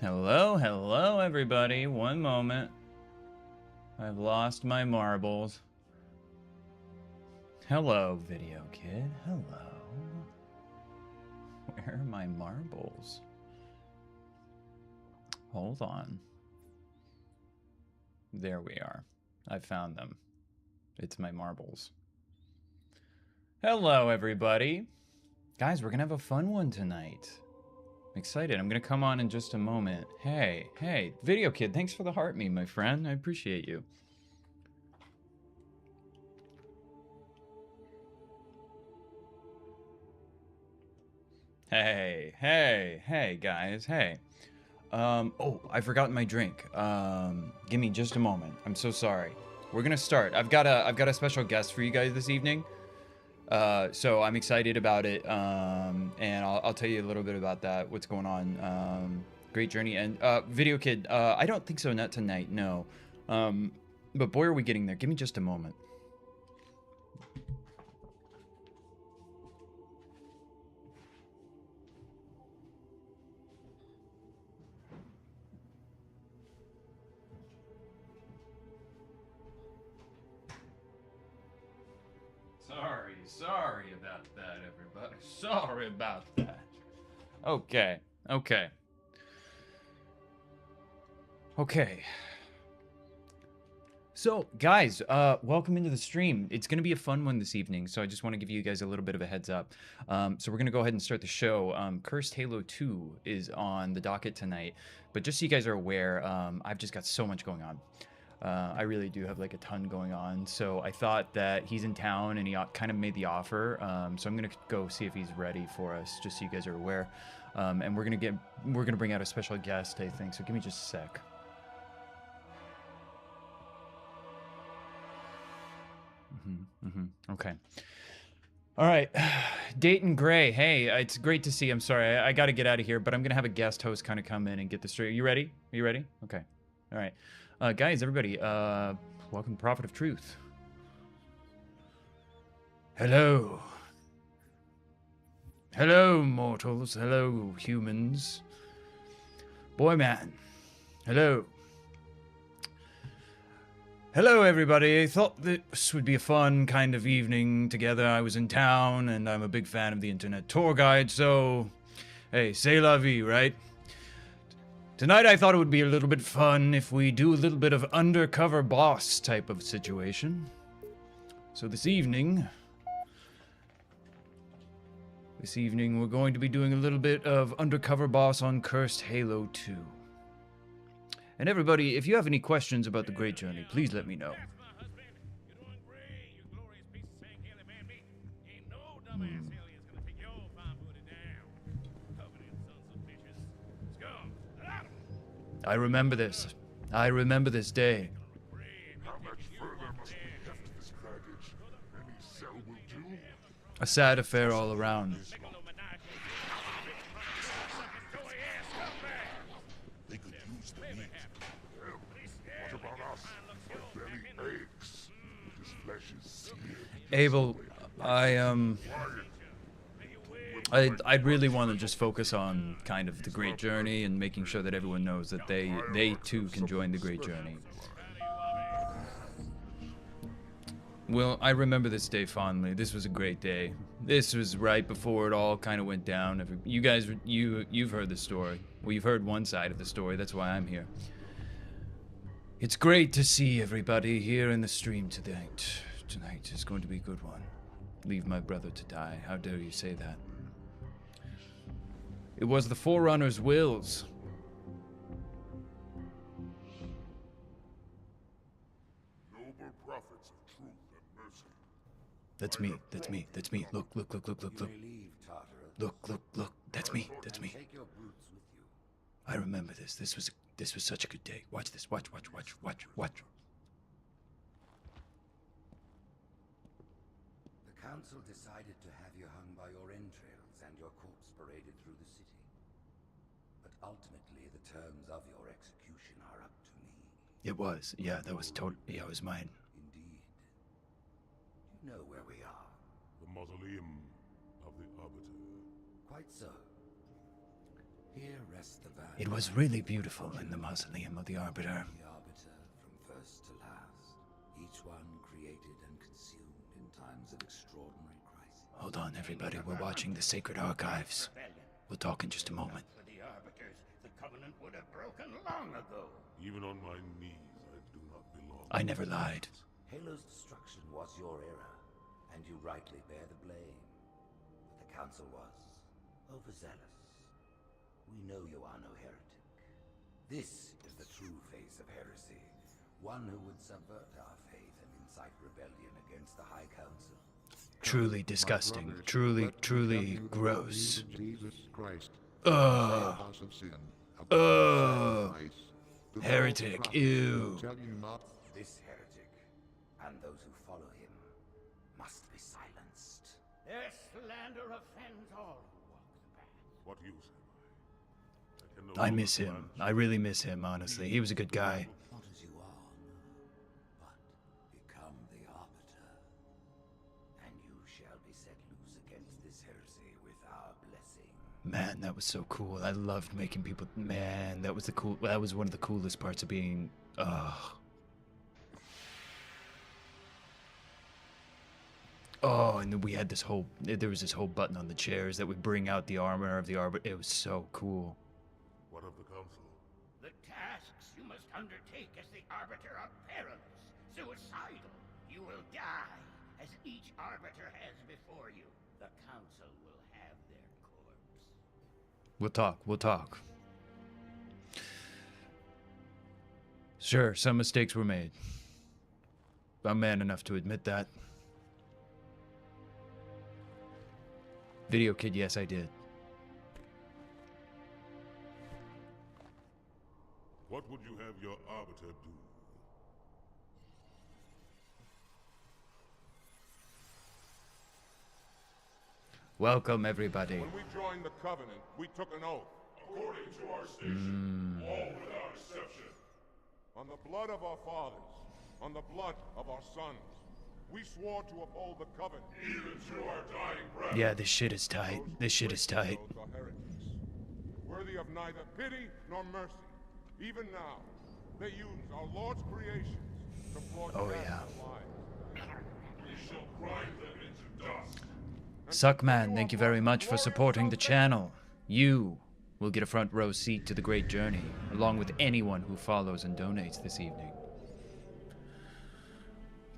Hello, hello, everybody. One moment. I've lost my marbles. Hello, video kid. Hello. Where are my marbles? Hold on. There we are. I found them. It's my marbles. Hello, everybody. Guys, we're gonna have a fun one tonight. I'm excited. I'm gonna come on in just a moment. Hey, video kid, thanks for the heart me, my friend. I appreciate you. Hey, guys, hey. Oh, I forgot my drink. Give me just a moment. I'm so sorry. We're gonna start. I've got a special guest for you guys this evening. So I'm excited about it. And I'll tell you a little bit about that. What's going on? Great journey and video kid. I don't think so. Not tonight. No. But boy, are we getting there. Give me just a moment. Sorry about that, everybody. Sorry about that. Okay. So, guys, welcome into the stream. It's going to be a fun one this evening, so I just want to give you guys a little bit of a heads up. So we're going to go ahead and start the show. Cursed Halo 2 is on the docket tonight, but just so you guys are aware, I've just got so much going on. I really do have like a ton going on, so I thought that he's in town and he kind of made the offer. So I'm gonna go see if he's ready for us, just so you guys are aware. And we're gonna bring out a special guest, I think. So give me just a sec. Okay. All right, Dayton Gray. Hey, it's great to see you. I'm sorry, I got to get out of here, but I'm gonna have a guest host kind of come in and get the straight. Are you ready? Are you ready? Okay. All right. Guys, everybody, welcome to Prophet of Truth. Hello. Hello, mortals. Hello, humans. Boy, man. Hello. Hello, everybody. I thought this would be a fun kind of evening together. I was in town, and I'm a big fan of the Internet Tour Guide, so... Hey, c'est la vie, right? Tonight I thought it would be a little bit fun if we do a little bit of undercover boss type of situation. So this evening we're going to be doing a little bit of undercover boss on Cursed Halo 2. And everybody, if you have any questions about the Great Journey, please let me know. I remember this. I remember this day. How much further must we heft this baggage? Any cell will do? A sad affair all around. They could use the meat. Well, what about us? Our belly aches. His flesh is seared. Abel, I'd really want to just focus on kind of the Great Journey and making sure that everyone knows that they too can join the Great Journey. Well, I remember this day fondly. This was a great day. This was right before it all kind of went down. You guys, you've heard the story. Well, you've heard one side of the story. That's why I'm here. It's great to see everybody here in the stream tonight. Tonight is going to be a good one. Leave my brother to die. How dare you say that? It was the Forerunner's wills. Noble prophets of truth and mercy. That's me. That's me. That's me. Look. Look. That's me. That's me. I remember this. This was such a good day. Watch this. Watch. The council decided to have you hung by your entrails and your corpse paraded through the city. But ultimately, the terms of your execution are up to me. It was. Yeah, that was total. Yeah, it was mine. Indeed. You know where we are. The mausoleum of the Arbiter. Quite so. Here rests the value It was really beautiful in the mausoleum of the Arbiter. the Arbiter from first to last. Each one created and consumed in times of extraordinary crisis. Hold on, everybody. We're watching the Sacred Archives. We'll talk in just a moment. For the Arbiters, the Covenant would have broken long ago. Even on my knees, I do not belong. I never lied. Halo's destruction was your error, and you rightly bear the blame. But the Council was overzealous. We know you are no heretic. This is the true face of heresy. One who would subvert our faith and incite rebellion against the High Council. Truly disgusting. Truly gross. Jesus Christ. Ugh. House of sin. Ugh. Heretic. Ew. Tell you not. This heretic, and those who follow him, must be silenced. Their slander offends all who walk the path. What use am I? can no I longer miss him. command. I really miss him, honestly. He was a good guy. Not as you are, no, but become the Arbiter. And you shall be set loose against this heresy with our blessing. Man, that was so cool. I loved making people. Man, that was that was one of the coolest parts of being. Oh, and then we had this whole. There was this whole button on the chairs that would bring out the armor of the Arbiter. It was so cool. What of the council? The tasks you must undertake as the Arbiter are perilous, suicidal. You will die, as each Arbiter has before you. The Council will have their corpse. We'll talk. We'll talk. Sure, some mistakes were made. I'm man enough to admit that. Video Kid, yes, I did. What would you have your arbiter do? Welcome, everybody. When we joined the Covenant, we took an oath. According to our station, all without exception. On the blood of our fathers, on the blood of our sons, we swore to uphold the Covenant. Even to our dying breath. Yeah, this shit is tight. This shit is tight. Those are heretics, worthy of neither pity nor mercy. Even now, they use our Lord's creations to forge Oh, past yeah. their lives. We shall grind them into dust. Suckman, thank you very much for supporting the channel. You will get a front row seat to the great journey, along with anyone who follows and donates this evening.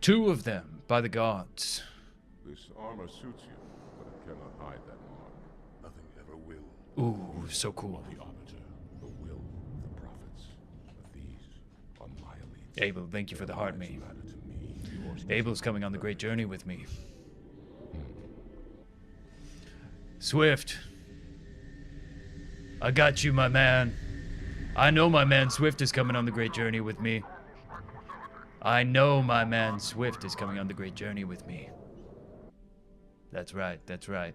2 of them, by the gods. This armor suits you, but it cannot hide that mark. Nothing ever will. Ooh, so cool. The Arbiter, the will of the prophets. But these are my elite. Abel, thank you for the heart me. Matter to me. Yours Abel's coming on the great journey with me. Swift. I got you, my man. I know my man Swift is coming on the great journey with me. I know my man Swift is coming on the great journey with me. That's right, that's right.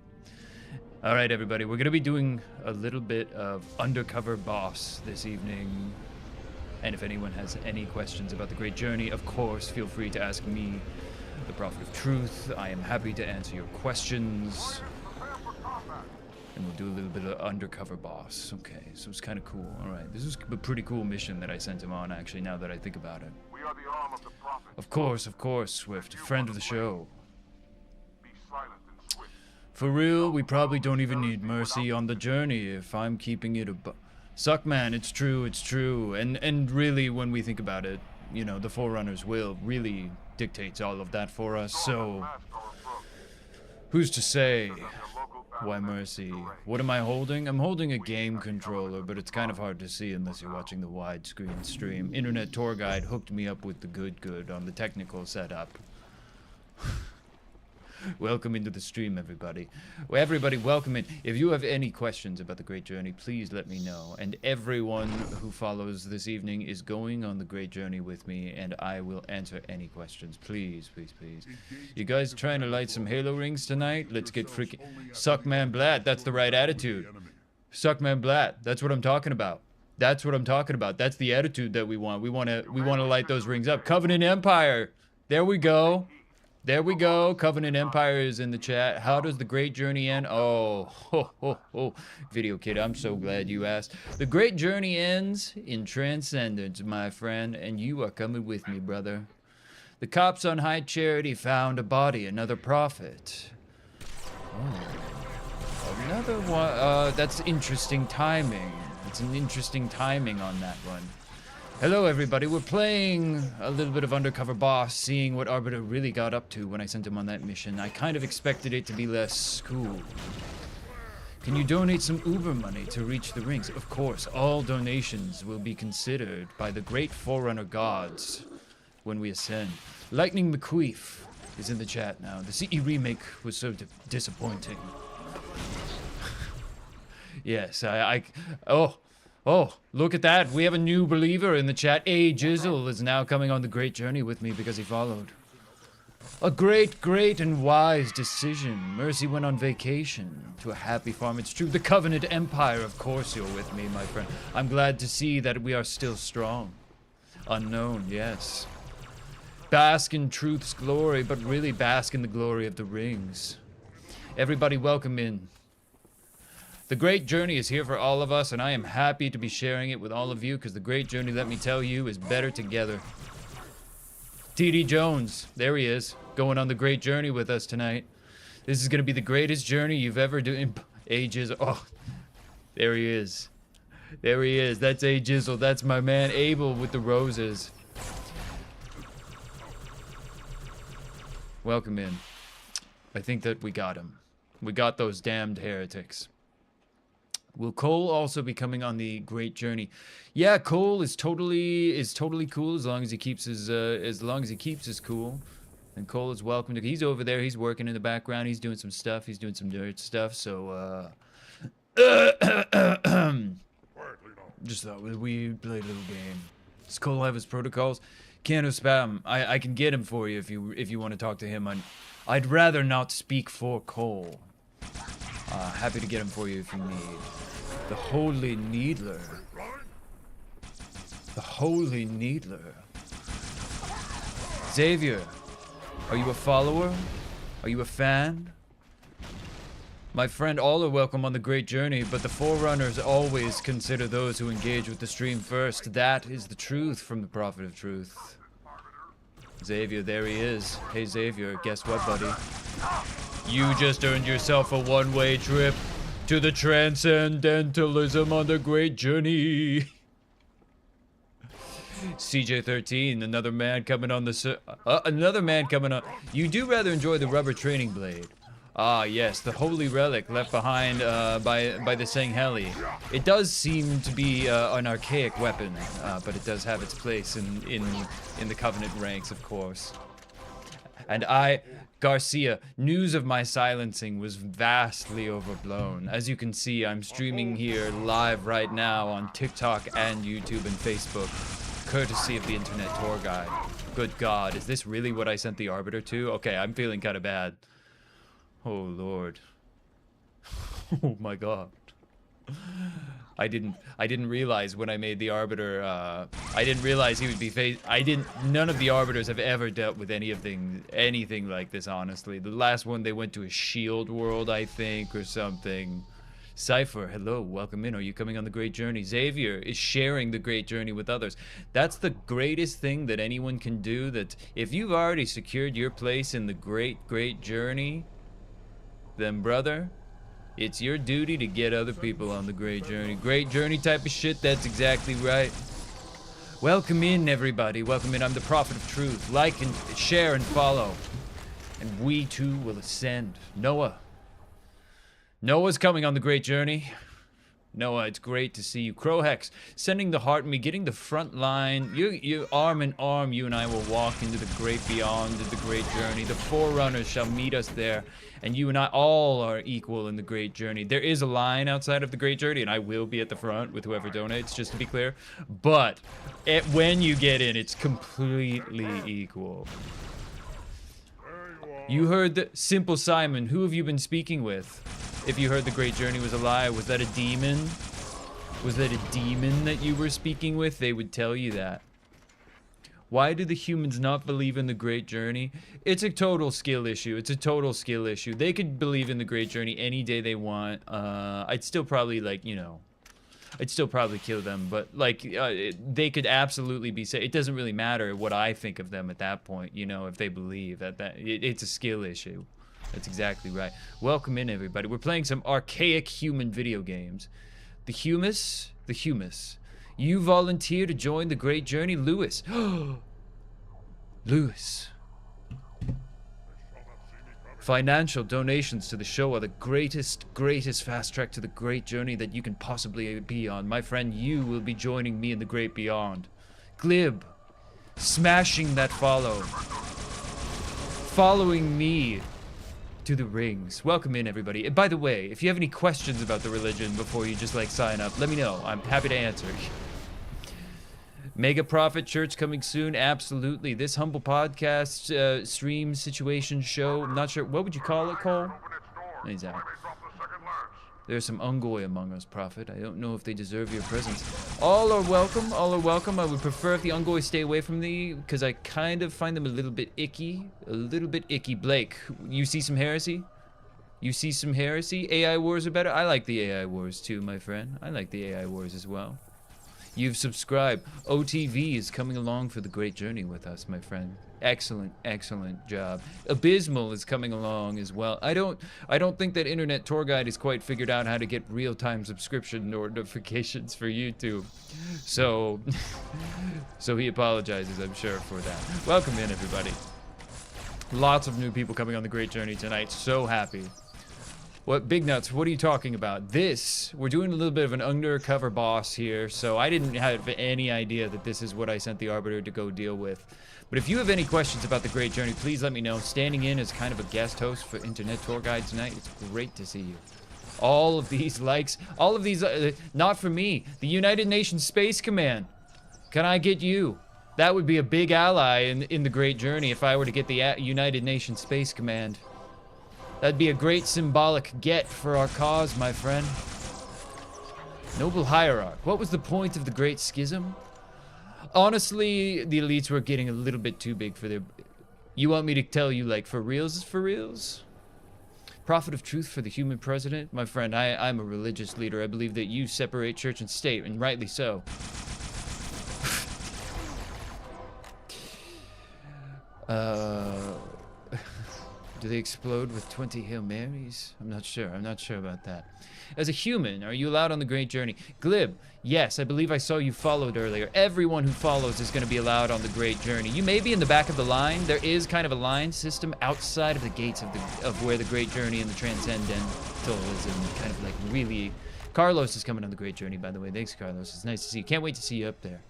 All right, everybody, we're going to be doing a little bit of Undercover Boss this evening. And if anyone has any questions about the great journey, of course, feel free to ask me, the Prophet of Truth. I am happy to answer your questions. And we'll do a little bit of Undercover Boss. Okay, so it's kind of cool. All right, this is a pretty cool mission that I sent him on, actually, now that I think about it. We are the arm of the prophet. Of course, Swift, friend of the show. Be silent and swift. For real, we probably don't even need mercy on the journey if I'm keeping it Suckman, it's true. And really, when we think about it, you know, the Forerunners will really dictates all of that for us, so Mask or approach. who's to say? Your local Why mercy? What am I holding? I'm holding a game controller, but it's kind of hard to see unless you're watching the widescreen stream. Internet Tour Guide hooked me up with the good on the technical setup. Welcome into the stream, everybody. Well, everybody, welcome in. If you have any questions about the Great Journey, please let me know. And everyone who follows this evening is going on the Great Journey with me, and I will answer any questions. Please. You guys trying to light some Halo rings tonight? Let's get freaking... Suckman Blatt, that's the right attitude. Suckman Blatt, that's what I'm talking about. That's the attitude that we want. We want to light those rings up. Covenant Empire. There we go. There we go. Covenant Empire is in the chat. How does the Great Journey end? Oh, ho, ho, ho. Video Kid, I'm so glad you asked. The Great Journey ends in Transcendence, my friend, and you are coming with me, brother. The cops on High Charity found a body, another prophet. Oh, another one. That's interesting timing. It's an interesting timing on that one. Hello, everybody. We're playing a little bit of Undercover Boss, seeing what Arbiter really got up to when I sent him on that mission. I kind of expected it to be less cool. Can you donate some Uber money to reach the rings? Of course, all donations will be considered by the great Forerunner gods when we ascend. Lightning McQueef is in the chat now. The CE remake was so disappointing. Yes, Oh, look at that. We have a new believer in the chat. A Jizzle is now coming on the Great Journey with me because he followed. A great, great and wise decision. Mercy went on vacation to a happy farm. It's true. The Covenant Empire, of course you're with me, my friend. I'm glad to see that we are still strong. Unknown, yes. Bask in truth's glory, but really bask in the glory of the rings. Everybody welcome in. The Great Journey is here for all of us, and I am happy to be sharing it with all of you, because the Great Journey, let me tell you, is better together. TD Jones, there he is, going on the Great Journey with us tonight. This is going to be the greatest journey you've ever done. Ages. Oh, there he is. There he is. That's A Jizzle. That's my man Abel with the roses. Welcome in. I think that we got him. We got those damned heretics. Will Cole also be coming on the Great Journey? Yeah, Cole is totally cool as long as he keeps his cool. And Cole is welcome to. He's over there. He's working in the background. He's doing some stuff. He's doing some nerd stuff. So just thought we played a little game. Does Cole have his protocols? Cano Spam. I can get him for you if you want to talk to him. I'd rather not speak for Cole. Happy to get him for you if you need. The Holy Needler. The Holy Needler. Xavier, are you a follower? Are you a fan? My friend, all are welcome on the Great Journey, but the Forerunners always consider those who engage with the stream first. That is the truth from the Prophet of Truth. Xavier, there he is. Hey Xavier, guess what, buddy? You just earned yourself a one-way trip to the Transcendentalism on the Great Journey. CJ13, another man coming on the You do rather enjoy the rubber training blade. Ah, yes, the holy relic left behind by the Sangheli. It does seem to be an archaic weapon, but it does have its place in the Covenant ranks, of course. And Garcia, news of my silencing was vastly overblown. As you can see, I'm streaming here live right now on TikTok and YouTube and Facebook, courtesy of the Internet Tour Guide. Good God, is this really what I sent the Arbiter to? Okay, I'm feeling kind of bad. Oh, Lord. Oh, my God. I didn't realize when I made the Arbiter, I didn't realize he would be none of the Arbiters have ever dealt with anything like this, honestly. The last one, they went to a shield world, I think, or something. Cypher, hello, welcome in. Are you coming on the Great Journey? Xavier is sharing the Great Journey with others. That's the greatest thing that anyone can do, that if you've already secured your place in the Great Journey, then brother, it's your duty to get other people on the Great Journey. Great Journey type of shit, that's exactly right. Welcome in, everybody. Welcome in. I'm the Prophet of Truth. Like and share and follow. And we too will ascend. Noah's coming on the Great Journey. Noah, it's great to see you. Crowhex, sending the heart and me, getting the front line. You arm in arm, you and I will walk into the great beyond, the Great Journey. The Forerunners shall meet us there, and you and I all are equal in the Great Journey. There is a line outside of the Great Journey, and I will be at the front with whoever donates, just to be clear. But when you get in, it's completely equal. You heard the Simple Simon. Who have you been speaking with? If you heard the Great Journey was a lie, was that a demon? Was that a demon that you were speaking with? They would tell you that. Why do the humans not believe in the Great Journey? It's a total skill issue. It's a total skill issue. They could believe in the Great Journey any day they want. I'd still probably, like, you know, I'd still probably kill them, but, like, they could absolutely be it doesn't really matter what I think of them at that point, you know, if they believe that it's a skill issue. That's exactly right. Welcome in, everybody. We're playing some archaic human video games. The Humus. You volunteer to join the Great Journey, Lewis. Lewis. Financial donations to the show are the greatest fast track to the Great Journey that you can possibly be on. My friend, you will be joining me in the Great Beyond. Glib. Smashing that follow. Following me to the rings. Welcome in, everybody. By the way, if you have any questions about the religion before you just, like, sign up, let me know. I'm happy to answer. Mega Prophet Church coming soon. Absolutely. This humble podcast stream situation show. I'm not sure. What would you call it, Cole? He's out. There's some Ungoi among us, Prophet. I don't know if they deserve your presence. All are welcome. All are welcome. I would prefer if the Ungoi stay away from me because I kind of find them a little bit icky. A little bit icky. Blake, you see some heresy? You see some heresy? AI wars are better? I like the AI wars too, my friend. I like the AI wars as well. You've subscribed. OTV is coming along for the Great Journey with us, my friend. Excellent, excellent job. Abysmal is coming along as well. I don't think that Internet Tour Guide has quite figured out how to get real-time subscription notifications for YouTube. So he apologizes, I'm sure, for that. Welcome in, everybody. Lots of new people coming on the Great Journey tonight. So happy. What, Big Nuts, what are you talking about? We're doing a little bit of an undercover boss here, so I didn't have any idea that this is what I sent the Arbiter to go deal with. But if you have any questions about the Great Journey, please let me know. Standing in as kind of a guest host for Internet Tour Guide tonight, it's great to see you. All of these likes, all of these, not for me, the United Nations Space Command. Can I get you? That would be a big ally in the Great Journey if I were to get the United Nations Space Command. That'd be a great symbolic get for our cause, my friend. Noble Hierarch. What was the point of the Great Schism? Honestly, the elites were getting a little bit too big for their... You want me to tell you, like, for reals is for reals? Prophet of truth for the human president? My friend, I'm a religious leader. I believe that you separate church and state, and rightly so. Do they explode with 20 Hail Marys? I'm not sure about that. As a human, are you allowed on the Great Journey? Glib, yes, I believe I saw you followed earlier. Everyone who follows is going to be allowed on the Great Journey. You may be in the back of the line. There is kind of a line system outside of the gates of where the Great Journey and the Transcendentalism kind of like really... Carlos is coming on the Great Journey, by the way. Thanks, Carlos. It's nice to see you. Can't wait to see you up there.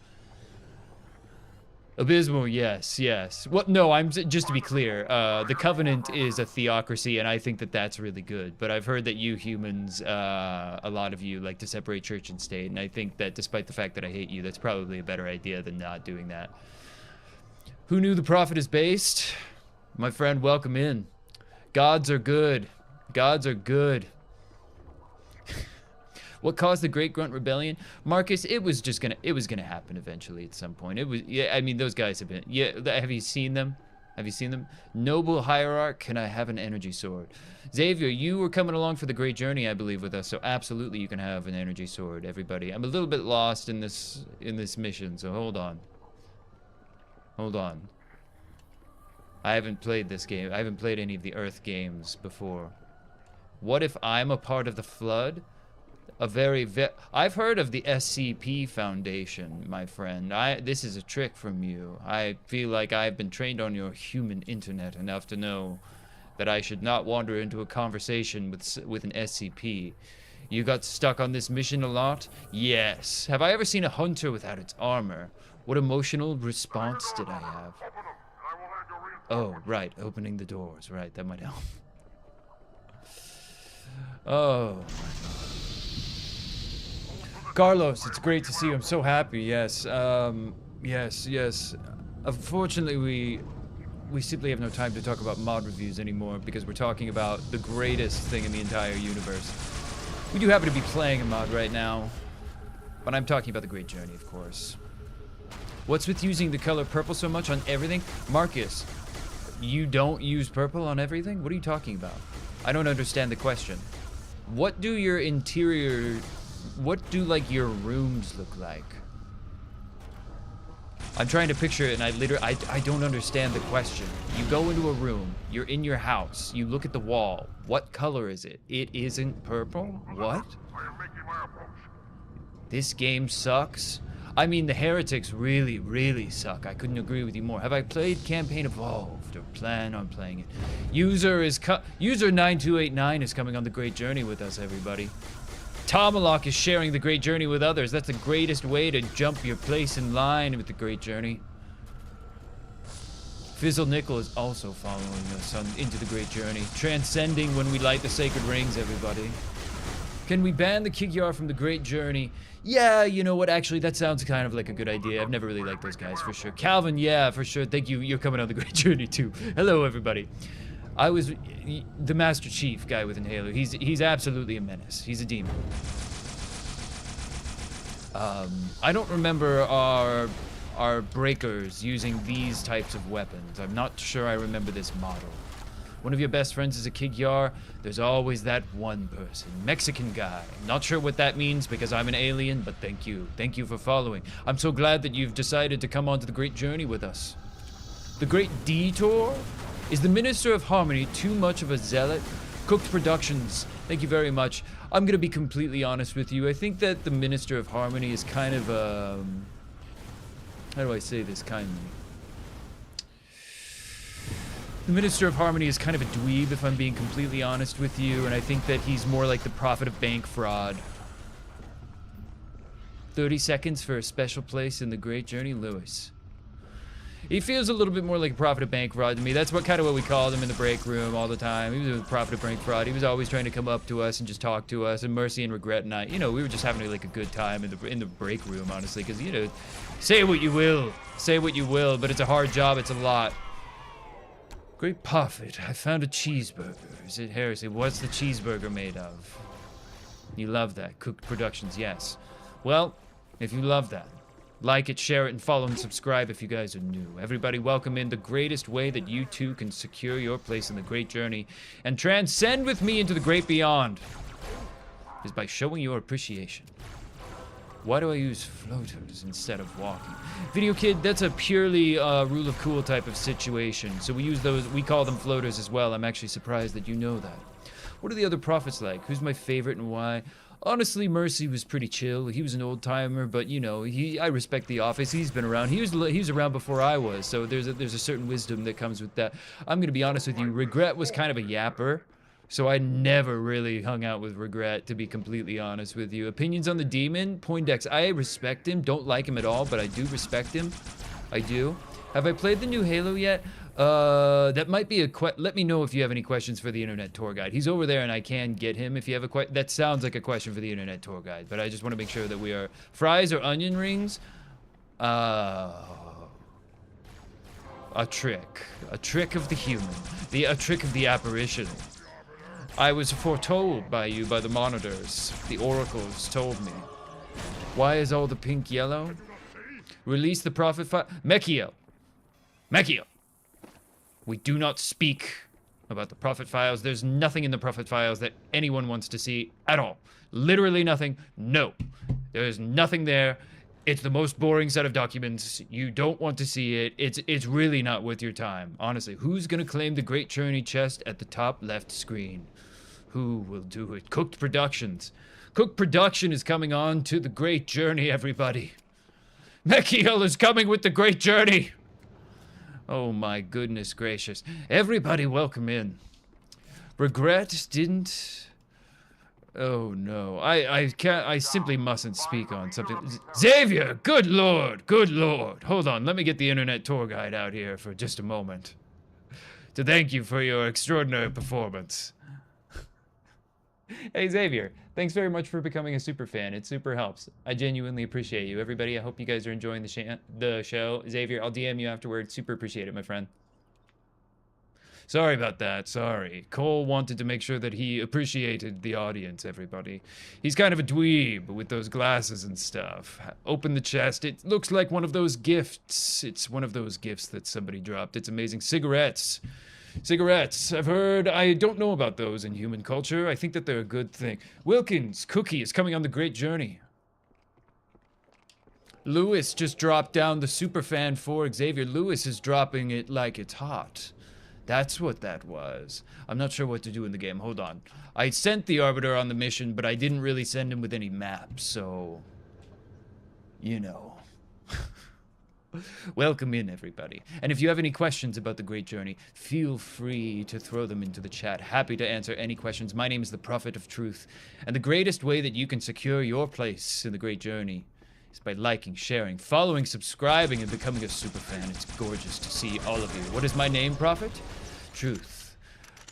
Abysmal, yes. Well, no, just to be clear, the Covenant is a theocracy, and I think that that's really good. But I've heard that you humans, a lot of you, like to separate church and state, and I think that despite the fact that I hate you, that's probably a better idea than not doing that. Who knew the Prophet is based? My friend, welcome in. Gods are good. Gods are good. What caused the Great Grunt Rebellion? Marcus, it was gonna happen eventually at some point. Yeah, I mean, those guys have been, have you seen them? Noble Hierarch, can I have an energy sword? Xavier, you were coming along for the Great Journey, I believe, with us, so absolutely you can have an energy sword, everybody. I'm a little bit lost in this mission, so hold on. I haven't played this game. I haven't played any of the Earth games before. What if I'm a part of the Flood? I've heard of the SCP Foundation, my friend. This is a trick from you. I feel like I've been trained on your human internet enough to know that I should not wander into a conversation with an SCP. You got stuck on this mission a lot? Yes. Have I ever seen a hunter without its armor? What emotional response did I have? Oh, right. Opening the doors. Right, that might help. Oh, my God. Carlos, it's great to see you. I'm so happy. Yes. Yes. Unfortunately, we simply have no time to talk about mod reviews anymore because we're talking about the greatest thing in the entire universe. We do happen to be playing a mod right now, but I'm talking about the Great Journey, of course. What's with using the color purple so much on everything? Marcus, you don't use purple on everything? What are you talking about? I don't understand the question. What do your interior, what do like your rooms look like? I'm trying to picture it and I don't understand the question. You go into a room, you're in your house, you look at the wall. What color is it? It isn't purple? What? I am making my approach. This game sucks. I mean, the heretics really, really suck. I couldn't agree with you more. Have I played Campaign Evolved or plan on playing it? User 9289 is coming on the Great Journey with us, everybody. Tomalak is sharing the Great Journey with others. That's the greatest way to jump your place in line with the Great Journey. Fizzle Nickel is also following us into the Great Journey. Transcending when we light the sacred rings, everybody. Can we ban the Kigyar from the Great Journey? Yeah, you know what? Actually, that sounds kind of like a good idea. I've never really liked those guys, for sure. Calvin, yeah, for sure. Thank you. You're coming on the Great Journey, too. Hello, everybody. I was the Master Chief guy with Inhaler. He's absolutely a menace. He's a demon. I don't remember our breakers using these types of weapons. I'm not sure I remember this model. One of your best friends is a Kigyar. There's always that one person. Mexican guy. Not sure what that means because I'm an alien, but thank you. Thank you for following. I'm so glad that you've decided to come onto the Great Journey with us. The Great Detour? Is the Minister of Harmony too much of a zealot? Cooked Productions, thank you very much. I'm gonna be completely honest with you. I think that the Minister of Harmony is kind of how do I say this kindly? The Minister of Harmony is kind of a dweeb, if I'm being completely honest with you, and I think that he's more like the prophet of bank fraud. 30 seconds for a special place in the Great Journey, Lewis. He feels a little bit more like a prophet of bank fraud to me. That's kind of what we called him in the break room all the time. He was a prophet of bank fraud. He was always trying to come up to us and just talk to us. And Mercy and Regret and I, you know, we were just having like a good time in the break room, honestly, because you know, say what you will, but it's a hard job. It's a lot. Great Prophet, I found a cheeseburger. Is it heresy? What's the cheeseburger made of? You love that. Cooked Productions, yes. Well, if you love that, like it, share it, and follow and subscribe if you guys are new. Everybody, welcome in. The greatest way that you too can secure your place in the Great Journey and transcend with me into the Great Beyond is by showing your appreciation. Why do I use floaters instead of walking? Video Kid, that's a purely rule of cool type of situation. So we use those, we call them floaters as well. I'm actually surprised that you know that. What are the other prophets like? Who's my favorite and why? Honestly, Mercy was pretty chill. He was an old timer, but you know, I respect the office. He's been around. He was around before I was. So there's a certain wisdom that comes with that. I'm gonna be honest with you. Regret was kind of a yapper. So I never really hung out with Regret, to be completely honest with you. Opinions on the demon? Poindex, I respect him. Don't like him at all, but I do respect him. I do. Have I played the new Halo yet? That might be let me know if you have any questions for the Internet Tour Guide. He's over there and I can get him if you have a question. That sounds like a question for the Internet Tour Guide, but I just want to make sure that we are... Fries or onion rings? A trick. A trick of the human. A trick of the apparition. I was foretold by you by the monitors. The oracles told me. Why is all the pink yellow? Release the prophet file. Mekiel. We do not speak about the prophet files. There's nothing in the prophet files that anyone wants to see at all. Literally nothing. No. There's nothing there. It's the most boring set of documents. You don't want to see it. It's really not worth your time. Honestly, who's gonna claim the Great Journey chest at the top left screen? Who will do it? Cooked Productions. Cooked Production is coming on to the Great Journey, everybody. Mekiel is coming with the Great Journey. Oh my goodness gracious. Everybody welcome in. Regret didn't... Oh no. I can't... I simply mustn't speak on something... Xavier! Good lord! Good lord! Hold on, let me get the Internet Tour Guide out here for just a moment. To thank you for your extraordinary performance. Hey Xavier, thanks very much for becoming a super fan. It super helps. I genuinely appreciate you. Everybody, I hope you guys are enjoying the show. Xavier, I'll DM you afterwards. Super appreciate it, my friend. Sorry about that. Sorry. Cole wanted to make sure that he appreciated the audience, everybody. He's kind of a dweeb with those glasses and stuff. Open the chest. It looks like one of those gifts. It's one of those gifts that somebody dropped. It's amazing. Cigarettes. Cigarettes. I've heard. I don't know about those in human culture. I think that they're a good thing. Wilkins, Cookie is coming on the great journey. Lewis just dropped down the superfan for Xavier. Lewis is dropping it like it's hot. That's what that was. I'm not sure what to do in the game. Hold on. I sent the Arbiter on the mission, but I didn't really send him with any maps, so... You know. Welcome in, everybody. And if you have any questions about the Great Journey, feel free to throw them into the chat. Happy to answer any questions. My name is the Prophet of Truth, and the greatest way that you can secure your place in the Great Journey is by liking, sharing, following, subscribing, and becoming a superfan. It's gorgeous to see all of you. What is my name, Prophet? Truth.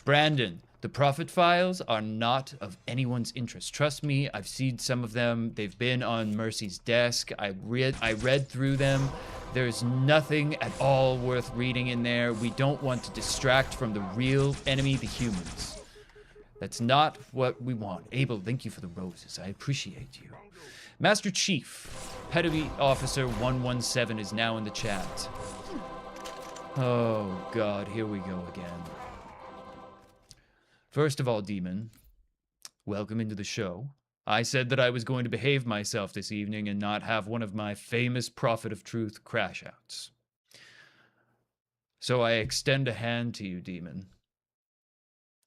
Brandon, the Prophet files are not of anyone's interest. Trust me, I've seen some of them. They've been on Mercy's desk. I read through them. There's nothing at all worth reading in there. We don't want to distract from the real enemy, the humans. That's not what we want. Abel, thank you for the roses. I appreciate you. Master Chief, Petty Officer 117 is now in the chat. Oh, God, here we go again. First of all, Demon, welcome into the show. I said that I was going to behave myself this evening and not have one of my famous Prophet of Truth crash outs. So I extend a hand to you, Demon.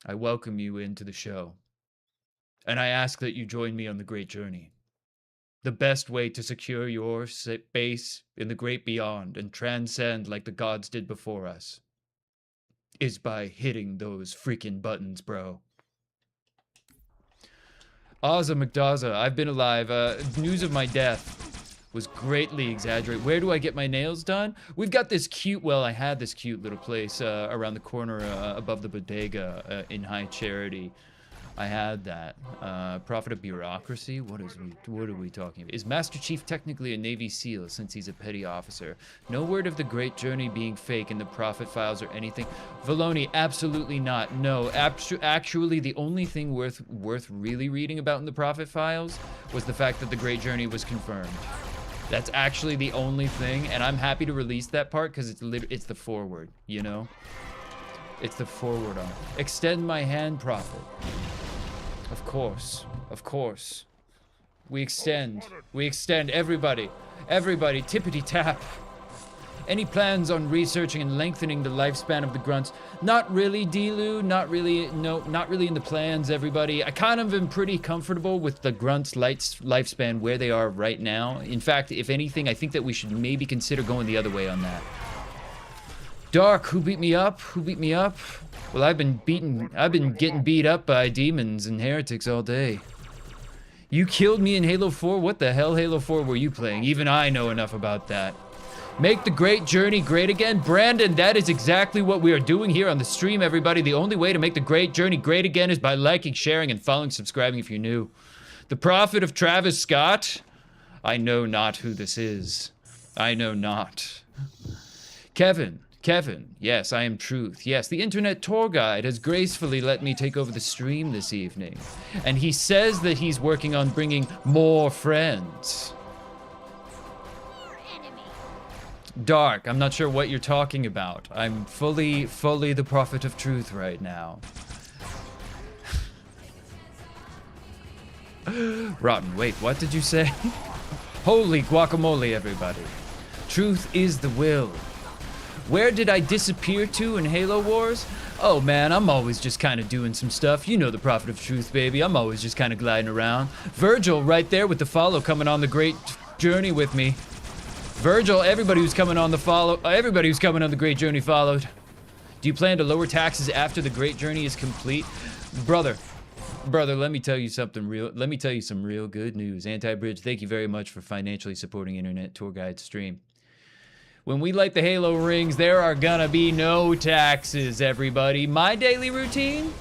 I welcome you into the show. And I ask that you join me on the Great Journey. The best way to secure your base in the great beyond and transcend like the gods did before us is by hitting those freaking buttons, bro. Azza McDazza, I've been alive. News of my death was greatly exaggerated. Where do I get my nails done? We've got this cute, well, I had this cute little place around the corner above the bodega in High Charity. I had that. Prophet of Bureaucracy? What are we talking about? Is Master Chief technically a Navy SEAL since he's a petty officer? No word of the Great Journey being fake in the Prophet files or anything? Valoni, absolutely not. No, actually the only thing worth really reading about in the Prophet files was the fact that the Great Journey was confirmed. That's actually the only thing, and I'm happy to release that part because it's the forward, you know? It's the forward on. Extend my hand, Prophet. Of course. Of course. We extend. We extend. Everybody. Everybody. Tippity tap. Any plans on researching and lengthening the lifespan of the grunts? Not really, Delu. Not really. No, not really in the plans, everybody. I kind of am pretty comfortable with the grunts' lifespan where they are right now. In fact, if anything, I think that we should maybe consider going the other way on that. Dark, who beat me up? Who beat me up? Well, I've been getting beat up by demons and heretics all day. You killed me in Halo 4? What the hell Halo 4 were you playing? Even I know enough about that. Make the Great Journey great again? Brandon, that is exactly what we are doing here on the stream, everybody. The only way to make the Great Journey great again is by liking, sharing, and following, subscribing if you're new. The Prophet of Travis Scott? I know not who this is. I know not. Kevin, yes, I am Truth. Yes, the internet tour guide has gracefully let me take over the stream this evening. And he says that he's working on bringing more friends. Dark, I'm not sure what you're talking about. I'm fully the Prophet of Truth right now. Rotten, wait, what did you say? Holy guacamole, everybody. Truth is the will. Where did I disappear to in Halo Wars? Oh man, I'm always just kind of doing some stuff. You know the Prophet of Truth, baby. I'm always just kind of gliding around. Virgil, right there with the follow, coming on the Great Journey with me. Virgil, everybody who's coming on the Great Journey followed. Do you plan to lower taxes after the Great Journey is complete? Brother, let me tell you something real. Let me tell you some real good news. Anti-Bridge, thank you very much for financially supporting Internet Tour Guide Stream. When we light the Halo rings, there are gonna be no taxes, everybody. My daily routine?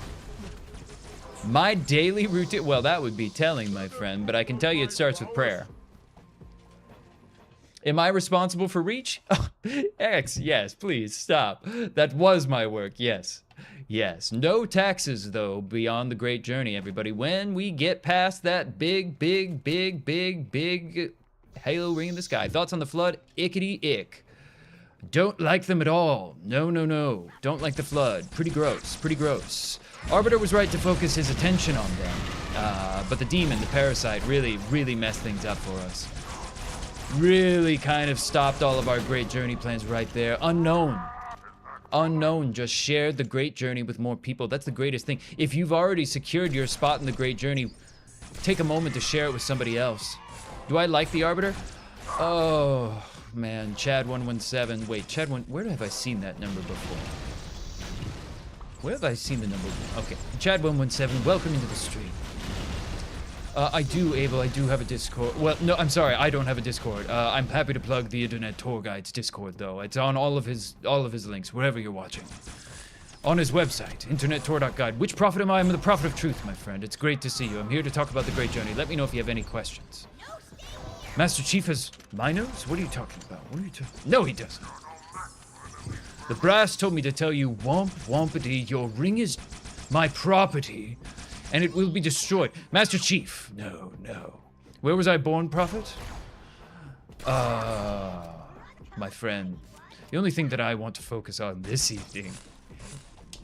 Well, that would be telling, my friend, but I can tell you it starts with prayer. Am I responsible for Reach? X, yes, please, stop. That was my work, yes. Yes, no taxes though beyond the Great Journey, everybody. When we get past that big Halo ring in the sky. Thoughts on the Flood? Ickety ick. Don't like them at all. No. Don't like the Flood. Pretty gross. Arbiter was right to focus his attention on them. But the demon, the parasite, really messed things up for us. Really kind of stopped all of our Great Journey plans right there. Unknown just shared the Great Journey with more people. That's the greatest thing. If you've already secured your spot in the Great Journey, take a moment to share it with somebody else. Do I like the Arbiter? Oh, man. Chad 117. Wait, Chad 1... Where have I seen that number before? Where have I seen the number? Okay. Chad 117, welcome into the stream. I do have a Discord. Well, no, I'm sorry, I don't have a Discord. I'm happy to plug the Internet Tour Guide's Discord, though. It's on all of his links, wherever you're watching. On his website, internettour.guide. Which prophet am I? I'm the prophet of truth, my friend. It's great to see you. I'm here to talk about the Great Journey. Let me know if you have any questions. Master Chief has my nose? What are you talking about? No, he doesn't. The brass told me to tell you, womp wompity, your ring is my property, and it will be destroyed. Master Chief, no. Where was I born, prophet? My friend, the only thing that I want to focus on this evening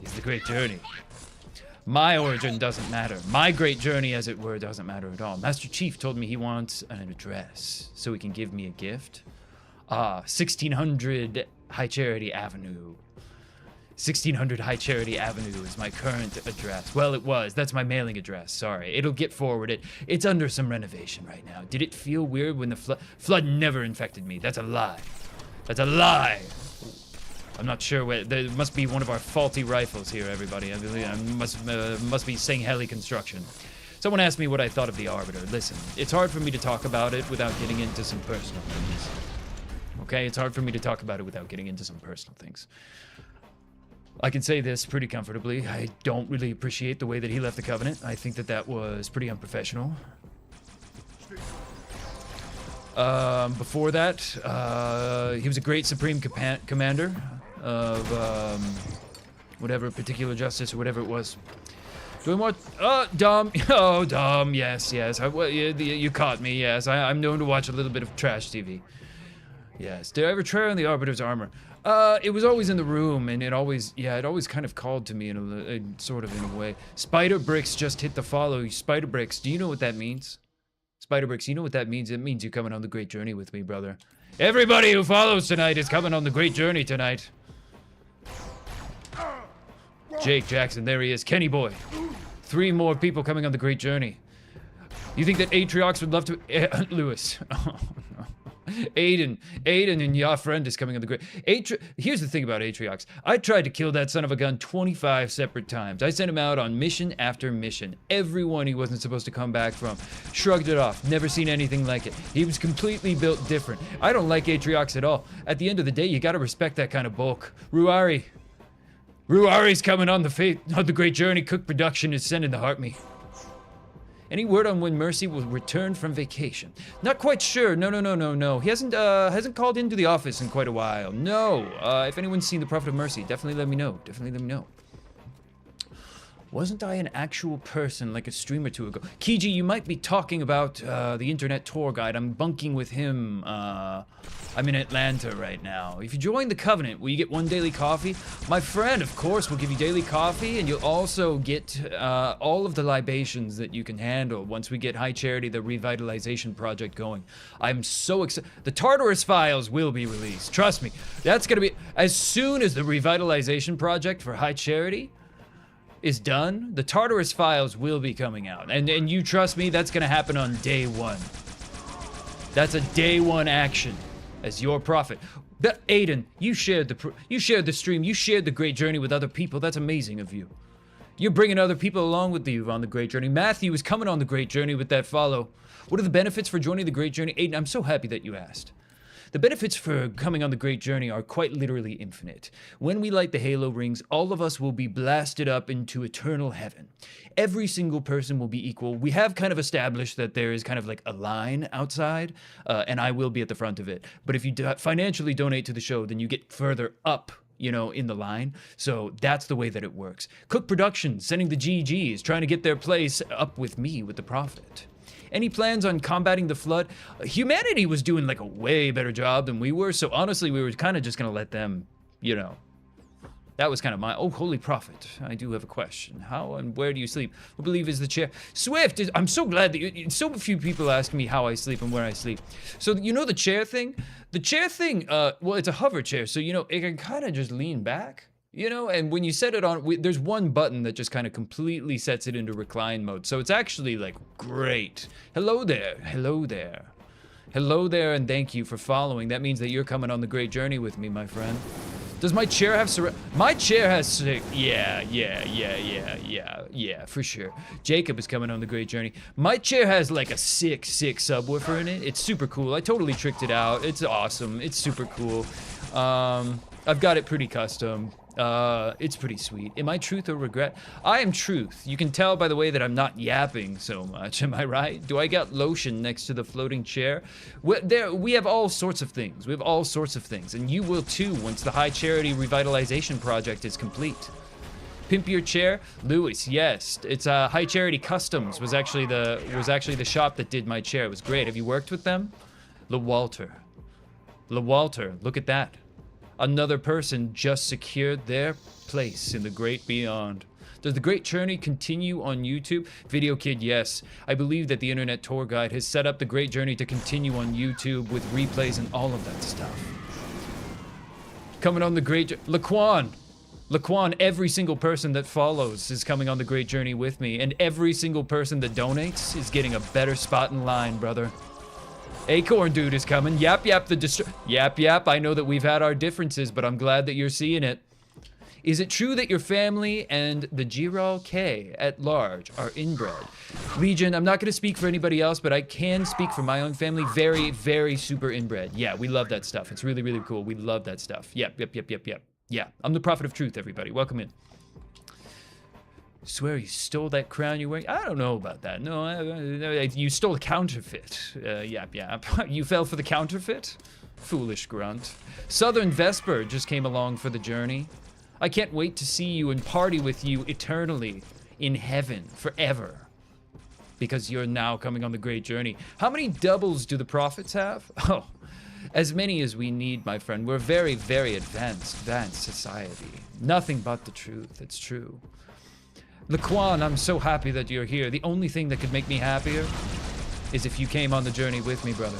is the Great Journey. My origin doesn't matter. My Great Journey, as it were, doesn't matter at all. Master Chief told me he wants an address so he can give me a gift. 1600 High Charity Avenue. 1600 High Charity Avenue is my current address. Well, it was. That's my mailing address. Sorry. It'll get forwarded. It's under some renovation right now. Did it feel weird when the flood never infected me? That's a lie. That's a lie. I'm not sure where. There must be one of our faulty rifles here, everybody. I believe I must be saying heli construction. Someone asked me what I thought of the Arbiter. Listen, it's hard for me to talk about it without getting into some personal things. Okay, it's hard for me to talk about it without getting into some personal things. I can say this pretty comfortably. I don't really appreciate the way that he left the Covenant. I think that was pretty unprofessional. Before that, he was a great Supreme Commander of whatever particular justice or whatever it was. Doing what? Dom. Oh, Dom. Yes. You caught me. Yes, I'm known to watch a little bit of trash TV. Yes. Did I ever try on the Arbiter's armor? It was always in the room, and it always kind of called to me in a sort of in a way. Spider Bricks just hit the follow. Spider Bricks, do you know what that means? Spider Bricks, you know what that means? It means you're coming on the Great Journey with me, brother. Everybody who follows tonight is coming on the Great Journey tonight. Jake Jackson, there he is. Kenny Boy. 3 more people coming on the Great Journey. You think that Atriox would love to... Lewis. Oh, no. Aiden and your friend is coming on the Great... Here's the thing about Atriox. I tried to kill that son of a gun 25 separate times. I sent him out on mission after mission. Everyone he wasn't supposed to come back from. Shrugged it off. Never seen anything like it. He was completely built different. I don't like Atriox at all. At the end of the day, you gotta respect that kind of bulk. Ruari's coming on the Great Journey. Cook Production is sending the Heart Me. Any word on when Mercy will return from vacation? Not quite sure. No. He hasn't called into the office in quite a while. No. If anyone's seen the Prophet of Mercy, definitely let me know. Wasn't I an actual person like a stream or two ago? Kiji, you might be talking about the Internet Tour Guide. I'm bunking with him. I'm in Atlanta right now. If you join the Covenant, will you get 1 daily coffee? My friend, of course, will give you daily coffee, and you'll also get all of the libations that you can handle once we get High Charity, the revitalization project, going. I'm so excited. The Tartarus Files will be released. Trust me. That's going to be... As soon as the revitalization project for High Charity is done, the Tartarus Files will be coming out. And you trust me, that's going to happen on day 1. That's a day 1 action. As your prophet. Aiden, you shared the stream, you shared the Great Journey with other people. That's amazing of you. You're bringing other people along with you on the Great Journey. Matthew is coming on the Great Journey with that follow. What are the benefits for joining the Great Journey? Aiden, I'm so happy that you asked. The benefits for coming on the Great Journey are quite literally infinite. When we light the Halo rings, all of us will be blasted up into eternal heaven. Every single person will be equal. We have kind of established that there is kind of like a line outside, and I will be at the front of it. But if you financially donate to the show, then you get further up you know, in the line. So that's the way that it works. Cook Productions sending the GGs, trying to get their place up with me with the Prophet. Any plans on combating the flood? Humanity was doing like a way better job than we were, so honestly we were kind of just gonna let them, you know. That was kind of my, oh, Holy Prophet, I do have a question. How and where do you sleep? I believe is the chair. Swift, I'm so glad that so few people ask me how I sleep and where I sleep. So, you know the chair thing? The chair thing, well, it's a hover chair, so, you know, it can kind of just lean back, you know? And when you set it on, there's one button that just kind of completely sets it into recline mode. So it's actually, like, great. Hello there, hello there. Hello there, and thank you for following. That means that you're coming on the great journey with me, my friend. Does my chair have my chair has yeah, for sure. Jacob is coming on the great journey. My chair has like a sick subwoofer in it. It's super cool. I totally tricked it out. It's awesome. It's super cool. I've got it pretty custom. It's pretty sweet. Am I truth or regret? I am truth. You can tell by the way that I'm not yapping so much, am I right? Do I got lotion next to the floating chair? We have all sorts of things. We have all sorts of things, and you will too once the High Charity Revitalization Project is complete. Pimp your chair, Lewis. Yes, it's High Charity Customs was actually the shop that did my chair. It was great. Have you worked with them? LeWalter, look at that. Another person just secured their place in the great beyond. Does the great journey continue on YouTube? Video Kid, yes. I believe that the Internet Tour Guide has set up the great journey to continue on YouTube with replays and all of that stuff. Coming on the great Laquan, every single person that follows is coming on the great journey with me, and every single person that donates is getting a better spot in line, brother. Acorn Dude is coming. Yap, I know that we've had our differences, but I'm glad that you're seeing it. Is it true that your family and the Giral K at large are inbred? Legion, I'm not going to speak for anybody else, but I can speak for my own family. Very, very super inbred. Yeah, we love that stuff. It's really, really cool. We love that stuff. Yep. Yeah, I'm the Prophet of Truth, everybody. Welcome in. Swear you stole that crown you're wearing? I don't know about that. No, you stole a counterfeit. Yap. You fell for the counterfeit? Foolish grunt. Southern Vesper just came along for the journey. I can't wait to see you and party with you eternally in heaven forever. Because you're now coming on the great journey. How many doubles do the prophets have? Oh, as many as we need, my friend. We're very, very advanced society. Nothing but the truth. It's true. Laquan, I'm so happy that you're here. The only thing that could make me happier is if you came on the journey with me, brother.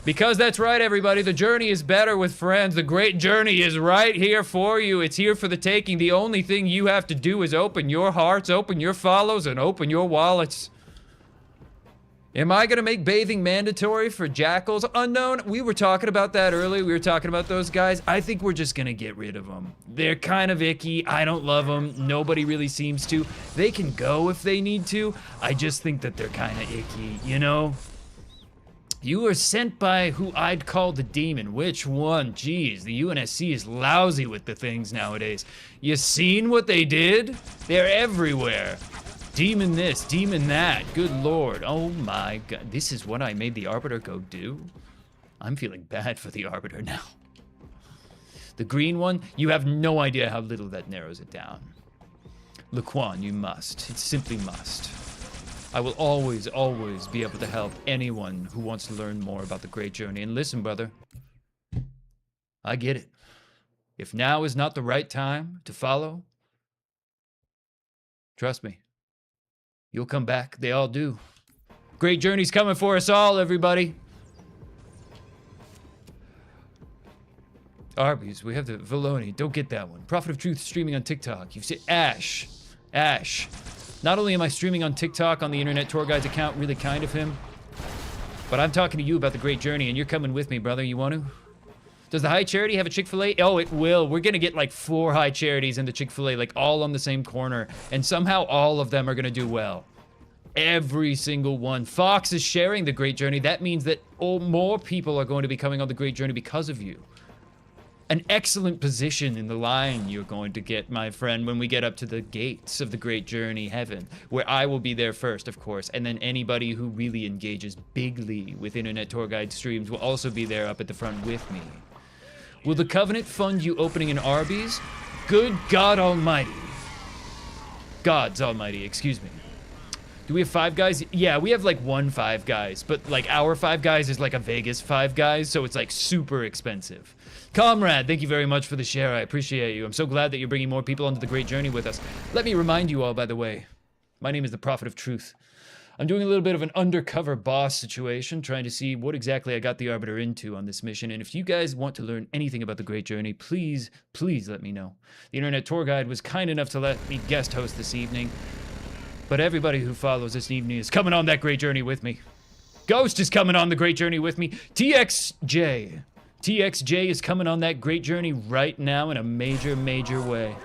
Because that's right, everybody. The journey is better with friends. The great journey is right here for you. It's here for the taking. The only thing you have to do is open your hearts, open your follows, and open your wallets. Am I gonna make bathing mandatory for jackals? Unknown. We were talking about that earlier. We were talking about those guys. I think we're just gonna get rid of them. They're kind of icky. I don't love them. Nobody really seems to. They can go if they need to. I just think that they're kind of icky, you know? You were sent by who I'd call the demon. Which one? Jeez, the UNSC is lousy with the things nowadays. You seen what they did? They're everywhere. Demon this, demon that. Good lord. Oh my god. This is what I made the Arbiter go do? I'm feeling bad for the Arbiter now. The green one, you have no idea how little that narrows it down. Laquan, you must. It simply must. I will always, always be able to help anyone who wants to learn more about the great journey. And listen, brother, I get it. If now is not the right time to follow, trust me, you'll come back. They all do. Great journey's coming for us all, everybody. Arby's, we have the Valoni. Don't get that one. Prophet of Truth streaming on TikTok. You've seen Ash. Not only am I streaming on TikTok on the Internet Tour Guide's account, really kind of him, but I'm talking to you about the great journey, and you're coming with me, brother. You want to? Does the High Charity have a Chick-fil-A? Oh, it will. We're gonna get like 4 High Charities in the Chick-fil-A, like all on the same corner, and somehow all of them are gonna do well. Every single one. Fox is sharing the great journey. That means that more people are going to be coming on the great journey because of you. An excellent position in the line you're going to get, my friend, when we get up to the gates of the great journey heaven, where I will be there first, of course, and then anybody who really engages bigly with Internet Tour Guide streams will also be there up at the front with me. Will the Covenant fund you opening an Arby's? Good God Almighty. Gods Almighty, excuse me. Do we have Five Guys? Yeah, we have like one Five Guys, but like our Five Guys is like a Vegas Five Guys, so it's like super expensive. Comrade, thank you very much for the share. I appreciate you. I'm so glad that you're bringing more people onto the great journey with us. Let me remind you all, by the way, my name is the Prophet of Truth. I'm doing a little bit of an undercover boss situation, trying to see what exactly I got the Arbiter into on this mission. And if you guys want to learn anything about the Great Journey, please, please let me know. The Internet Tour Guide was kind enough to let me guest host this evening. But everybody who follows this evening is coming on that Great Journey with me. Ghost is coming on the Great Journey with me. TXJ. TXJ is coming on that Great Journey right now in a major, major way.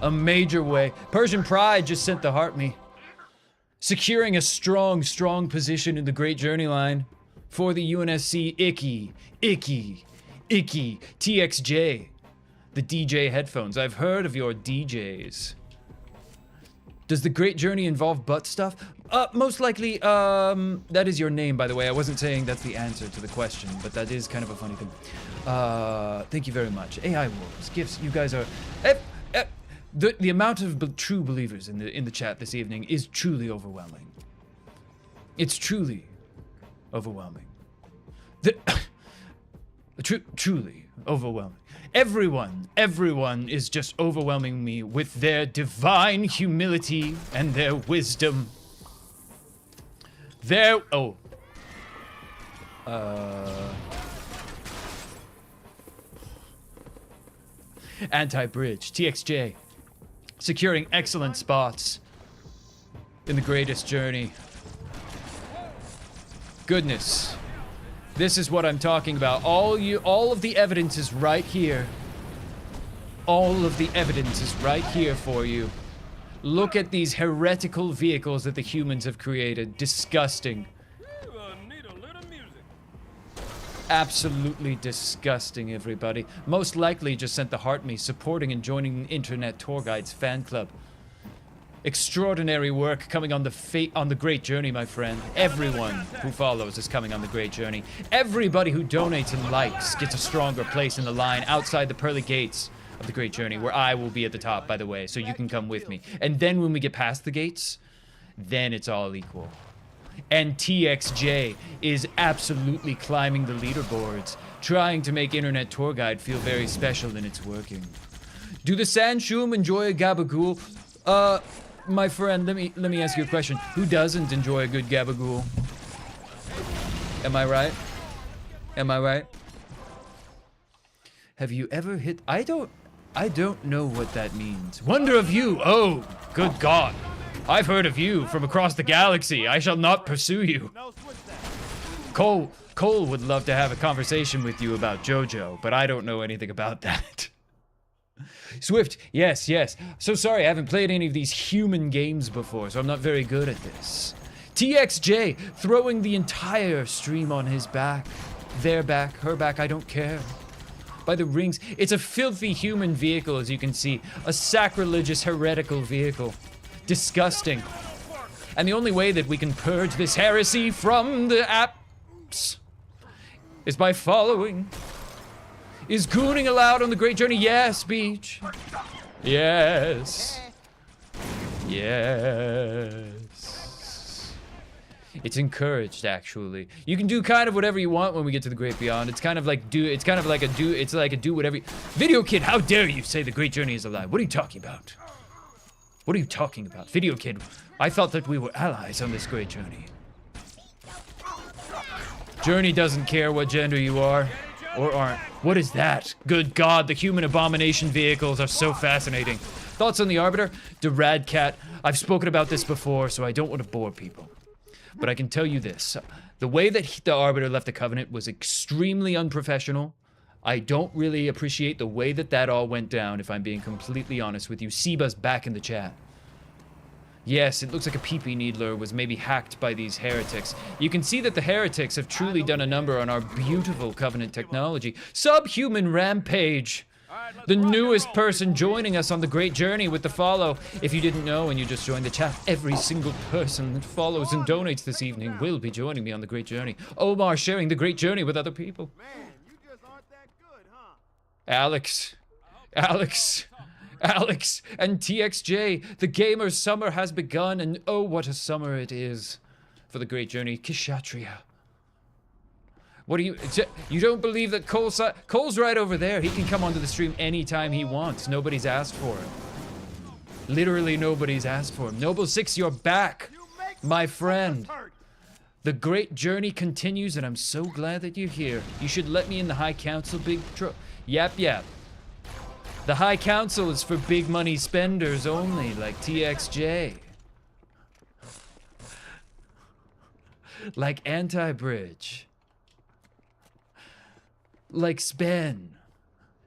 A major way. Persian Pride just sent the heart me. Securing a strong, strong position in the Great Journey line for the UNSC Icky, TXJ. The DJ headphones. I've heard of your DJs. Does the Great Journey involve butt stuff? Most likely, that is your name, by the way. I wasn't saying that's the answer to the question, but that is kind of a funny thing. Thank you very much. AI Wars, gifts, you guys are... The amount of true believers in the chat this evening is truly overwhelming. It's truly overwhelming. Truly overwhelming. Everyone is just overwhelming me with their divine humility and their wisdom. Anti-bridge, TXJ. Securing excellent spots in the greatest journey. Goodness. This is what I'm talking about. All of the evidence is right here. All of the evidence is right here for you. Look at these heretical vehicles that the humans have created. Disgusting. Absolutely disgusting, everybody. Most likely just sent the heart me, supporting and joining Internet Tour Guides fan club. Extraordinary work coming on the Great Journey, my friend. Everyone who follows is coming on the Great Journey. Everybody who donates and likes gets a stronger place in the line outside the pearly gates of the Great Journey, where I will be at the top, by the way, so you can come with me. And then when we get past the gates, then it's all equal. And TXJ is absolutely climbing the leaderboards, trying to make Internet Tour Guide feel very special, and it's working. Do the Sanshum enjoy a gabagool? My friend, let me ask you a question. Who doesn't enjoy a good gabagool? Am I right? Am I right? Have you ever hit... I don't know what that means. Wonder of you! Oh, good God. I've heard of you from across the galaxy. I shall not pursue you. Cole would love to have a conversation with you about JoJo, but I don't know anything about that. Swift, yes. So sorry, I haven't played any of these human games before, so I'm not very good at this. TXJ, throwing the entire stream on his back. Their back, her back, I don't care. By the rings, it's a filthy human vehicle, as you can see. A sacrilegious, heretical vehicle. Disgusting. And the only way that we can purge this heresy from the apps is by following. Is gooning allowed on the Great Journey? Yes, Beach. Yes. It's encouraged, actually. You can do kind of whatever you want when we get to the Great Beyond. It's kind of like a do whatever. Video Kid, how dare you say the Great Journey is alive? What are you talking about? What are you talking about? Video Kid, I thought that we were allies on this Great Journey. Journey doesn't care what gender you are or aren't. What is that? Good God, the human abomination vehicles are so fascinating. Thoughts on the Arbiter? The Rad Cat. I've spoken about this before, so I don't want to bore people. But I can tell you this. The way that the Arbiter left the Covenant was extremely unprofessional. I don't really appreciate the way that all went down, if I'm being completely honest with you. Seba's back in the chat. Yes, it looks like a pee-pee needler was maybe hacked by these heretics. You can see that the heretics have truly done a number on our beautiful Covenant technology. Subhuman Rampage! The newest person joining us on the Great Journey with the follow. If you didn't know and you just joined the chat, every single person that follows and donates this evening will be joining me on the Great Journey. Omar sharing the Great Journey with other people. Man, you just aren't that Alex, Alex, Alex, and TXJ. The gamer summer has begun, and oh, what a summer it is for the Great Journey. Kshatriya. What do you don't believe that Cole's right over there. He can come onto the stream anytime he wants. Nobody's asked for him. Literally nobody's asked for him. Noble Six, you're back, my friend. The Great Journey continues, and I'm so glad that you're here. You should let me in the High Council, Big Tro. Yap. The High Council is for big money spenders only, like TXJ. Like Anti-Bridge. Like Spen.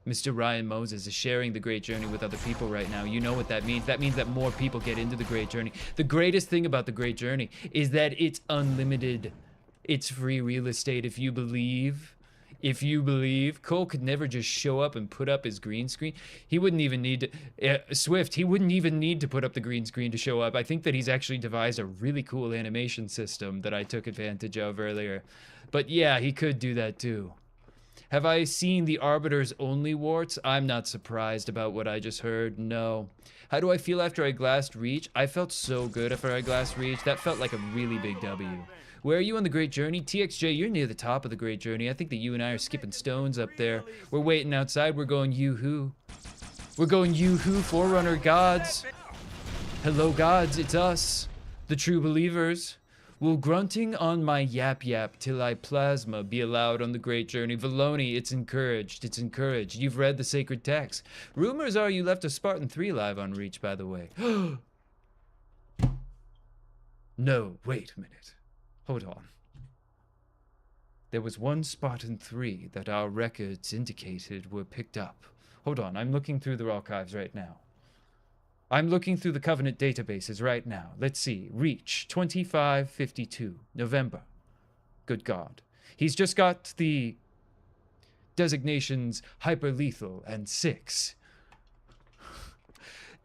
Mr. Ryan Moses is sharing the Great Journey with other people right now. You know what that means. That means that more people get into the Great Journey. The greatest thing about the Great Journey is that it's unlimited. It's free real estate if you believe. If you believe. Cole could never just show up and put up his green screen. He wouldn't even need to... Swift, he wouldn't even need to put up the green screen to show up. I think that he's actually devised a really cool animation system that I took advantage of earlier. But yeah, he could do that too. Have I seen the Arbiter's only warts? I'm not surprised about what I just heard, no. How do I feel after I glassed Reach? I felt so good after I glassed Reach. That felt like a really big W. Where are you on the Great Journey? TXJ, you're near the top of the Great Journey. I think that you and I are skipping stones up there. We're waiting outside. We're going yoo-hoo. We're going yoo-hoo, Forerunner gods. Hello, gods. It's us, the true believers. Will grunting on my yap till I plasma be allowed on the Great Journey? Valoni, it's encouraged. It's encouraged. You've read the sacred text. Rumors are you left a Spartan 3 live on Reach, by the way. No, wait a minute. Hold on. There was one Spartan 3 that our records indicated were picked up. Hold on, I'm looking through the archives right now. I'm looking through the Covenant databases right now. Let's see. Reach, 2552, November. Good God. He's just got the designations hyper-lethal and 6.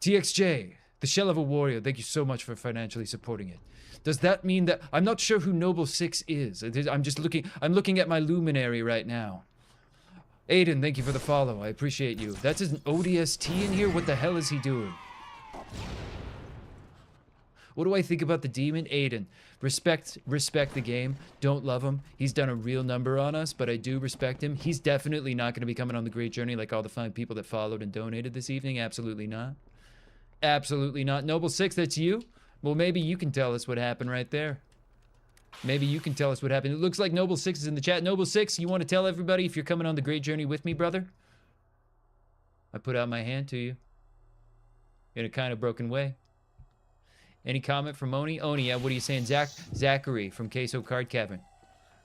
TXJ, the Shell of a Warrior, thank you so much for financially supporting it. Does that mean that... I'm not sure who Noble 6 is. I'm looking at my luminary right now. Aiden, thank you for the follow. I appreciate you. That's an ODST in here? What the hell is he doing? What do I think about the demon? Aiden, respect the game. Don't love him. He's done a real number on us, but I do respect him. He's definitely not going to be coming on the Great Journey like all the fine people that followed and donated this evening. Absolutely not. Absolutely not. Noble 6, that's you? Well, maybe you can tell us what happened right there. Maybe you can tell us what happened. It looks like Noble 6 is in the chat. Noble 6, you want to tell everybody if you're coming on the Great Journey with me, brother? I put out my hand to you. In a kind of broken way. Any comment from Oni? Oni, yeah, what are you saying? Zachary from Queso Card Cavern.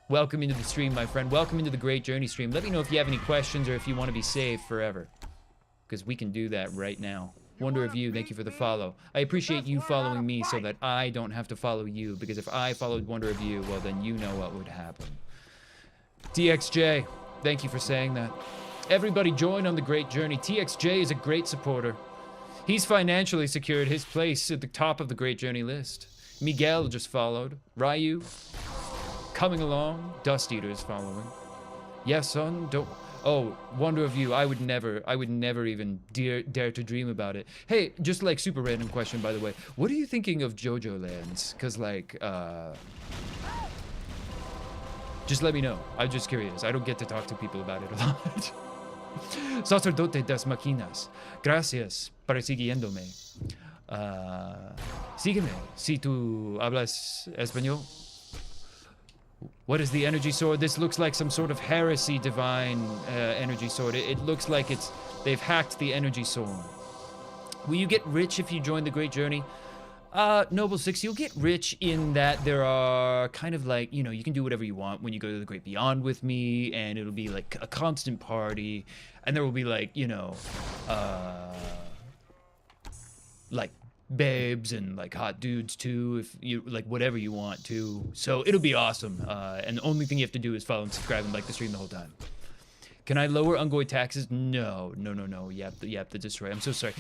Welcome into the stream, my friend. Welcome into the Great Journey stream. Let me know if you have any questions or if you want to be saved forever. Because we can do that right now. Wonder of You, thank you for the follow. I appreciate you following me so that I don't have to follow you. Because if I followed Wonder of You, well, then you know what would happen. TXJ, thank you for saying that. Everybody join on the Great Journey. TXJ is a great supporter. He's financially secured his place at the top of the Great Journey list. Miguel just followed. Ryu, coming along. Dust Eater is following. Yes, son, don't... Oh, Wonder of You, I would never even dare to dream about it. Hey, just like super random question, by the way. What are you thinking of JoJo Lands? Because, like, just let me know. I'm just curious. I don't get to talk to people about it a lot. Sacerdote das Maquinas, gracias para siguiéndome. Sígueme si tú hablas español. What is the energy sword? This looks like some sort of heresy divine energy sword. It looks like they've hacked the energy sword. Will you get rich if you join the Great Journey? Noble 6, you'll get rich in that there are kind of like, you know, you can do whatever you want when you go to the Great Beyond with me, and it'll be like a constant party, and there will be like, you know, like babes and like hot dudes too, if you like whatever you want to. So it'll be awesome. And the only thing you have to do is follow and subscribe and like the stream the whole time. Can I lower Ungoy taxes? No. You have to destroy. I'm so sorry.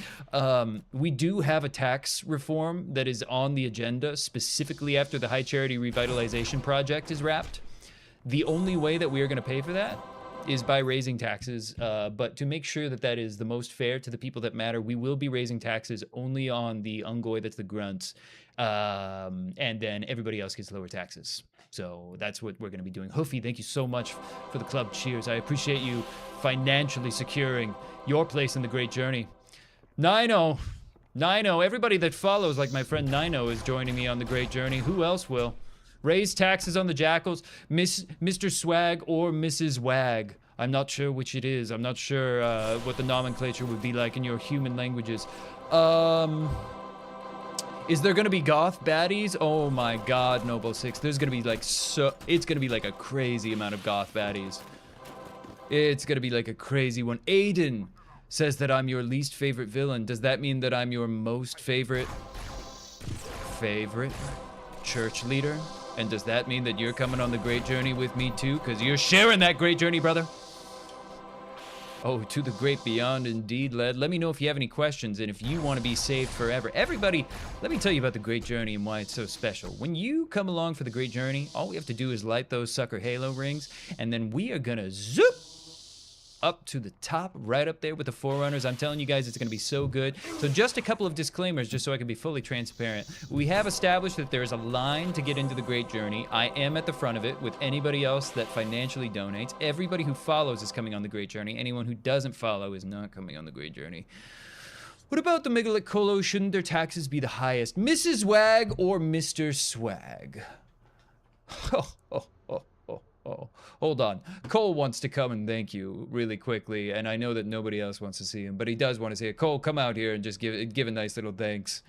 We do have a tax reform that is on the agenda specifically after the High Charity Revitalization Project is wrapped. The only way that we are going to pay for that is by raising taxes, but to make sure that that is the most fair to the people that matter, we will be raising taxes only on the Ungoi, that's the grunts, and then everybody else gets lower taxes. So that's what we're going to be doing. Hoofy, thank you so much for the club cheers. I appreciate you financially securing your place in the great journey. Nino, everybody that follows, like my friend Nino, is joining me on the great journey. Who else will? Raise taxes on the jackals, Mr. Swag or Mrs. Wag. I'm not sure which it is. I'm not sure what the nomenclature would be like in your human languages. Is there gonna be goth baddies? Oh my god, Noble Six. There's gonna be like it's gonna be like a crazy amount of goth baddies. It's gonna be like a crazy one. Aiden says that I'm your least favorite villain. Does that mean that I'm your most favorite church leader? And does that mean that you're coming on the great journey with me too? Because you're sharing that great journey, brother. Oh, to the great beyond indeed, lad. Let me know if you have any questions and if you want to be saved forever. Everybody, let me tell you about the great journey and why it's so special. When you come along for the great journey, all we have to do is light those sucker halo rings, and then we are gonna zoop up to the top, right up there with the Forerunners. I'm telling you guys, it's gonna be so good. So just a couple of disclaimers, just so I can be fully transparent. We have established that there is a line to get into the Great Journey. I am at the front of it with anybody else that financially donates. Everybody who follows is coming on the Great Journey. Anyone who doesn't follow is not coming on the Great Journey. What about the Megalith Colo? Shouldn't their taxes be the highest? Mrs. Wag or Mr. Swag? Oh, hold on. Cole wants to come and thank you really quickly, and I know that nobody else wants to see him, but he does want to see it. Cole, come out here and just give a nice little thanks.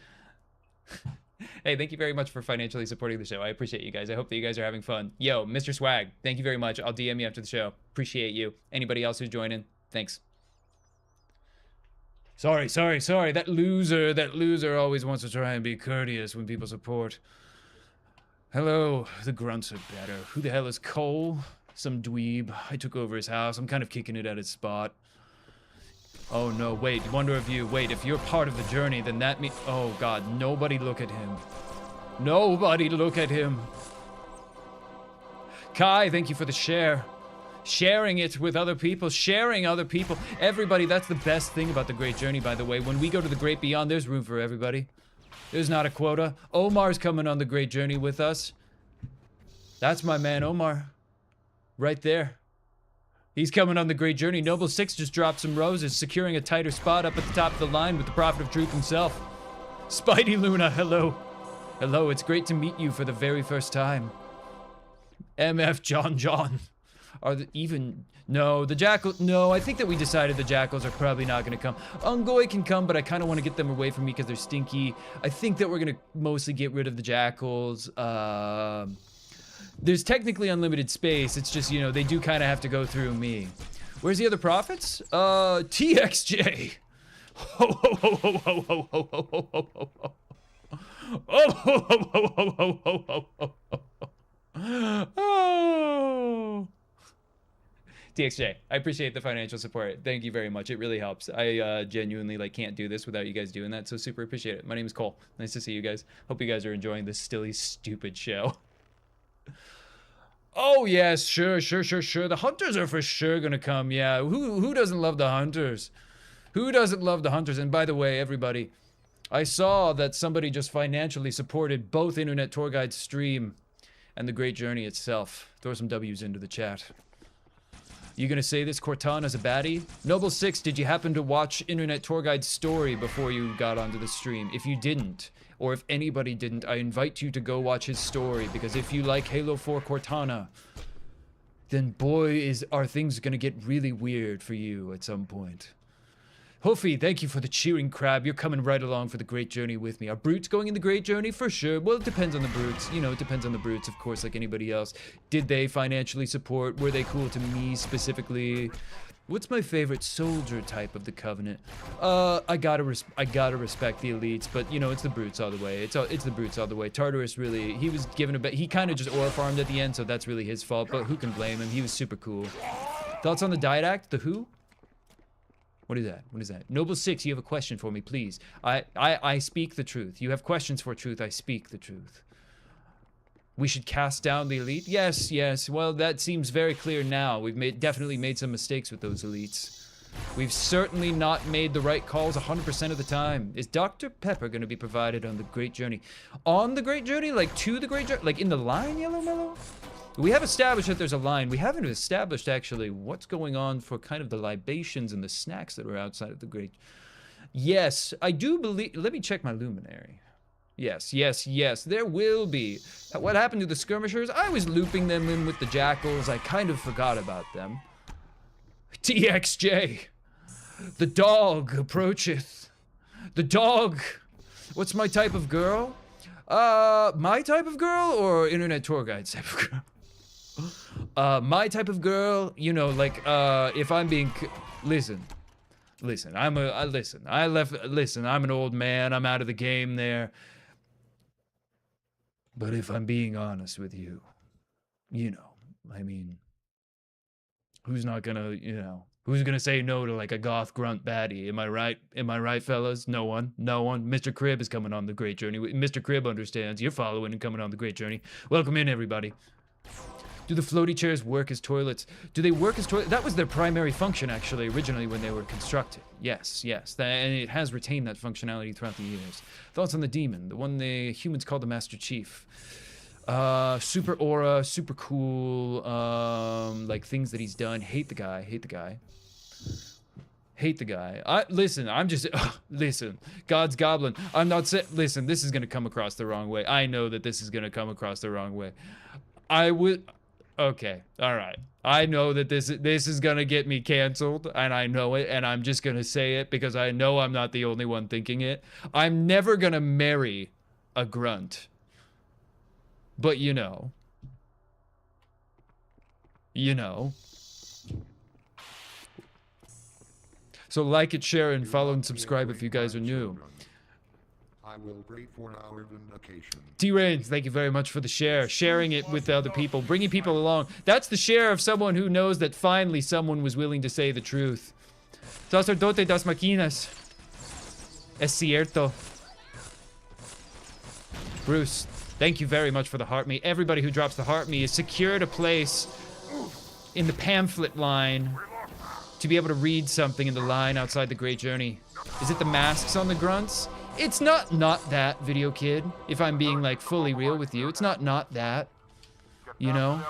Hey, thank you very much for financially supporting the show. I appreciate you guys. I hope that you guys are having fun. Yo, Mr. Swag, thank you very much. I'll DM you after the show. Appreciate you. Anybody else who's joining, thanks. Sorry. That loser always wants to try and be courteous when people support. Hello, the grunts are better. Who the hell is Cole? Some dweeb. I took over his house. I'm kind of kicking it at its spot. Oh no, wait, if you're part of the journey, then that means, oh god, nobody look at him. Nobody look at him. Kai, thank you for the share. Sharing it with other people, sharing other people. Everybody, that's the best thing about the Great Journey, by the way. When we go to the Great Beyond, there's room for everybody. There's not a quota. Omar's coming on the Great Journey with us. That's my man, Omar. Right there. He's coming on the Great Journey. Noble Six just dropped some roses, securing a tighter spot up at the top of the line with the Prophet of Truth himself. Spidey Luna, hello. Hello, it's great to meet you for the very first time. MF John. Are the even... No, the jackal... No, I think that we decided the jackals are probably not going to come. Ungoi can come, but I kind of want to get them away from me because they're stinky. I think that we're going to mostly get rid of the jackals. There's technically unlimited space. It's just, you know, they do kind of have to go through me. Where's the other prophets? TXJ. Ho, ho, ho, ho, ho, ho, ho, ho, ho, ho, ho, ho. Oh, ho, ho, ho, ho, ho, ho, ho, ho, ho. Oh. TXJ, I appreciate the financial support. Thank you very much. It really helps. I genuinely can't do this without you guys doing that, so super appreciate it. My name is Cole. Nice to see you guys. Hope you guys are enjoying this silly, stupid show. Oh yes, sure. The hunters are for sure gonna come. Yeah, who doesn't love the hunters? Who doesn't love the hunters? And by the way, everybody, I saw that somebody just financially supported both Internet Tour Guide's stream and the Great Journey itself. Throw some W's into the chat. You gonna say this Cortana's a baddie? Noble Six, did you happen to watch Internet Tour Guide's story before you got onto the stream? If you didn't, or if anybody didn't, I invite you to go watch his story, because if you like Halo 4 Cortana, then boy, are things gonna get really weird for you at some point. Hoofy, thank you for the cheering crab. You're coming right along for the Great Journey with me. Are brutes going in the Great Journey? For sure. Well, it depends on the brutes. You know, it depends on the brutes, of course, like anybody else. Did they financially support? Were they cool to me specifically? What's my favorite soldier type of the Covenant? I gotta respect the elites, but you know, it's the brutes all the way. It's the brutes all the way. Tartarus really, he was given a bit. He kind of just aura farmed at the end, so that's really his fault. But who can blame him? He was super cool. Thoughts on the Didact? The who? What is that? What is that? Noble Six, you have a question for me, please. I speak the truth. You have questions for truth. I speak the truth. We should cast down the elite. Yes, yes. Well, that seems very clear now. We've definitely made some mistakes with those elites. We've certainly not made the right calls 100% of the time. Is Dr. Pepper going to be provided on the Great Journey? On the Great Journey? Like to the Great Journey? Like in the line, Yellow Mellow? We have established that there's a line. We haven't established actually what's going on for kind of the libations and the snacks that are outside of the Great. Yes, I do believe. Let me check my luminary. Yes, yes, yes, there will be. What happened to the skirmishers? I was looping them in with the jackals. I kind of forgot about them. TXJ. The dog approacheth. The dog. What's my type of girl? My type of girl or internet tour guide type of girl? My type of girl, you know, like, if I'm being, listen, I'm an old man, I'm out of the game there. But if I'm being honest with you, you know, I mean, who's not gonna, you know, who's gonna say no to like a goth grunt baddie? Am I right? Am I right, fellas? No one. No one. Mr. Crib is coming on the Great Journey. Mr. Crib understands. You're following and coming on the Great Journey. Welcome in, everybody. Do the floaty chairs work as toilets? Do they work as toilets? That was their primary function, actually, originally when they were constructed. Yes, yes. And it has retained that functionality throughout the years. Thoughts on the demon, the one the humans call the Master Chief. Super aura, super cool, like things that he's done. Hate the guy. Listen, God's Goblin. I'm not saying, listen, this is going to come across the wrong way. I know that this is going to come across the wrong way. Okay, all right. I know that this is gonna get me canceled, and I know it, and I'm just gonna say it because I know I'm not the only one thinking it. I'm never gonna marry a grunt. But you know. So like it, share, and follow and subscribe if you guys are new. I will wait for our vindication. T-Rains, thank you very much for the share. Sharing it with other people, bringing people along. That's the share of someone who knows that finally someone was willing to say the truth. Sacerdote das Maquinas. Es cierto. Bruce, thank you very much for the heart me. Everybody who drops the heart me is secured a place in the pamphlet line to be able to read something in the line outside the Great Journey. Is it the masks on the grunts? It's not that, Video Kid. If I'm being like fully real with you, it's not that. You know?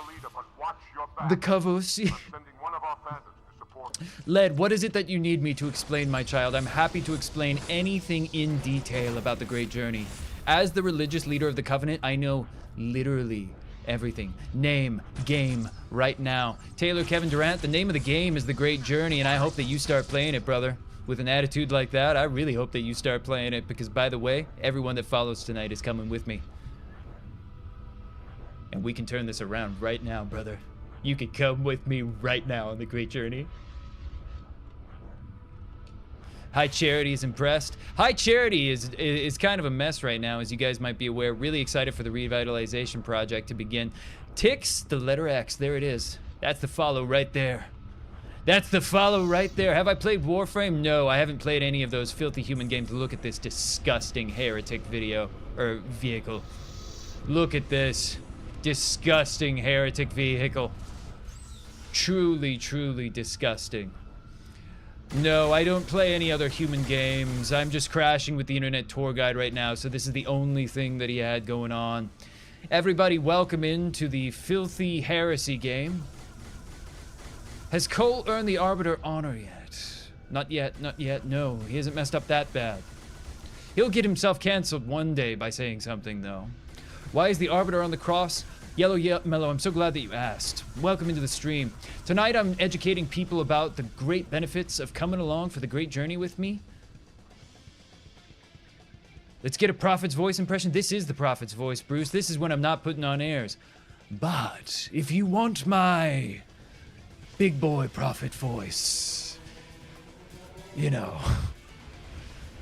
The Kavos. Led, what is it that you need me to explain, my child? I'm happy to explain anything in detail about the Great Journey. As the religious leader of the Covenant, I know literally everything. Name, game, right now. Taylor Kevin Durant, the name of the game is the Great Journey, and I hope that you start playing it, brother. With an attitude like that, I really hope that you start playing it, because by the way, everyone that follows tonight is coming with me. And we can turn this around right now, brother. You can come with me right now on the Great Journey. High Charity is impressed. High Charity is kind of a mess right now, as you guys might be aware. Really excited for the revitalization project to begin. Tix, the letter X, there it is. That's the follow right there. That's the follow right there. Have I played Warframe? No, I haven't played any of those filthy human games. Look at this disgusting heretic video, or vehicle. Look at this disgusting heretic vehicle. Truly, truly disgusting. No, I don't play any other human games. I'm just crashing with the internet tour guide right now, so this is the only thing that he had going on. Everybody, welcome into the filthy heresy game. Has Cole earned the Arbiter honor yet? Not yet, not yet, no. He hasn't messed up that bad. He'll get himself canceled one day by saying something, though. Why is the Arbiter on the cross? Yellow Mellow, I'm so glad that you asked. Welcome into the stream. Tonight I'm educating people about the great benefits of coming along for the Great Journey with me. Let's get a Prophet's voice impression. This is the Prophet's voice, Bruce. This is when I'm not putting on airs. But if you want my big boy Prophet voice, you know,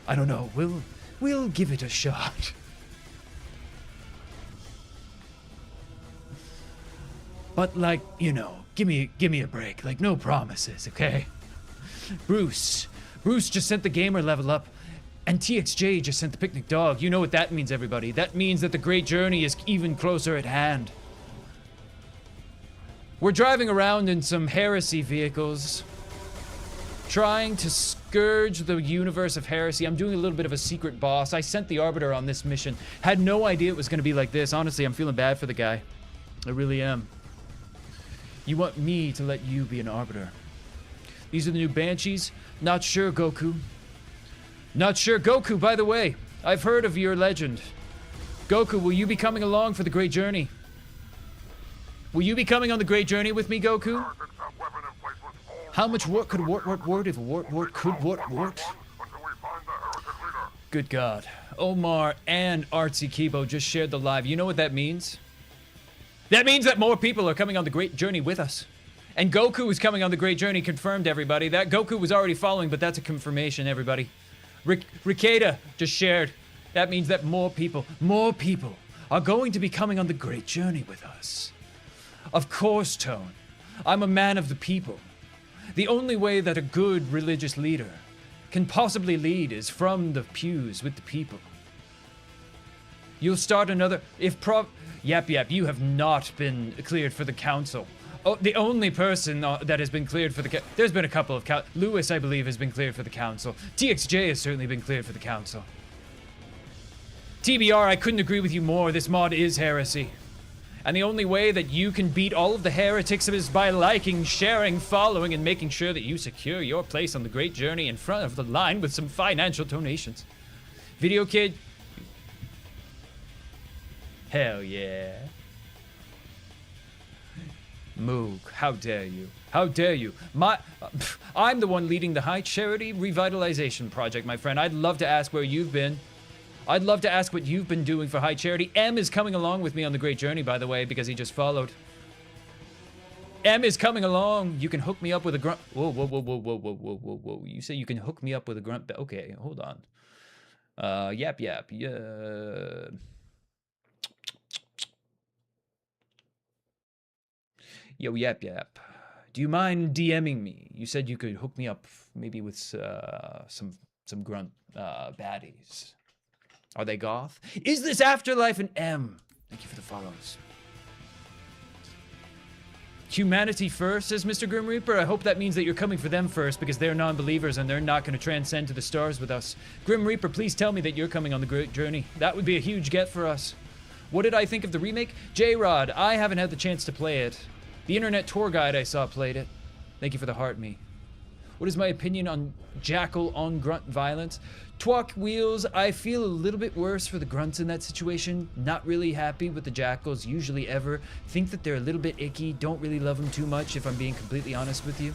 I don't know, we'll give it a shot. But like, you know, give me a break. Like, no promises, okay? Bruce just sent the gamer level up, And TXJ just sent the picnic dog. You know what that means, everybody. That means that the Great Journey is even closer at hand. We're driving around in some heresy vehicles, trying to scourge the universe of heresy. I'm doing a little bit of a secret boss. I sent the Arbiter on this mission. Had no idea it was going to be like this. Honestly, I'm feeling bad for the guy. I really am. You want me to let you be an Arbiter. These are the new Banshees. Not sure, Goku. Not sure, Goku, by the way. I've heard of your legend. Goku, will you be coming along for the Great Journey? Will you be coming on the Great Journey with me, Goku? Heretics have weapon emplacements all How much work could wart if wart could wart? until we find the heretic leader. Good God. Omar and Artsy Kibo just shared the live. You know what that means? That means that more people are coming on the Great Journey with us. And Goku is coming on the Great Journey, confirmed, everybody. That Goku was already following, but that's a confirmation, everybody. Rikeda just shared. That means that more people are going to be coming on the Great Journey with us. Of course, Tone. I'm a man of the people. The only way that a good religious leader can possibly lead is from the pews with the people. You'll start another... Yap, you have not been cleared for the council. Oh, the only person that has been cleared for the... There's been a couple of... Lewis, I believe, has been cleared for the council. TXJ has certainly been cleared for the council. TBR, I couldn't agree with you more. This mod is heresy. And the only way that you can beat all of the heretics is by liking, sharing, following, and making sure that you secure your place on the Great Journey in front of the line with some financial donations. Video Kid... Hell yeah. Moog, how dare you? How dare you? I'm the one leading the High Charity Revitalization Project, my friend. I'd love to ask where you've been. I'd love to ask what you've been doing for High Charity. M is coming along with me on the Great Journey, by the way, because he just followed. M is coming along. You can hook me up with a grunt. Whoa. You say you can hook me up with a grunt. Okay, hold on. Yap. Yeah. Yo, Yap. Do you mind DMing me? You said you could hook me up maybe with some grunt baddies. Are they goth? Is this Afterlife an M? Thank you for the follows. Humanity first, says Mr. Grim Reaper. I hope that means that you're coming for them first because they're non-believers and they're not going to transcend to the stars with us. Grim Reaper, please tell me that you're coming on the Great Journey. That would be a huge get for us. What did I think of the remake? J-Rod, I haven't had the chance to play it. The internet tour guide I saw played it. Thank you for the heart me. What is my opinion on Jackal on grunt violence? Twalk Wheels, I feel a little bit worse for the grunts in that situation. Not really happy with the Jackals, usually ever. Think that they're a little bit icky. Don't really love them too much, if I'm being completely honest with you.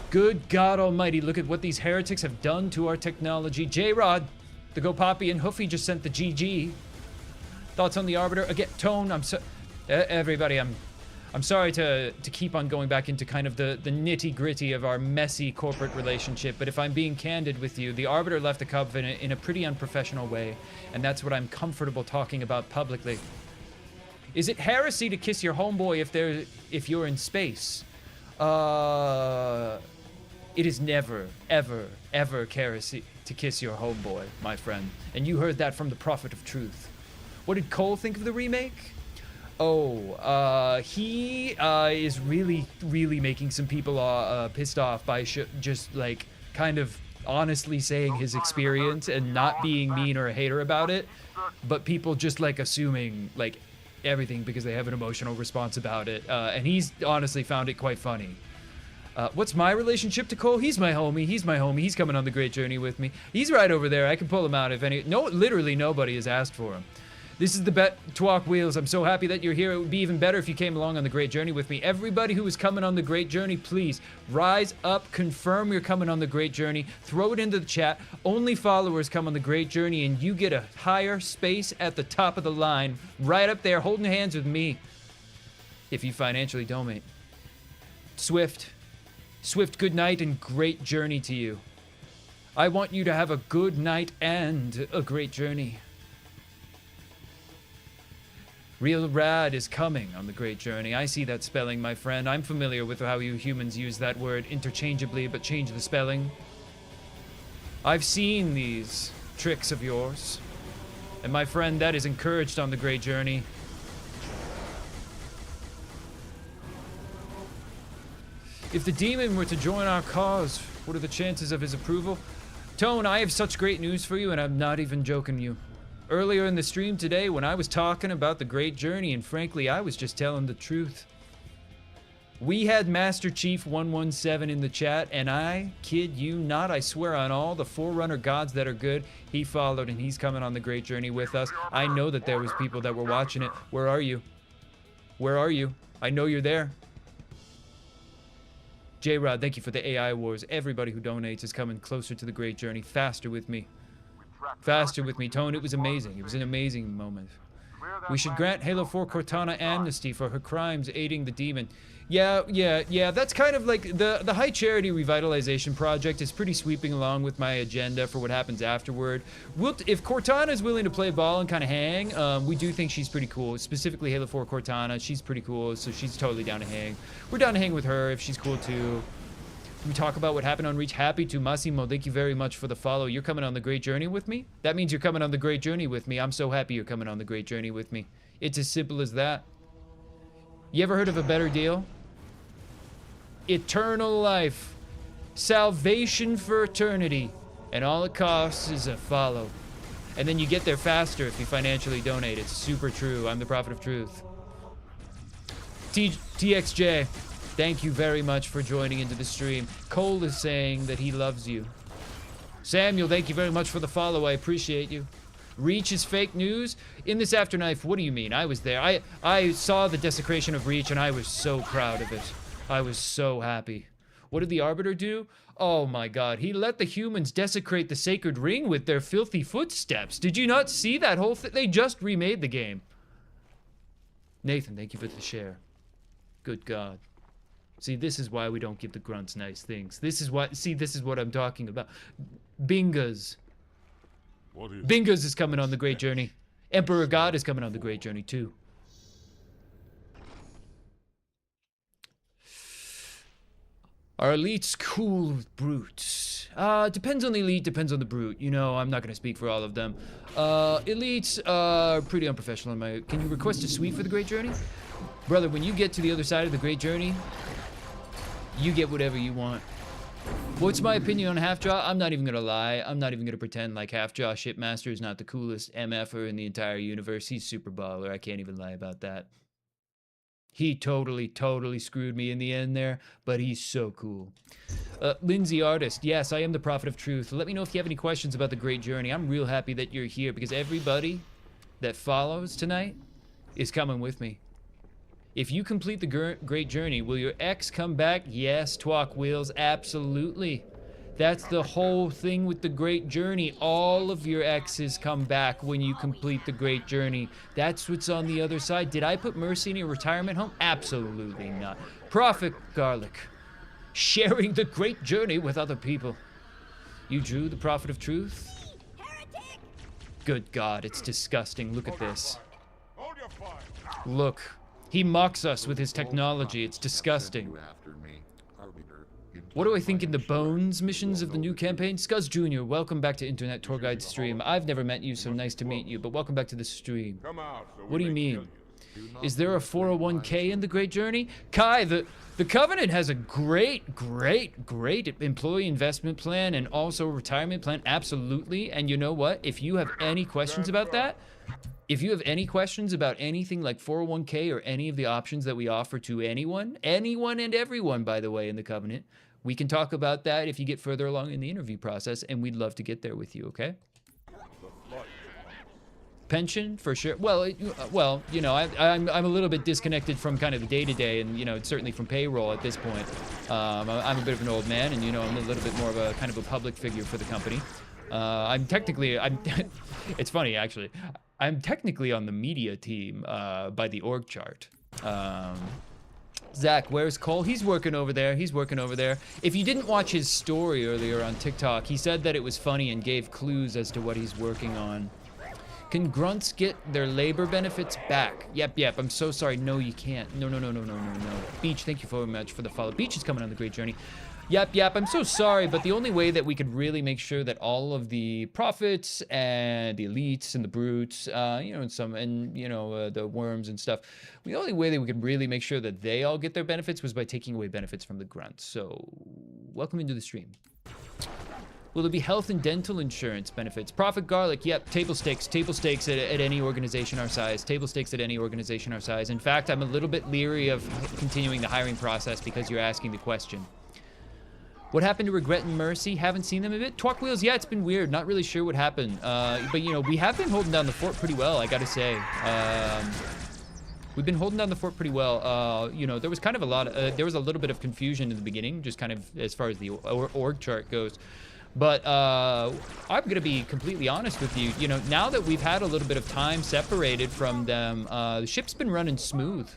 Good God Almighty, look at what these heretics have done to our technology. J-Rod, the Go Poppy and Hoofy just sent the GG. Thoughts on the Arbiter? Again, Tone, everybody, I'm sorry to keep on going back into kind of the nitty-gritty of our messy corporate relationship, but if I'm being candid with you, the Arbiter left the Covenant in a pretty unprofessional way, and that's what I'm comfortable talking about publicly. Is it heresy to kiss your homeboy if you're in space? It is never, ever, ever heresy to kiss your homeboy, my friend, and you heard that from the Prophet of Truth. What did Cole think of the remake? He is really making some people pissed off by just like kind of honestly saying his experience and not being mean or a hater about it, but people just like assuming like everything because they have an emotional response about it, and he's honestly found it quite funny. What's my relationship to Cole? He's my homie. He's coming on the Great Journey with me. He's right over there. I can pull him out if any. No, literally nobody has asked for him. This is the Twalk Wheels. I'm so happy that you're here. It would be even better if you came along on the Great Journey with me. Everybody who is coming on the Great Journey, please rise up, confirm you're coming on the Great Journey, throw it into the chat. Only followers come on the Great Journey, and you get a higher space at the top of the line, right up there, holding hands with me, if you financially donate. Swift, good night and great journey to you. I want you to have a good night and a great journey. Real Rad is coming on the Great Journey. I see that spelling, my friend. I'm familiar with how you humans use that word interchangeably, but change the spelling. I've seen these tricks of yours. And my friend, that is encouraged on the great journey. If the demon were to join our cause, what are the chances of his approval? Tone, I have such great news for you, and I'm not even joking you. Earlier in the stream today, when I was talking about the great journey, and frankly, I was just telling the truth. We had Master Chief 117 in the chat, and I kid you not, I swear on all the Forerunner gods that are good, he followed and he's coming on the great journey with us. I know that there was people that were watching it. Where are you? Where are you? I know you're there. J-Rod, thank you for the AI Wars. Everybody who donates is coming closer to the great journey, faster with me. Faster with me, Tone. It was amazing. It was an amazing moment. We should grant Halo 4 Cortana amnesty for her crimes aiding the demon. Yeah, that's kind of like the High Charity Revitalization Project is pretty sweeping along with my agenda for what happens afterward. If Cortana is willing to play ball and kind of hang, we do think she's pretty cool. Specifically Halo 4 Cortana, she's pretty cool, so she's totally down to hang. We're down to hang with her if she's cool too. We talk about what happened on Reach. Happy to. Massimo, thank you very much for the follow. You're coming on the great journey with me? That means you're coming on the great journey with me. I'm so happy you're coming on the great journey with me. It's as simple as that. You ever heard of a better deal? Eternal life. Salvation for eternity. And all it costs is a follow. And then you get there faster if you financially donate. It's super true. I'm the prophet of truth. TXJ, thank you very much for joining into the stream. Cole is saying that he loves you. Samuel, thank you very much for the follow. I appreciate you. Reach is fake news? In this afterlife, what do you mean? I was there. I saw the desecration of Reach and I was so proud of it. I was so happy. What did the Arbiter do? Oh my god, he let the humans desecrate the sacred ring with their filthy footsteps. Did you not see that whole thing? They just remade the game. Nathan, thank you for the share. Good god. See, this is why we don't give the grunts nice things. This is what I'm talking about. Bingas. Bingas is coming on the great journey. Emperor God is coming on the great journey too. Are elites cool with brutes? Depends on the elite, depends on the brute. You know, I'm not gonna speak for all of them. Elites are pretty unprofessional in my... Can you request a suite for the great journey? Brother, when you get to the other side of the great journey, you get whatever you want. What's my opinion on Half-Jaw? I'm not even gonna lie. I'm not even gonna pretend like Half-Jaw Shipmaster is not the coolest MFer in the entire universe. He's super baller. I can't even lie about that. He totally screwed me in the end there, but he's so cool. Lindsay Artist, yes, I am the prophet of truth. Let me know if you have any questions about the great journey. I'm real happy that you're here because everybody that follows tonight is coming with me. If you complete the great journey, will your ex come back? Yes, Twalk Wheels, absolutely. That's the whole thing with the great journey. All of your exes come back when you complete the great journey. That's what's on the other side. Did I put Mercy in a retirement home? Absolutely not. Prophet Garlic, sharing the great journey with other people. You drew the prophet of truth? Heretic! Good God, it's disgusting. Look at this. Look, he mocks us with his technology. It's disgusting. What do I think in the Bones missions of the new campaign? Scuzz Jr., welcome back to Internet Tour Guide stream. I've never met you, so nice to meet you, but welcome back to the stream. What do you mean? Is there a 401k in the Great Journey? Kai, the Covenant has a great employee investment plan and also a retirement plan, absolutely. And you know what? If you have any questions about that, if you have any questions about anything like 401k or any of the options that we offer to anyone and everyone, by the way, in the Covenant, we can talk about that if you get further along in the interview process, and we'd love to get there with you, okay? Pension, for sure. Well, you know, I'm a little bit disconnected from kind of the day-to-day, and, you know, certainly from payroll at this point. I'm a bit of an old man, and, you know, I'm a little bit more of a kind of a public figure for the company. It's funny, actually. I'm technically on the media team by the org chart. Zach, where's Cole? He's working over there. If you didn't watch his story earlier on TikTok, he said that it was funny and gave clues as to what he's working on. Can grunts get their labor benefits back? Yep. I'm so sorry. No, you can't. No. Beach, thank you very much for the follow. Beach is coming on the great journey. Yep, I'm so sorry, but the only way that we could really make sure that all of the prophets and the elites and the brutes, you know, the worms and stuff, the only way that we could really make sure that they all get their benefits was by taking away benefits from the grunts. So, welcome into the stream. Will there be health and dental insurance benefits? Prophet Garlic, yep, table stakes at any organization our size. Table stakes at any organization our size. In fact, I'm a little bit leery of continuing the hiring process because you're asking the question. What happened to Regret and Mercy? Haven't seen them a bit. Twalk Wheels, yeah, it's been weird. Not really sure what happened. But, you know, we have been holding down the fort pretty well, I gotta say. We've been holding down the fort pretty well. You know, there was kind of there was a little bit of confusion in the beginning, just kind of as far as the org chart goes. But I'm gonna be completely honest with you. You know, now that we've had a little bit of time separated from them, the ship's been running smooth.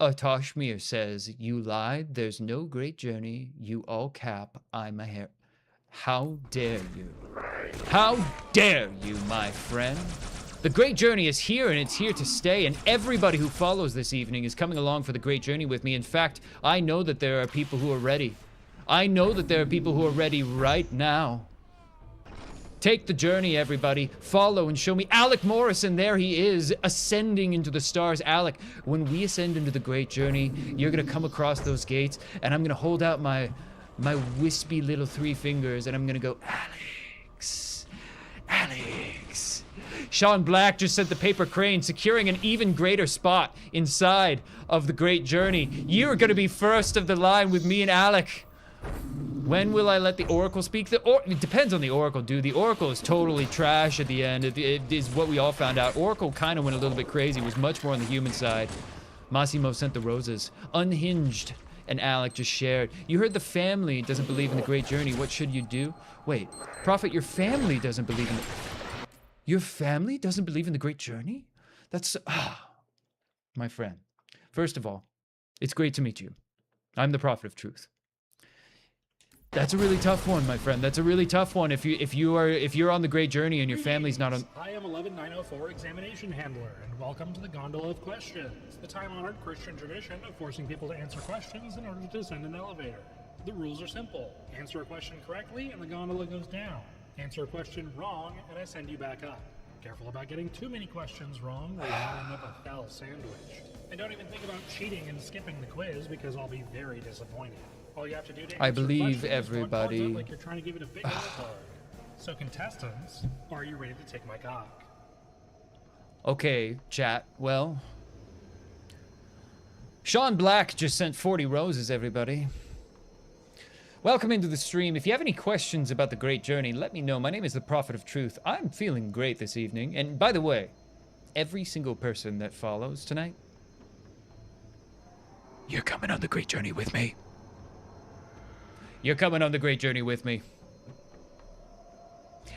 Toshmir says, you lied, there's no great journey, you all cap, I'm a hair. How dare you? How dare you, my friend? The great journey is here and it's here to stay, and everybody who follows this evening is coming along for the great journey with me. In fact, I know that there are people who are ready. I know that there are people who are ready right now. Take the journey, everybody. Follow and show me. Alec Morrison, there he is, ascending into the stars. Alec, when we ascend into the great journey, you're gonna come across those gates, and I'm gonna hold out my wispy little 3 fingers, and I'm gonna go, Alex, Alex. Sean Black just sent the paper crane, securing an even greater spot inside of the great journey. You're gonna be first of the line with me and Alec. When will I let the Oracle speak? It depends on the Oracle, dude. The Oracle is totally trash at the end. It is what we all found out. Oracle kind of went a little bit crazy. It was much more on the human side. Massimo sent the roses. Unhinged. And Alec just shared. You heard the family doesn't believe in the great journey. What should you do? Wait, Prophet, your family doesn't believe in the... Your family doesn't believe in the great journey? That's... My friend. First of all, it's great to meet you. I'm the Prophet of Truth. That's a really tough one, my friend. That's a really tough one. If you're on the great journey and your family's not on... I am 11904 Examination Handler, and welcome to the Gondola of Questions, the time-honored Christian tradition of forcing people to answer questions in order to descend an elevator. The rules are simple. Answer a question correctly, and the gondola goes down. Answer a question wrong, and I send you back up. Careful about getting too many questions wrong, or you'll end up a foul sandwich. And don't even think about cheating and skipping the quiz, because I'll be very disappointed. All you have to do to I believe everybody. Like you're trying to give it a big hard. So contestants, are you ready to take my cock? Okay, chat. Well, Sean Black just sent 40 roses, everybody. Welcome into the stream. If you have any questions about the great journey, let me know. My name is the Prophet of Truth. I'm feeling great this evening. And by the way, every single person that follows tonight, you're coming on the great journey with me. You're coming on the great journey with me.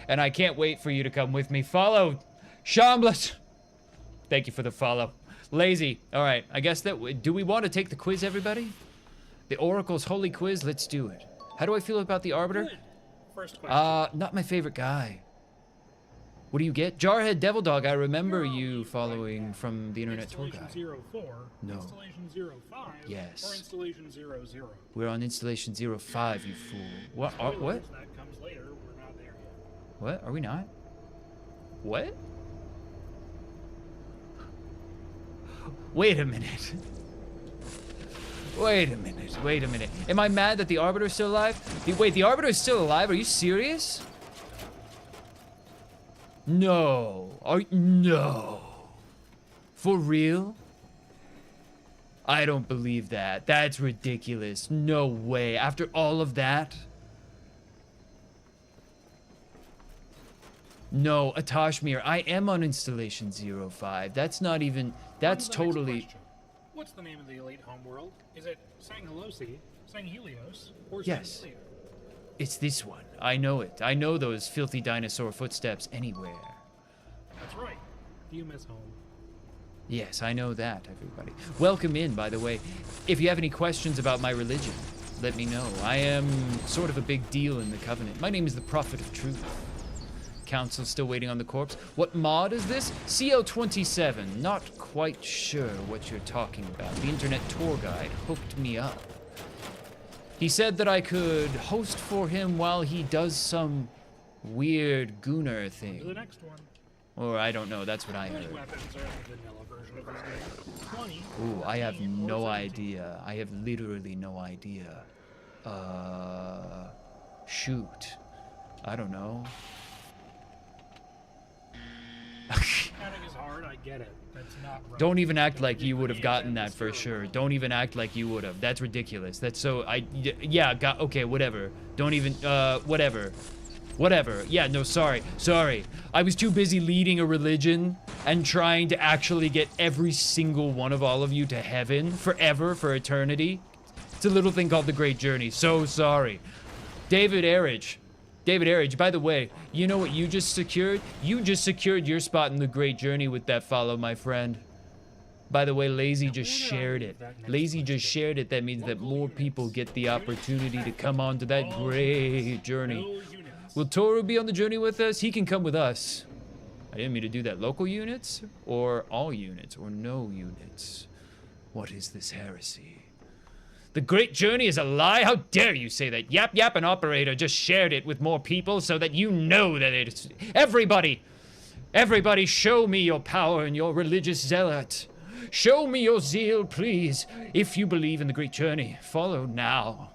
And I can't wait for you to come with me. Follow Shambless. Thank you for the follow. Lazy. All right, I guess that... Do we want to take the quiz, everybody? The Oracle's holy quiz? Let's do it. How do I feel about the Arbiter? Good. First question. Not my favorite guy. What do you get? Jarhead Devil Dog, I remember you following from the Internet Tour Guide. Installation 04, No. Installation 05, Yes. or Installation 00. We're on Installation 05, you fool. What? What? Spoilers, that comes later. We're not there yet. What? Are we not? What? Wait a minute. Wait a minute. Wait a minute. Am I mad that the Arbiter is still alive? Wait, the Arbiter is still alive? Are you serious? No. No. For real? I don't believe that. That's ridiculous. No way. After all of that? No, Atashmir, I am on Installation 05. That's not even... That's On to the next totally... question. What's the name of the elite homeworld? Is it Sanghelosi, Sanghelios, or Yes. Sanghelios? It's this one. I know it. I know those filthy dinosaur footsteps anywhere. That's right. You miss home. Yes, I know that, everybody. Welcome in, by the way. If you have any questions about my religion, let me know. I am sort of a big deal in the Covenant. My name is the Prophet of Truth. council still waiting on the corpse. What mod is this? CO27. Not quite sure what you're talking about. The internet tour guide hooked me up. He said that I could host for him while he does some weird gooner To the thing. next one. Or I don't know, that's what I 20 heard. weapons are in the vanilla version of this game. 20. Ooh, I have 15, or no 17. idea. I have literally no idea. Shoot. I don't know. Counting is hard, I get it. That's not right. Don't even act like Don't you give would have me gotten an that for answer. sure. Don't even act like you would have. That's ridiculous. That's so, yeah, okay, whatever. Don't even, whatever. Whatever. Yeah, no, sorry. I was too busy leading a religion and trying to actually get every single one of all of you to heaven forever, for eternity. It's a little thing called the Great Journey. So sorry. David Arridge, by the way, you know what you just secured? You just secured your spot in the Great Journey with that follow, my friend. By the way, Lazy just shared it. Lazy just shared it. That means that more people get the opportunity to come onto that great journey. No units. Will Toru be on the journey with us? He can come with us. I didn't mean to do that. Local units? Or all units? Or no units? What is this heresy? The Great Journey is a lie? How dare you say that? Yap Yap and Operator just shared it with more people so that you know that it's... Everybody show me your power and your religious zealot. Show me your zeal, please. If you believe in the Great Journey, follow now.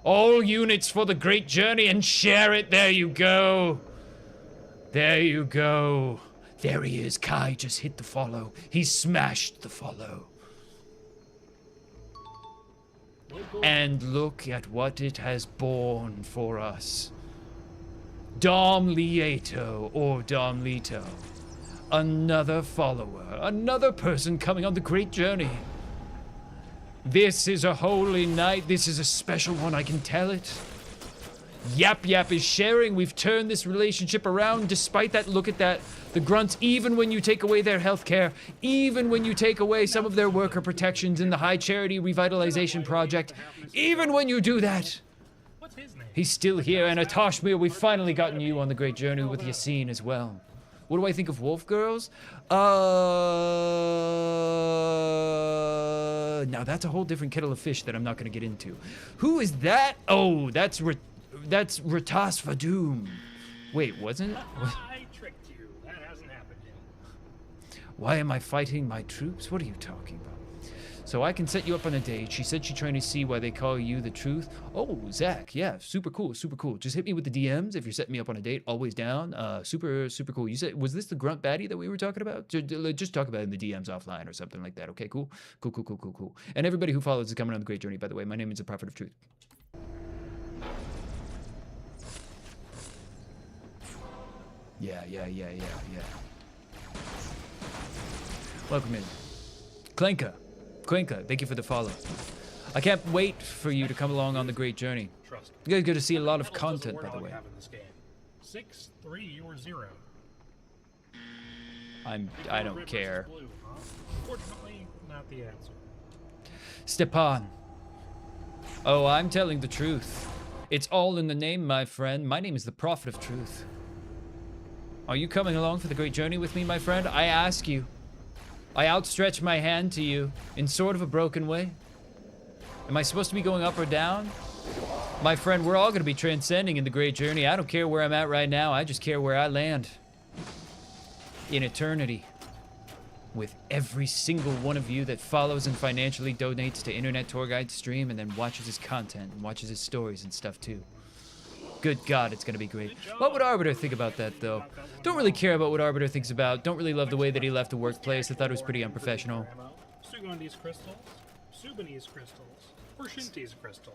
All units for the Great Journey and share it. There you go. There you go. There he is. Kai just hit the follow. He smashed the follow. And look at what it has borne for us. Dom Lieto, or Dom Leto. Another follower, another person coming on the Great Journey. This is a holy night. This is a special one, I can tell it. Yap Yap is sharing. We've turned this relationship around. Despite that, look at that. The grunts, even when you take away their health care, even when you take away some of their worker protections in the High Charity Revitalization Project, even when you do that, What's his name? he's still here. And Atashmir, we've finally gotten you on the Great Journey with Yassine as well. What do I think of Wolf Girls? Now that's a whole different kettle of fish that I'm not going to get into. Who is that? Oh, that's Ratas Vadum. Wait, wasn't it? I tricked you. That hasn't happened yet. Why am I fighting my troops? What are you talking about? So I can set you up on a date. She said she's trying to see why they call you the truth. Oh, Zach, yeah, super cool, super cool. Just hit me with the DMs if you're setting me up on a date. Always down. Super cool. You said, was this the grunt baddie that we were talking about? Just talk about it in the DMs offline or something like that. Okay, cool. Cool. And everybody who follows is coming on the Great Journey, by the way. My name is the Prophet of Truth. Yeah. Welcome in. Klenka, thank you for the follow. I can't wait for you to come along on the Great Journey. Trust me. You're going to see a lot of What else does content, by the Warthog way. have in this game? 6, 3, or 0? I don't Red care. versus blue, huh? Unfortunately, not the answer. Stepan. Oh, I'm telling the truth. It's all in the name, my friend. My name is the Prophet of Truth. Are you coming along for the Great Journey with me, my friend? I ask you. I outstretch my hand to you in sort of a broken way. Am I supposed to be going up or down? My friend, we're all going to be transcending in the Great Journey. I don't care where I'm at right now. I just care where I land. In eternity. With every single one of you that follows and financially donates to Internet Tour Guide Stream and then watches his content and watches his stories and stuff too. Good God, it's gonna be great. What would Arbiter think about that, though? Don't really care about what Arbiter thinks about. Don't really love the way that he left the workplace. I thought it was pretty unprofessional. Sugandhi's crystals, Subani's crystals, or Shinti's crystals.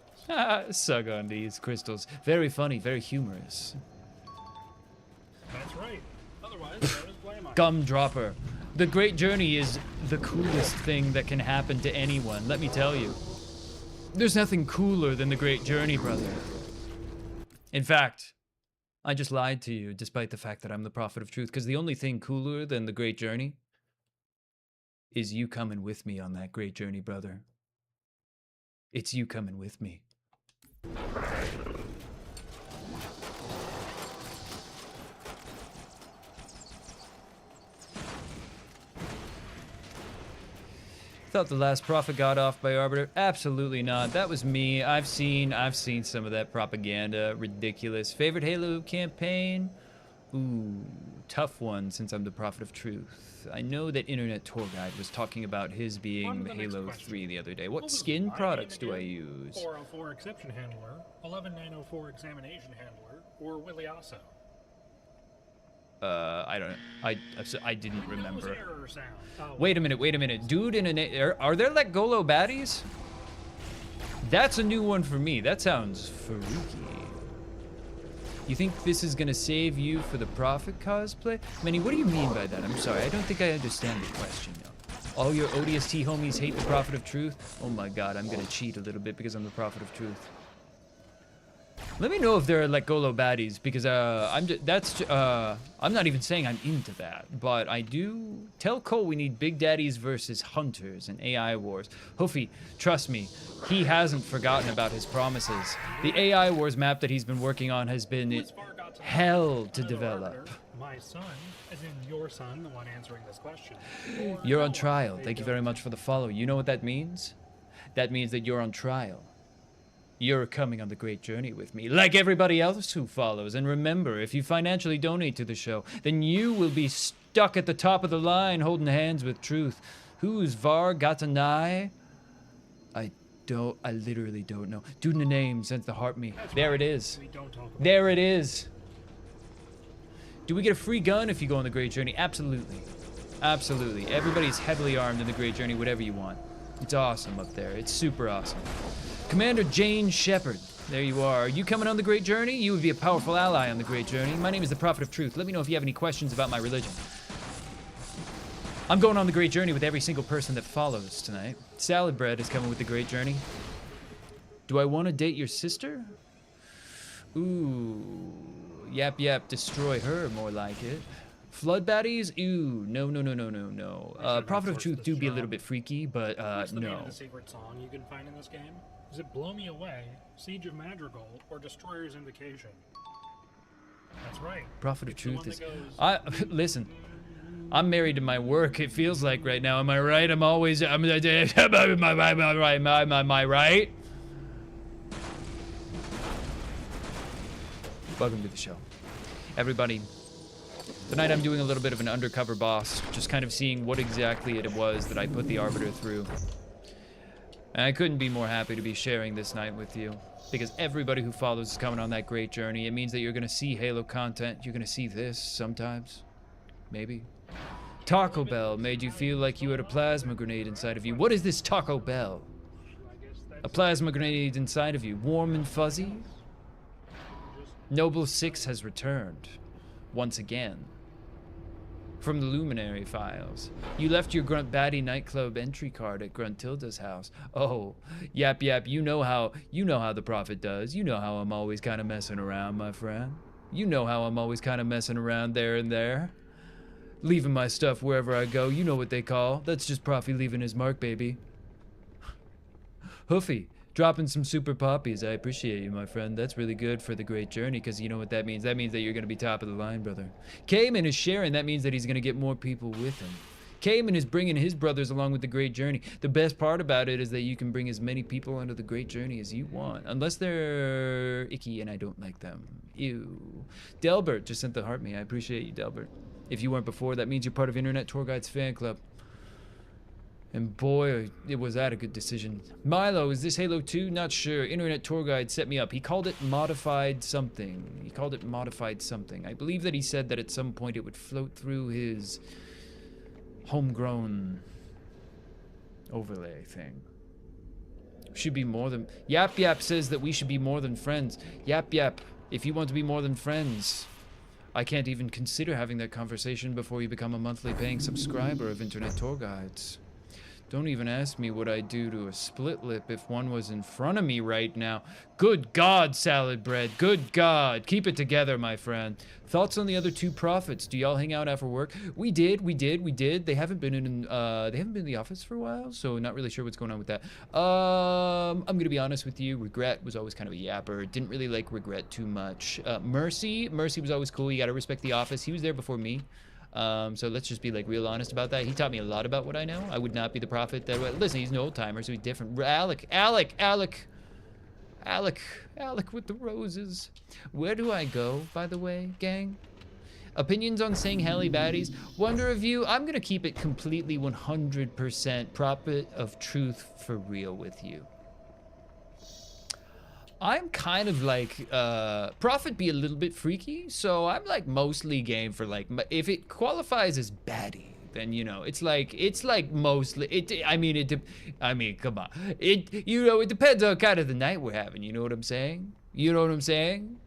Sug on these crystals. Very funny, very humorous. That's right. Otherwise, there is Blamite. Gumdropper. The Great Journey is the coolest thing that can happen to anyone, let me tell you. There's nothing cooler than the Great Journey, brother. In fact, I just lied to you, despite the fact that I'm the Prophet of Truth, because the only thing cooler than the Great Journey is you coming with me on that Great Journey, brother. It's you coming with me. Thought the last prophet got off by Arbiter. Absolutely not. That was me. I've seen some of that propaganda. Ridiculous. Favorite Halo campaign? Ooh, tough one since I'm the prophet of truth. I know that Internet Tour Guide was talking about his being Halo 3 the other day. What skin products do I use? 404 Exception Handler, 11904 Examination Handler, or Willie Osso? I don't know. I didn't remember. Error sound. Oh, Wait a minute. Dude in an... Are there like Golo baddies? That's a new one for me. That sounds freaky. You think this is gonna save you for the Prophet cosplay? Manny, what do you mean by that? I'm sorry, I don't think I understand the question now. All your ODST homies hate the Prophet of Truth? Oh my god, I'm gonna cheat a little bit because I'm the Prophet of Truth. Let me know if there are like Golo baddies, because I'm not even saying I'm into that, but I do tell Cole we need Big Daddies versus Hunters and AI Wars. Hoofy, trust me, he hasn't forgotten about his promises. The AI Wars map that he's been working on has been hell to develop. My son, as in your son, the one answering this question. You're on trial. Thank you very much for the follow. You know what that means? That means that you're on trial. You're coming on the great journey with me, like everybody else who follows. And remember, if you financially donate to the show, then you will be stuck at the top of the line holding hands with truth. Who's Var Gatanai? I literally don't know. Dude in the name sends the heart me. There it is. There it is. Do we get a free gun if you go on the great journey? Absolutely. Absolutely. Everybody's heavily armed in the great journey, whatever you want. It's awesome up there. It's super awesome. Commander Jane Shepard, there you are. Are you coming on the Great Journey? You would be a powerful ally on the Great Journey. My name is the Prophet of Truth. Let me know if you have any questions about my religion. I'm going on the Great Journey with every single person that follows tonight. Salad Bread is coming with the Great Journey. Do I want to date your sister? Ooh, yap, destroy her, more like it. Flood baddies? Ooh, no. Prophet of Truth do be a little bit freaky, but What's the name no. of the secret song you can find in this game? Is it Blow Me Away, Siege of Madrigal, or Destroyer's Invocation? That's right. Prophet of It's the Truth one is... that goes, Listen, I'm married to my work, it feels like right now. Am I right? Am I right? Welcome to the show. Everybody, tonight I'm doing a little bit of an undercover boss, just kind of seeing what exactly it was that I put the Arbiter through. And I couldn't be more happy to be sharing this night with you, because everybody who follows is coming on that great journey. It means that you're going to see Halo content. You're going to see this sometimes. Maybe. Taco Bell made you feel like you had a plasma grenade inside of you. What is this Taco Bell? A plasma grenade inside of you. Warm and fuzzy? Noble 6 has returned. Once again. From the Luminary Files. You left your Grunt Baddie nightclub entry card at Gruntilda's house. Oh, yap, you know how the Prophet does. You know how I'm always kind of messing around, my friend. You know how I'm always kind of messing around there and there. Leaving my stuff wherever I go. You know what they call. That's just Prophet leaving his mark, baby. Hoofy, dropping some super poppies. I appreciate you, my friend. That's really good for the great journey, because you know what that means. That means that you're going to be top of the line, brother. Cayman is sharing. That means that he's going to get more people with him. Cayman is bringing his brothers along with the great journey. The best part about it is that you can bring as many people onto the great journey as you want. Unless they're icky and I don't like them. Ew. Delbert just sent the heart me. I appreciate you, Delbert. If you weren't before, that means you're part of Internet Tour Guide's fan club. And boy, was that a good decision. Milo, is this Halo 2? Not sure. Internet Tour Guide set me up. He called it modified something. I believe that he said that at some point it would float through his homegrown overlay thing. Should be more than... Yap says that we should be more than friends. Yap, if you want to be more than friends, I can't even consider having that conversation before you become a monthly paying subscriber of Internet Tour Guides. Don't even ask me what I'd do to a split lip if one was in front of me right now. Good God, Salad Bread. Good God. Keep it together, my friend. Thoughts on the other two prophets? Do y'all hang out after work? We did. They haven't been in the office for a while, so not really sure what's going on with that. I'm gonna be honest with you. Regret was always kind of a yapper. Didn't really like Regret too much. Mercy was always cool. You gotta respect the office. He was there before me. So let's just be like real honest about that. He taught me a lot about what I know. I would not be the prophet that would, listen, he's an old timer, so he's different. Alec with the roses. Where do I go, by the way, gang? Opinions on saying heli baddies? Wonder of you, I'm gonna keep it completely 100% prophet of truth for real with you. I'm kind of like, prophet be a little bit freaky, so I'm like mostly game for like, if it qualifies as baddie, then you know, it's like mostly, I mean, come on. You know, it depends on kind of the night we're having, you know what I'm saying? You know what I'm saying?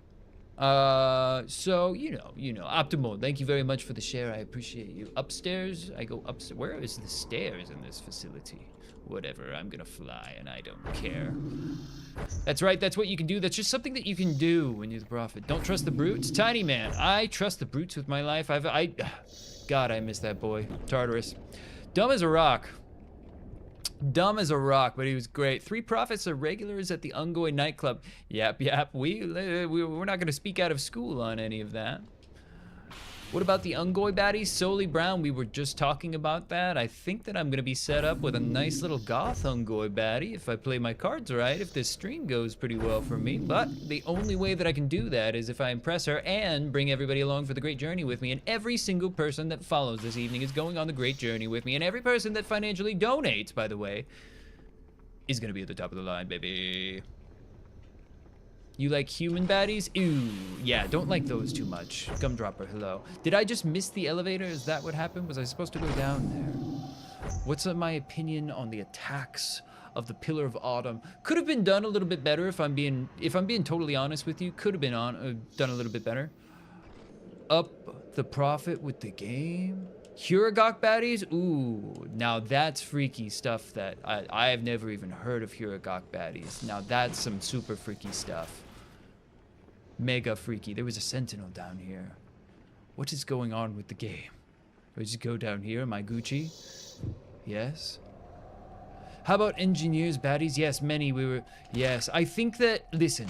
So, you know, Optimal, thank you very much for the share, I appreciate you. Upstairs, I go upstairs, where is the stairs in this facility? Whatever, I'm gonna fly and I don't care. That's right, that's what you can do. That's just something that you can do when you're the prophet. Don't trust the brutes. Tiny man, I trust the brutes with my life. God, I miss that boy. Tartarus. Dumb as a rock. Dumb as a rock, but he was great. 3 prophets are regulars at the Ungoy nightclub. Yep. We're not gonna speak out of school on any of that. What about the Ungoy baddies? Solely Brown, we were just talking about that. I think that I'm gonna be set up with a nice little goth Ungoy baddie if I play my cards right, if this stream goes pretty well for me. But the only way that I can do that is if I impress her and bring everybody along for the great journey with me. And every single person that follows this evening is going on the great journey with me. And every person that financially donates, by the way, is gonna be at the top of the line, baby. You like human baddies? Ew, yeah, don't like those too much. Gumdropper, hello. Did I just miss the elevator? Is that what happened? Was I supposed to go down there? What's my opinion on the attacks of the Pillar of Autumn? Could have been done a little bit better if I'm being totally honest with you. Could have been done a little bit better. Up the prophet with the game? Huragok baddies? Ooh, now that's freaky stuff that I have never even heard of Huragok baddies. Now that's some super freaky stuff. Mega freaky. There was a sentinel down here. What is going on with the game? Do I just go down here? Am I Gucci? Yes. How about engineers baddies? Yes, many. Yes, I think that, listen.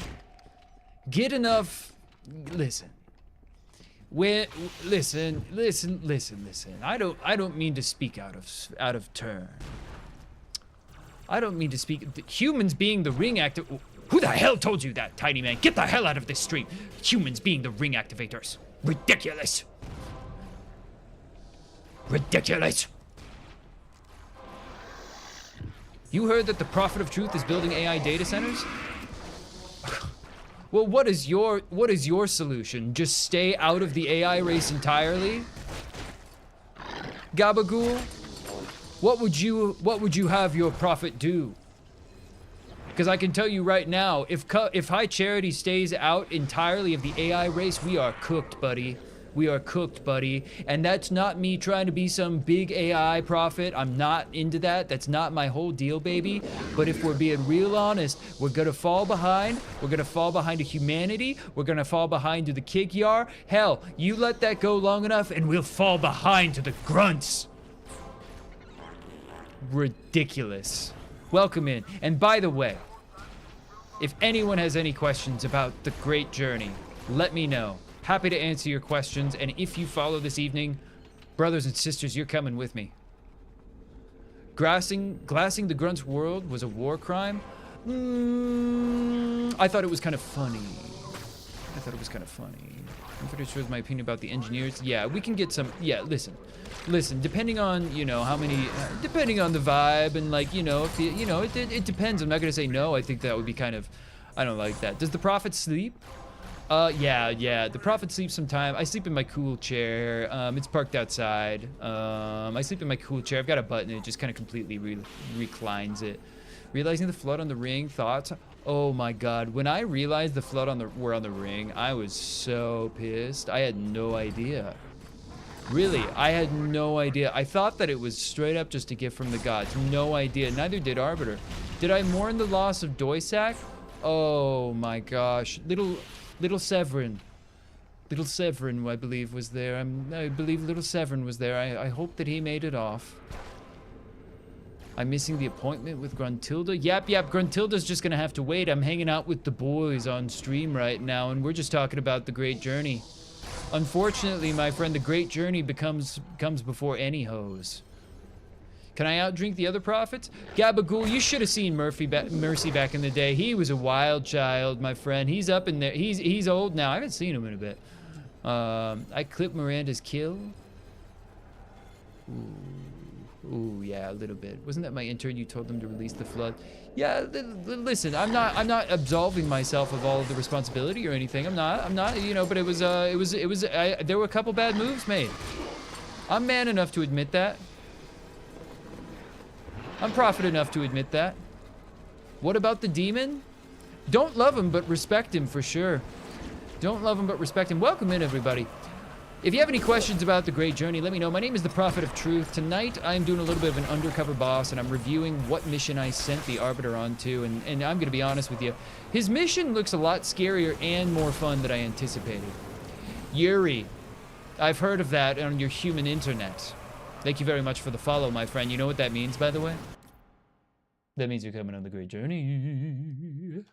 Get enough, listen. Listen. I don't mean to speak out of turn. I don't mean to speak. Humans being the ring active. Who the hell told you that, tiny man? Get the hell out of this stream. Humans being the ring activators. Ridiculous. Ridiculous. You heard that the Prophet of Truth is building AI data centers? Well, what is your solution? Just stay out of the AI race entirely? Gabagool? What would you have your prophet do? Because I can tell you right now, if High Charity stays out entirely of the AI race, we are cooked, buddy. We are cooked, buddy. And that's not me trying to be some big AI prophet. I'm not into that. That's not my whole deal, baby. But if we're being real honest, we're gonna fall behind. We're gonna fall behind to humanity. We're gonna fall behind to the Kigyar. Hell, you let that go long enough and we'll fall behind to the grunts. Ridiculous. Welcome in. And by the way, if anyone has any questions about the great journey, let me know. Happy to answer your questions, and if you follow this evening, brothers and sisters, you're coming with me. Glassing the Grunts world was a war crime? I thought it was kind of funny. I'm pretty sure it's my opinion about the engineers. Yeah, we can get some, yeah, listen, depending on, you know, how many, depending on the vibe and like, you know, if you know, it depends. I'm not gonna say no. I think that would be kind of, I don't like that. Does the prophet sleep? Yeah, the prophet sleeps sometime. I sleep in my cool chair. It's parked outside. I sleep in my cool chair. I've got a button, it just kind of completely reclines it. Realizing the flood on the ring, thoughts? Oh my god, when I realized the flood were on the ring, I was so pissed. I had no idea. Really, I had no idea. I thought that it was straight up just a gift from the gods. No idea. Neither did Arbiter. Did I mourn the loss of Doisak? Oh my gosh. Little Severin. Little Severin, I believe, was there. I believe Little Severin was there. I hope that he made it off. I'm missing the appointment with Gruntilda. Yep, Gruntilda's just gonna have to wait. I'm hanging out with the boys on stream right now, and we're just talking about the great journey. Unfortunately, my friend, the great journey comes before any hose. Can I outdrink the other prophets? Gabagool, you should have seen Mercy back in the day. He was a wild child, my friend. He's up in there. He's old now. I haven't seen him in a bit. I clipped Miranda's kill. Ooh, yeah, a little bit. Wasn't that my intern? You told them to release the flood. Yeah, listen, I'm not absolving myself of all of the responsibility or anything. I'm not, you know, but it was there were a couple bad moves made. I'm man enough to admit that. I'm prophet enough to admit that. What about the demon? Don't love him, but respect him for sure. Don't love him, but respect him. Welcome in, everybody. If you have any questions about the Great Journey, let me know. My name is the Prophet of Truth. Tonight, I'm doing a little bit of an undercover boss, and I'm reviewing what mission I sent the Arbiter on to, and I'm gonna be honest with you. His mission looks a lot scarier and more fun than I anticipated. Yuri, I've heard of that on your human internet. Thank you very much for the follow, my friend. You know what that means, by the way? That means you're coming on the Great Journey.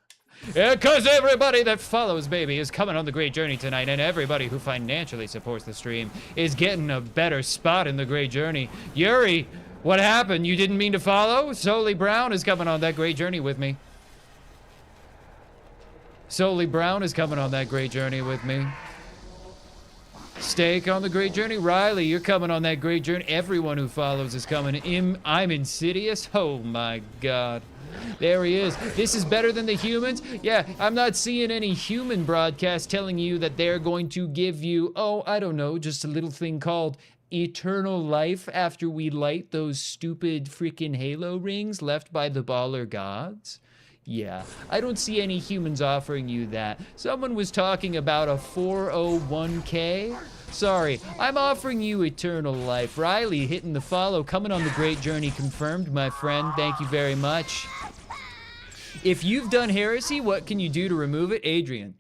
Yeah, because everybody that follows Baby is coming on the Great Journey tonight, and everybody who financially supports the stream is getting a better spot in the Great Journey. Yuri, what happened? You didn't mean to follow? Solely Brown is coming on that Great Journey with me. Solely Brown is coming on that Great Journey with me. Steak on the Great Journey. Riley, you're coming on that Great Journey. Everyone who follows is coming. I'm Insidious. Oh my God. There he is. This is better than the humans? Yeah, I'm not seeing any human broadcast telling you that they're going to give you, oh, I don't know, just a little thing called eternal life after we light those stupid freaking Halo rings left by the baller gods. Yeah, I don't see any humans offering you that. Someone was talking about a 401k. Sorry, I'm offering you eternal life. Riley hitting the follow, coming on the Great Journey confirmed, my friend. Thank you very much. If you've done heresy, what can you do to remove it? Adrian,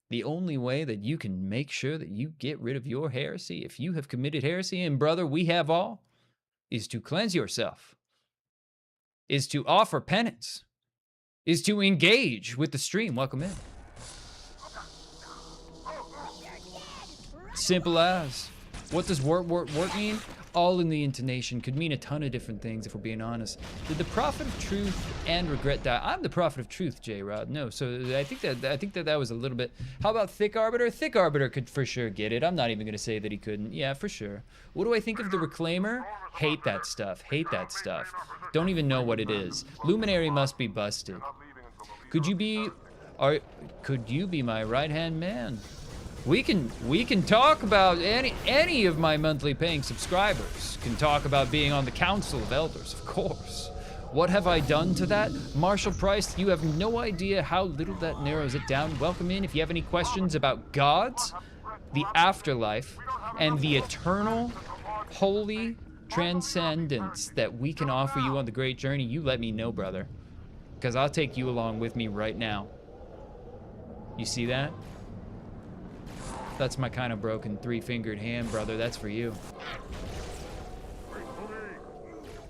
the only way that you can make sure that you get rid of your heresy, if you have committed heresy, and brother, we have all, is to cleanse yourself, is to offer penance, is to engage with the stream. Welcome in. Simple as. What does wort mean? All in the intonation. Could mean a ton of different things if we're being honest. Did the Prophet of Truth and Regret die? I'm the Prophet of Truth, J-Rod. No, so I think that was a little bit. How about Thick Arbiter? Thick Arbiter could for sure get it. I'm not even gonna say that he couldn't. Yeah, for sure. What do I think of the Reclaimer? Hate that stuff. Hate that stuff. Don't even know what it is. Luminary must be busted. Could you be my right-hand man? We can talk about any of my monthly paying subscribers can talk about being on the Council of Elders, of course. What have I done to that? Marshall Price, you have no idea how little that narrows it down. Welcome in. If you have any questions about gods, the afterlife, and the eternal, holy transcendence that we can offer you on the Great Journey, you let me know, brother. Because I'll take you along with me right now. You see that? That's my kind of broken three-fingered hand, brother. That's for you.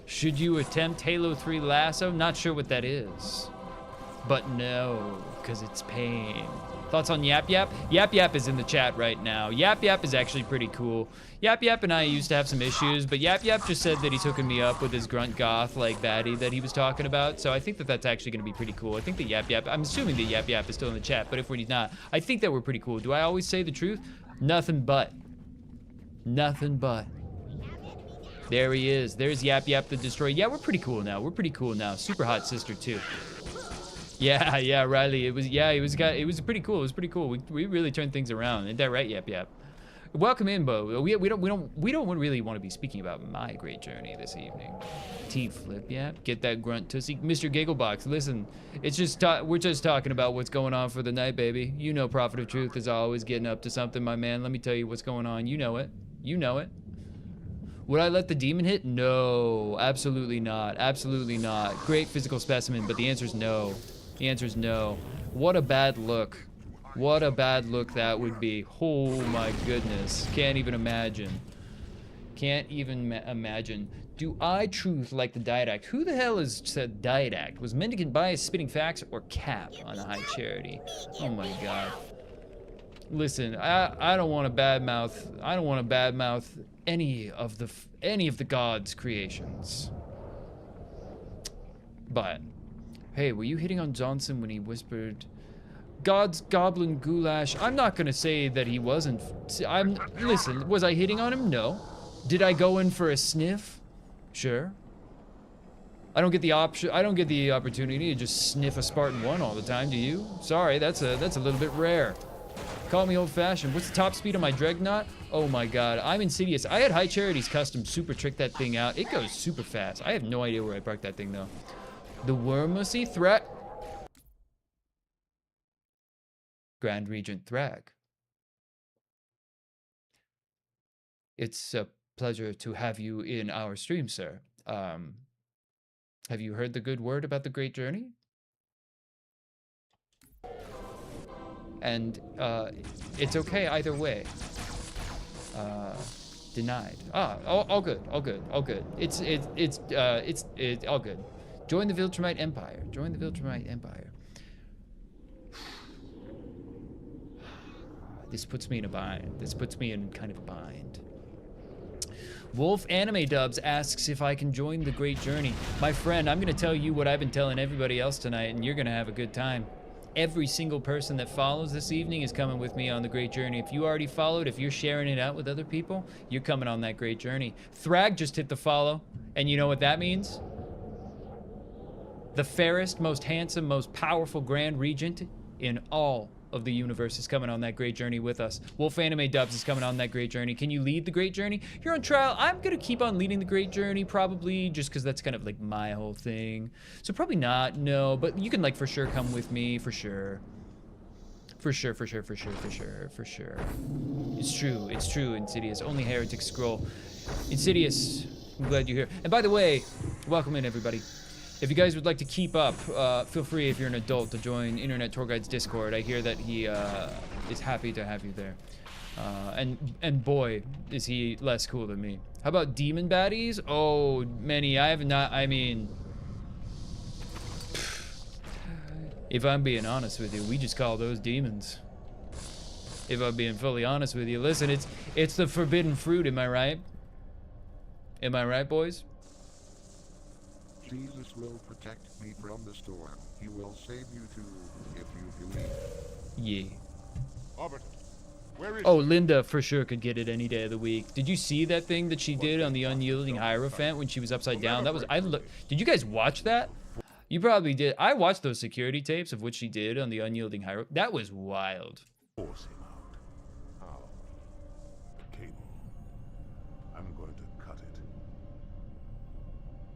Should you attempt Halo 3 Lasso? Not sure what that is. But no, because it's pain. Thoughts on Yap Yap? Yap Yap is in the chat right now. Yap Yap is actually pretty cool. Yap Yap and I used to have some issues, but Yap Yap just said that he's hooking me up with his grunt goth like baddie that he was talking about. So I think that that's actually going to be pretty cool. I think that Yap Yap, I'm assuming that Yap Yap is still in the chat, but if he's not, I think that we're pretty cool. Do I always say the truth? Nothing but. Nothing but. There he is. There's Yap Yap the Destroyer. Yeah, we're pretty cool now. We're pretty cool now. Super hot sister too. Yeah, Riley. It was pretty cool. It was pretty cool. We really turned things around. Isn't that right, Yap Yap? Welcome in, Bo. We don't really want to be speaking about my great journey this evening. T-flip, Yap. Get that grunt tussie. Mr. Gigglebox, listen. It's just we're just talking about what's going on for the night, baby. You know Prophet of Truth is always getting up to something, my man. Let me tell you what's going on. You know it. You know it. Would I let the demon hit? No, absolutely not. Absolutely not. Great physical specimen, but the answer is no. The answer is no. What a bad look. What a bad look that would be. Oh my goodness. Can't even imagine. Can't even imagine. Do I truth like the Didact? Who the hell has said Didact? Was Mendicant Bias spitting facts or cap on a high charity? Oh my god. Listen, I don't want to badmouth. I don't want to badmouth any of the gods' creations. But hey, were you hitting on Johnson when he whispered, "God's goblin goulash"? I'm not gonna say that he wasn't. Listen, was I hitting on him? No. Did I go in for a sniff? Sure. I don't get the opportunity to just sniff a Spartan 1 all the time, do you? Sorry, that's a little bit rare. Call me old-fashioned. What's the top speed on my Dreadnought? Oh my god, I'm Insidious. I had High Charity's custom super trick that thing out. It goes super fast. I have no idea where I parked that thing though. The Wormussy Threat. Grand Regent Thrag. It's a pleasure to have you in our stream, sir. Have you heard the good word about the Great Journey? And it's okay either way. Denied. All good. It's all good. Join the Viltrumite Empire. Join the Viltrumite Empire. This puts me in a bind. This puts me in kind of a bind. Wolf Anime Dubs asks if I can join the Great Journey. My friend, I'm gonna tell you what I've been telling everybody else tonight, and you're gonna have a good time. Every single person that follows this evening is coming with me on the Great Journey. If you already followed, if you're sharing it out with other people, you're coming on that Great Journey. Thrag just hit the follow, and you know what that means? The fairest, most handsome, most powerful Grand Regent in all of the universe is coming on that Great Journey with us. Wolf Anime Dubs is coming on that Great Journey. Can you lead the Great Journey? You're on trial. I'm gonna keep on leading the Great Journey, probably, just because that's kind of like my whole thing. So probably not, no, but you can like for sure come with me, for sure. For sure. It's true, Insidious. Only heretics scroll. Insidious, I'm glad you're here. And by the way, welcome in everybody. If you guys would like to keep up, feel free if you're an adult to join Internet Tour Guide's Discord. I hear that he is happy to have you there. And boy, is he less cool than me. How about demon baddies? Oh, many. I have not, I mean... If I'm being honest with you, we just call those demons. If I'm being fully honest with you. Listen, it's the forbidden fruit, am I right? Am I right, boys? Jesus will protect me from the storm. He will save you too, if you believe. Yeah. Arbiter, where is Oh, Linda for sure could get it any day of the week. Did you see that thing that she did on the Unyielding Hierophant when she was upside down? That was, did you guys watch that? You probably did. I watched those security tapes of what she did on the Unyielding Hierophant. That was wild. Force him out. How? The cable. I'm going to cut it.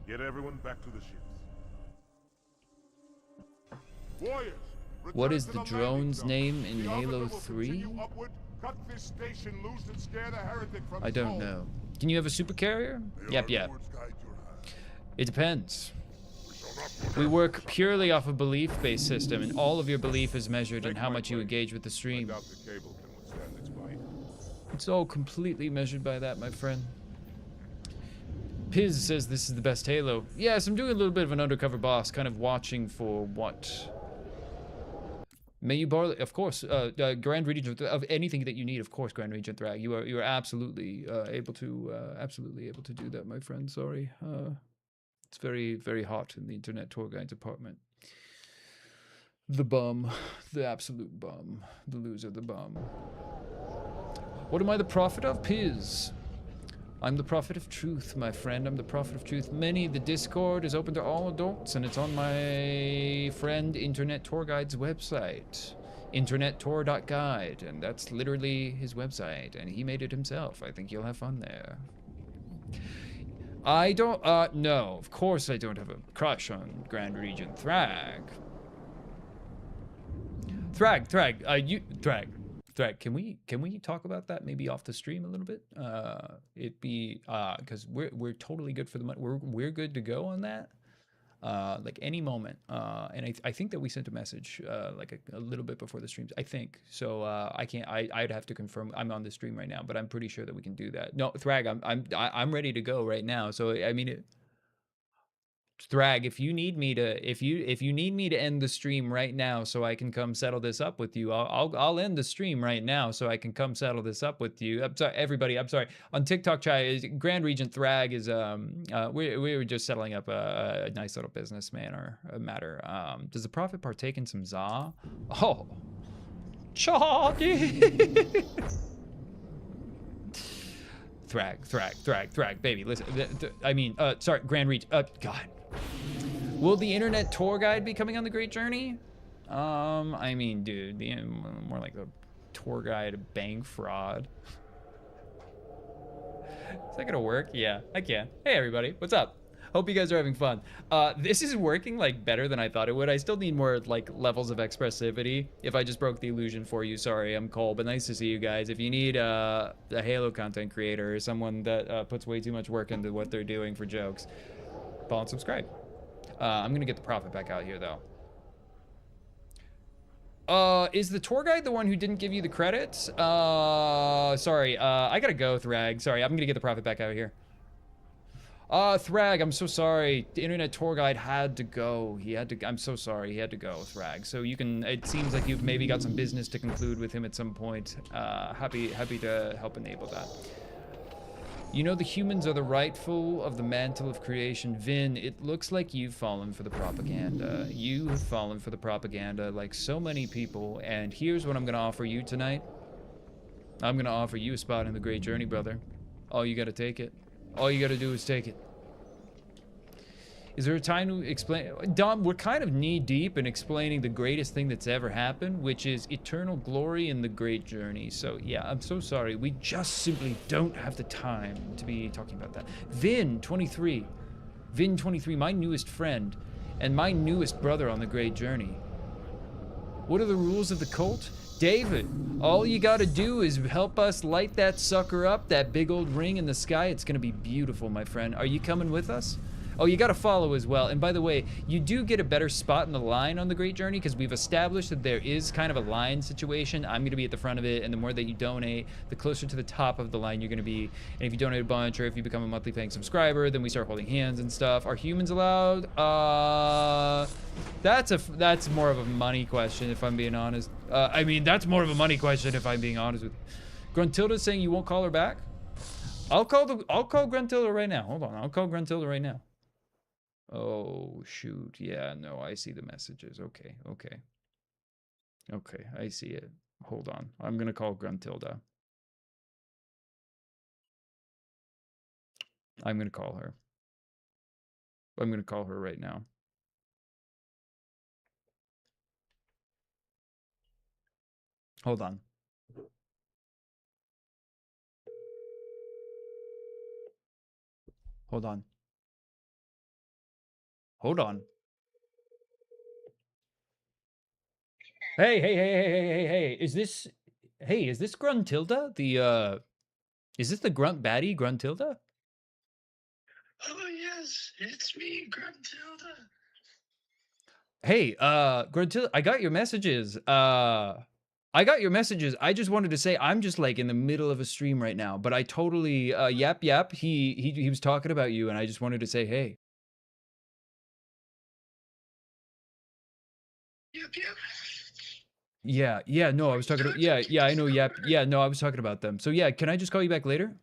Get everyone back to the ships. Warriors, What return is to the landing drone's zone. name in The Halo Arbiter will 3? continue upward, cut this station loose and scare the heretic from I his don't home. know. Can you have a super carrier? Yep. It depends. We work purely off a belief-based system, and all of your belief is measured in how much you engage with the I stream. doubt the cable can withstand its bite. It's all completely measured by that, my friend. Piz says this is the best Halo. Yes, I'm doing a little bit of an undercover boss, kind of watching for what. May you borrow, of course, Grand Regent of anything that you need, of course, Grand Regent Thrag. You are absolutely able to do that, my friend. Sorry, it's very, very hot in the Internet Tour Guide department. The bum, the absolute bum, the loser, the bum. What am I the prophet of? Piz. I'm the prophet of truth, my friend. I'm the prophet of truth. The Discord is open to all adults, and it's on my friend Internet Tour Guide's website, internettour.guide, and that's literally his website, and he made it himself. I think you'll have fun there. I don't, no, of course I don't have a crush on Grand Regent Thrag. Thrag, can we talk about that maybe off the stream a little bit? Because we're totally good for the money. We're good to go on that. Like any moment. And I think that we sent a message like a little bit before the streams. I think so. I'd have to confirm. I'm on the stream right now, but I'm pretty sure that we can do that. No, Thrag, I'm ready to go right now. So I mean, Thrag, if you need me to, if you need me to end the stream right now so I can come settle this up with you, I'll end the stream right now so I can come settle this up with you. I'm sorry, everybody. I'm sorry. On TikTok chat, Grand Regent Thrag is we were just settling up a nice little business matter. Does the prophet partake in some za? Oh, Chadi. Thrag, baby. Listen, I mean, sorry, Grand Reach. God. Will the internet tour guide be coming on the Great Journey? I mean, dude, more like the tour guide bank fraud. Is that gonna work? Yeah, I can. Hey, everybody, what's up? Hope you guys are having fun. This is working like better than I thought it would. I still need more like levels of expressivity. If I just broke the illusion for you, sorry, I'm Cole, but nice to see you guys. If you need a Halo content creator or someone that puts way too much work into what they're doing for jokes, follow and subscribe. I'm gonna get the prophet back out here though. Is the tour guide the one who didn't give you the credits? Sorry, I gotta go, Thrag. Sorry, I'm gonna get the prophet back out here. Thrag, I'm so sorry. The internet tour guide had to go. I'm so sorry, he had to go, Thrag. So it seems like you've maybe got some business to conclude with him at some point. Happy to help enable that. You know the humans are the rightful of the mantle of creation. Vin, it looks like you've fallen for the propaganda. You have fallen for the propaganda like so many people, and here's what I'm gonna offer you tonight. I'm gonna offer you a spot in the Great Journey, brother. All you gotta take it. All you gotta do is take it. Is there a time to explain? Dom, we're kind of knee-deep in explaining the greatest thing that's ever happened, which is eternal glory in the Great Journey. So, yeah, I'm so sorry. We just simply don't have the time to be talking about that. Vin23, my newest friend, and my newest brother on the Great Journey. What are the rules of the cult? David, all you gotta do is help us light that sucker up, that big old ring in the sky. It's gonna be beautiful, my friend. Are you coming with us? Oh, you gotta follow as well. And by the way, you do get a better spot in the line on the Great Journey because we've established that there is kind of a line situation. I'm gonna be at the front of it, and the more that you donate, the closer to the top of the line you're gonna be. And if you donate a bunch, or if you become a monthly paying subscriber, then we start holding hands and stuff. Are humans allowed? That's more of a money question, if I'm being honest. I mean, that's more of a money question, if I'm being honest with you. Gruntilda's saying you won't call her back? I'll call Gruntilda right now. Hold on, I'll call Gruntilda right now. Oh, shoot. Yeah, no, I see the messages. Okay. Okay, I see it. Hold on. I'm going to call Gruntilda. I'm going to call her. I'm going to call her right now. Hold on. Hold on. Hold on. Hey. Is this Gruntilda? Is this the grunt baddie, Gruntilda? Oh, yes, it's me, Gruntilda. Hey, Gruntilda, I got your messages. I just wanted to say I'm just like in the middle of a stream right now, but I totally, Yap, he was talking about you, and I just wanted to say, hey. Yep. Yeah, no, I was talking about, yeah, I know, Yap. Yeah, no, I was talking about them. So yeah, can I just call you back later?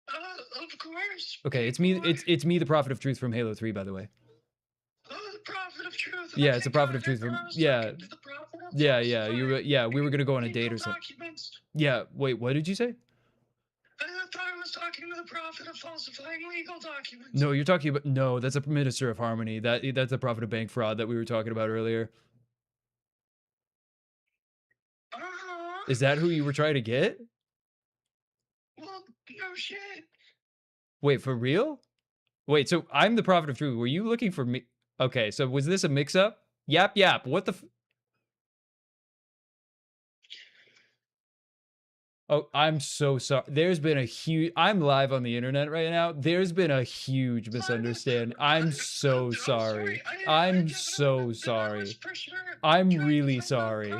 Of course. Okay, it's me, the Prophet of Truth from Halo 3, by the way. Oh, the Prophet of Truth. Yeah, it's the Prophet of Truth from, yeah. We were gonna go on a date or something. Yeah, wait, what did you say? I thought I was talking to the Prophet of falsifying legal documents. No, you're talking about, no, that's a Minister of Harmony. That's the Prophet of Bank Fraud that we were talking about earlier. Is that who you were trying to get? Well, no shit. Wait, for real? Wait, so I'm the Prophet of Truth. Were you looking for me? Okay, so was this a mix-up? Yap, what the Oh, I'm so sorry. There's been a huge... I'm live on the internet right now. There's been a huge misunderstanding. I'm so sorry. I'm so sorry. I'm really sorry.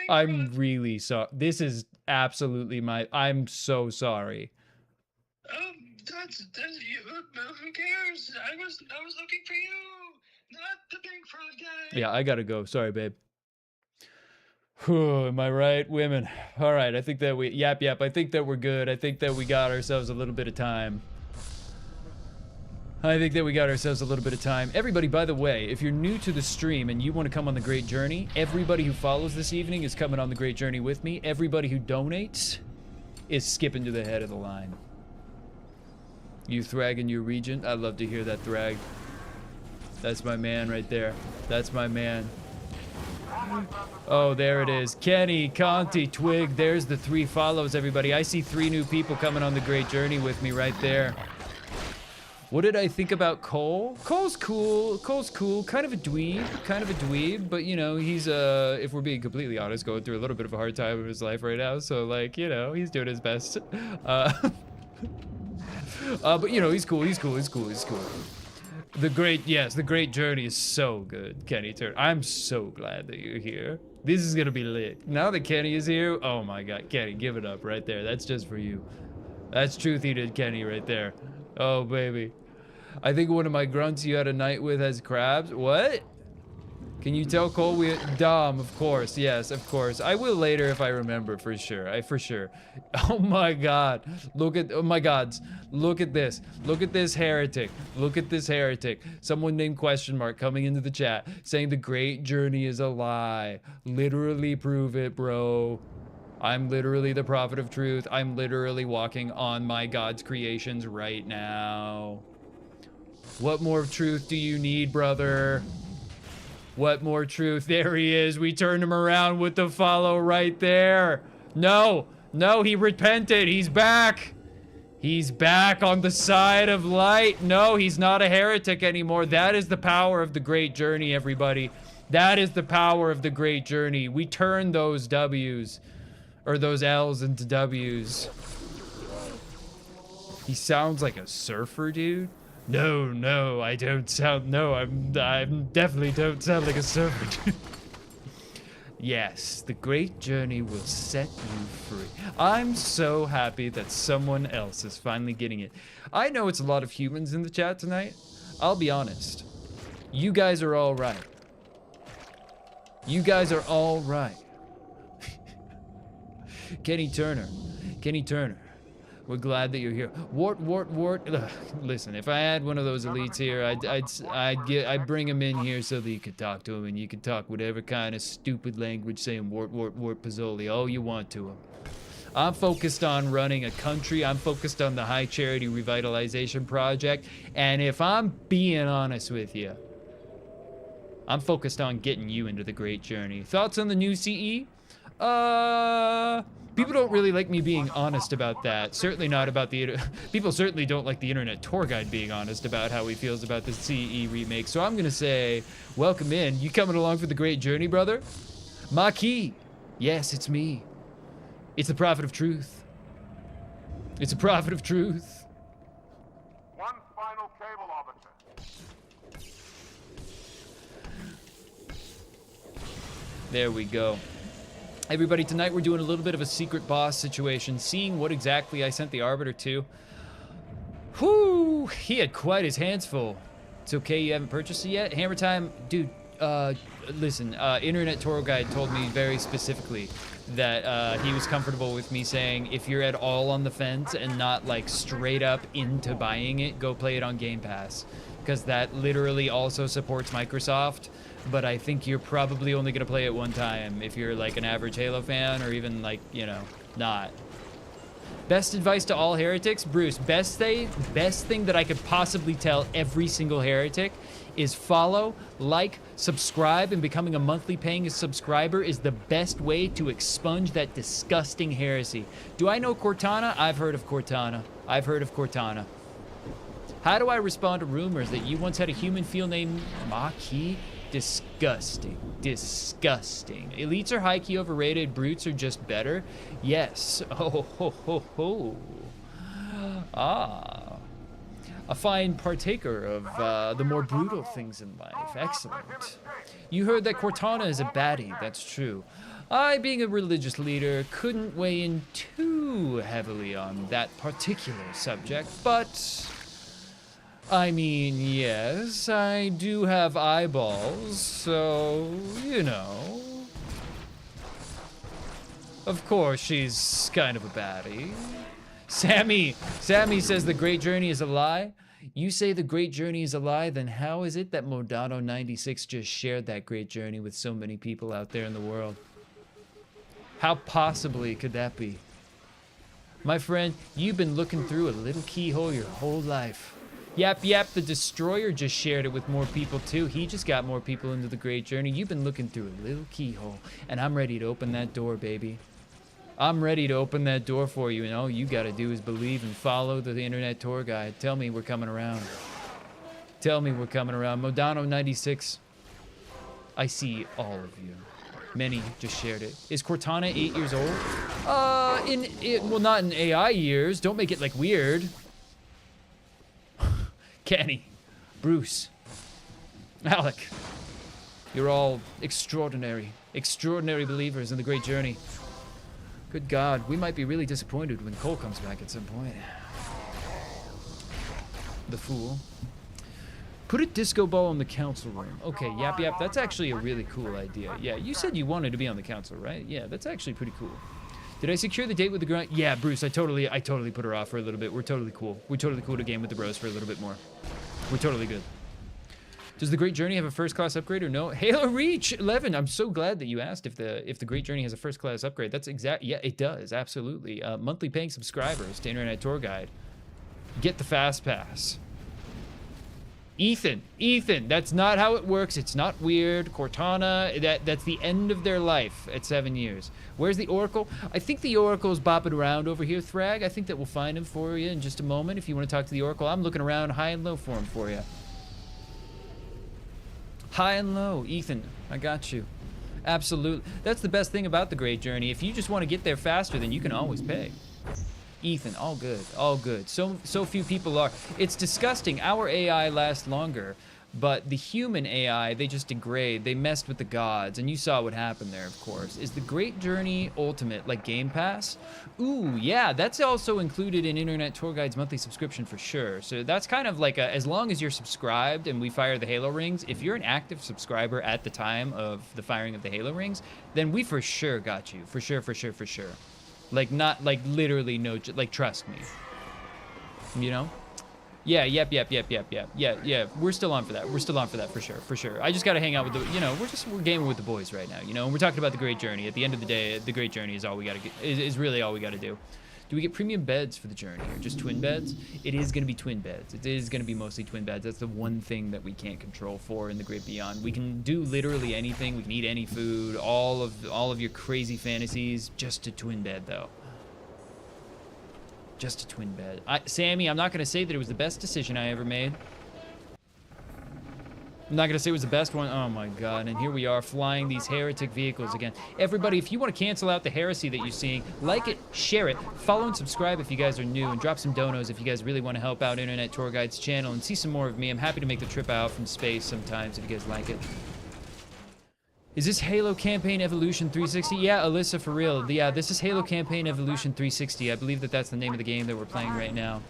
I'm really sorry. This is absolutely my... I'm so sorry. That's you. Who cares? I was looking for you, not the big frog guy. Yeah, I gotta go. Sorry, babe. Whew, am I right, women? All right, I think that yap. I think that we're good. I think that we got ourselves a little bit of time. Everybody, by the way, if you're new to the stream and you want to come on the Great Journey, everybody who follows this evening is coming on the Great Journey with me. Everybody who donates is skipping to the head of the line. You Thrag in your region? I'd love to hear that, Thrag. That's my man right there. That's my man. Oh, there it is. Kenny, Conti, Twig. There's the 3 follows, everybody. I see 3 new people coming on the Great Journey with me right there. What did I think about Cole? Cole's cool. Kind of a dweeb, but you know, he's if we're being completely honest, going through a little bit of a hard time of his life right now. So like, you know, he's doing his best. But you know, he's cool. The Great Journey is so good, Kenny Turner. I'm so glad that you're here. This is gonna be lit. Now that Kenny is here, oh my God, Kenny, give it up right there. That's just for you. That's truth-eated Kenny right there. Oh baby. I think one of my grunts you had a night with has crabs. What? Can you tell Cole Dom, of course. Yes, of course. I will later if I remember for sure. For sure. Oh my God. Oh my gods. Look at this. Look at this heretic. Someone named question mark coming into the chat saying the Great Journey is a lie. Literally prove it, bro. I'm literally the prophet of truth. I'm literally walking on my God's creations right now. What more truth do you need, brother? What more truth? There he is. We turned him around with the follow right there. No, he repented. He's back. He's back on the side of light. No, he's not a heretic anymore. That is the power of the Great Journey, everybody. That is the power of the Great Journey. We turn those W's, or those L's into W's. He sounds like a surfer, dude. No, I don't sound. No, I'm definitely don't sound like a surfer, dude. Yes, the Great Journey will set you free. I'm so happy that someone else is finally getting it. I know it's a lot of humans in the chat tonight. I'll be honest. You guys are all right. Kenny Turner. We're glad that you're here. Wart. Ugh, listen, if I had one of those elites here, I'd bring him in here so that you could talk to him, and you could talk whatever kind of stupid language saying wart, Pizzoli, all you want to him. I'm focused on running a country. I'm focused on the High Charity Revitalization Project, and if I'm being honest with you, I'm focused on getting you into the Great Journey. Thoughts on the new CE? People don't really like me being honest about that. Certainly not about the... People certainly don't like the Internet Tour Guide being honest about how he feels about the CE remake. So I'm gonna say, welcome in. You coming along for the Great Journey, brother? Maki. Yes, it's me. It's the Prophet of Truth. One final cable officer. There we go. Everybody, tonight we're doing a little bit of a secret boss situation, seeing what exactly I sent the Arbiter to. Whew, he had quite his hands full. It's okay you haven't purchased it yet? Hammer Time, dude, listen, Internet Tour Guide told me very specifically that he was comfortable with me saying if you're at all on the fence and not like straight up into buying it, go play it on Game Pass. Because that literally also supports Microsoft. But I think you're probably only gonna play it one time if you're like an average Halo fan, or even like, you know, not. Best advice to all heretics? Bruce, best thing that I could possibly tell every single heretic is follow, like, subscribe, and becoming a monthly paying subscriber is the best way to expunge that disgusting heresy. Do I know Cortana? I've heard of Cortana. How do I respond to rumors that you once had a human field named Maki? Disgusting. Elites are high-key overrated, brutes are just better. Yes. Oh, ho, ho, ho. Ah. A fine partaker of the more brutal things in life. Excellent. You heard that Cortana is a baddie. That's true. I, being a religious leader, couldn't weigh in too heavily on that particular subject, but I mean, yes, I do have eyeballs, so, you know. Of course, she's kind of a baddie. Sammy says the Great Journey is a lie. You say the Great Journey is a lie, then how is it that Modano96 just shared that Great Journey with so many people out there in the world? How possibly could that be? My friend, you've been looking through a little keyhole your whole life. Yap, the Destroyer just shared it with more people too. He just got more people into the Great Journey. You've been looking through a little keyhole, and I'm ready to open that door, baby. I'm ready to open that door for you, and all you gotta do is believe and follow the internet tour guide. Tell me we're coming around. Tell me we're coming around. Modano96, I see all of you. Many just shared it. Is Cortana 8 years old? Well, not in AI years. Don't make it, like, weird. Kenny, Bruce, Alec, you're all extraordinary believers in the Great Journey. Good God, we might be really disappointed when Cole comes back at some point. The fool. Put a disco ball in the council room. Okay, yap, that's actually a really cool idea. Yeah, you said you wanted to be on the council, right? Yeah, that's actually pretty cool. Did I secure the date with the grind? Yeah, Bruce, I totally put her off for a little bit. We're totally cool. We're totally cool to game with the bros for a little bit more. We're totally good. Does the Great Journey have a first class upgrade or no? Halo Reach 11. I'm so glad that you asked if the Great Journey has a first class upgrade. That's yeah, it does, absolutely. Monthly paying subscribers to Internet Tour Guide get the fast pass. Ethan, that's not how it works. It's not weird. Cortana, that's the end of their life at 7 years. Where's the Oracle? I think the Oracle's bopping around over here, Thrag. I think that we'll find him for you in just a moment if you want to talk to the Oracle. I'm looking around high and low for him for you. High and low, Ethan, I got you. Absolutely. That's the best thing about the Great Journey. If you just want to get there faster, then you can always pay. Ethan, all good, all good. So few people are. It's disgusting. Our AI lasts longer, but the human AI, they just degrade. They messed with the gods, and you saw what happened there, of course. Is the Great Journey Ultimate like Game Pass? Ooh, yeah, that's also included in Internet Tour Guide's monthly subscription for sure. So that's kind of like as long as you're subscribed and we fire the Halo rings, if you're an active subscriber at the time of the firing of the Halo rings, then we for sure got you. For sure. Like, not, like, literally no, like, trust me. You know? Yeah, yep. Yeah, we're still on for that. We're still on for that, for sure. I just gotta hang out with the, you know, we're gaming with the boys right now, you know? And we're talking about the Great Journey. At the end of the day, the Great Journey is all we gotta get, is really all we gotta do. Do we get premium beds for the journey or just twin beds? It is gonna be twin beds. It is gonna be mostly twin beds. That's the one thing that we can't control for in the Great Beyond. We can do literally anything. We can eat any food, all of your crazy fantasies, just a twin bed though. Just a twin bed. Sammy, I'm not gonna say that it was the best decision I ever made. I'm not gonna say it was the best one. Oh my God, and here we are flying these heretic vehicles again. Everybody, if you want to cancel out the heresy that you're seeing, like it, share it, follow and subscribe if you guys are new, and drop some donos if you guys really want to help out Internet Tour Guide's channel and see some more of me. I'm happy to make the trip out from space sometimes if you guys like it. Is this Halo Campaign Evolution 360? Yeah, Alyssa, for real. Yeah, this is Halo Campaign Evolution 360. I believe that that's the name of the game that we're playing right now.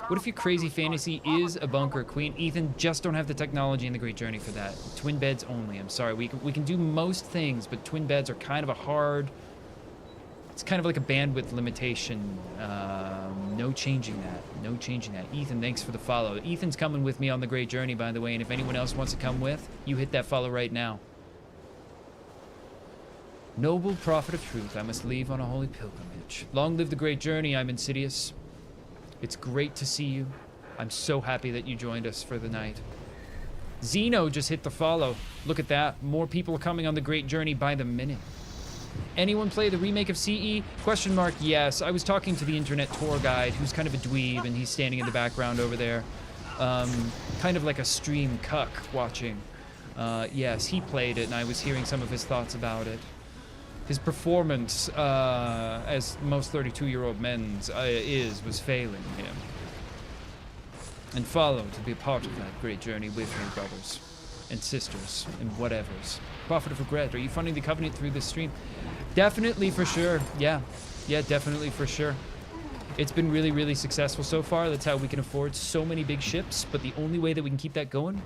What if your crazy fantasy is a bunker queen? Ethan, just don't have the technology in the Great Journey for that. Twin beds only. I'm sorry. We can do most things, but twin beds are kind of a hard... It's kind of like a bandwidth limitation. No changing that. No changing that. Ethan, thanks for the follow. Ethan's coming with me on the Great Journey, by the way, and if anyone else wants to come with, you hit that follow right now. Noble prophet of truth, I must leave on a holy pilgrimage. Long live the Great Journey, I'm Insidious. It's great to see you. I'm so happy that you joined us for the night. Zeno just hit the follow. Look at that. More people are coming on the Great Journey by the minute. Anyone play the remake of CE? Question mark, yes. I was talking to the Internet Tour Guide, who's kind of a dweeb, and he's standing in the background over there. Kind of like a stream cuck watching. Yes, he played it, and I was hearing some of his thoughts about it. His performance, as most 32-year-old men's was failing him. And follow to be a part of that Great Journey with me, brothers. and sisters and whatevers. Prophet of Regret, are you funding the Covenant through this stream? Definitely, for sure. Yeah, definitely, for sure. It's been really, really successful so far. That's how we can afford so many big ships, but the only way that we can keep that going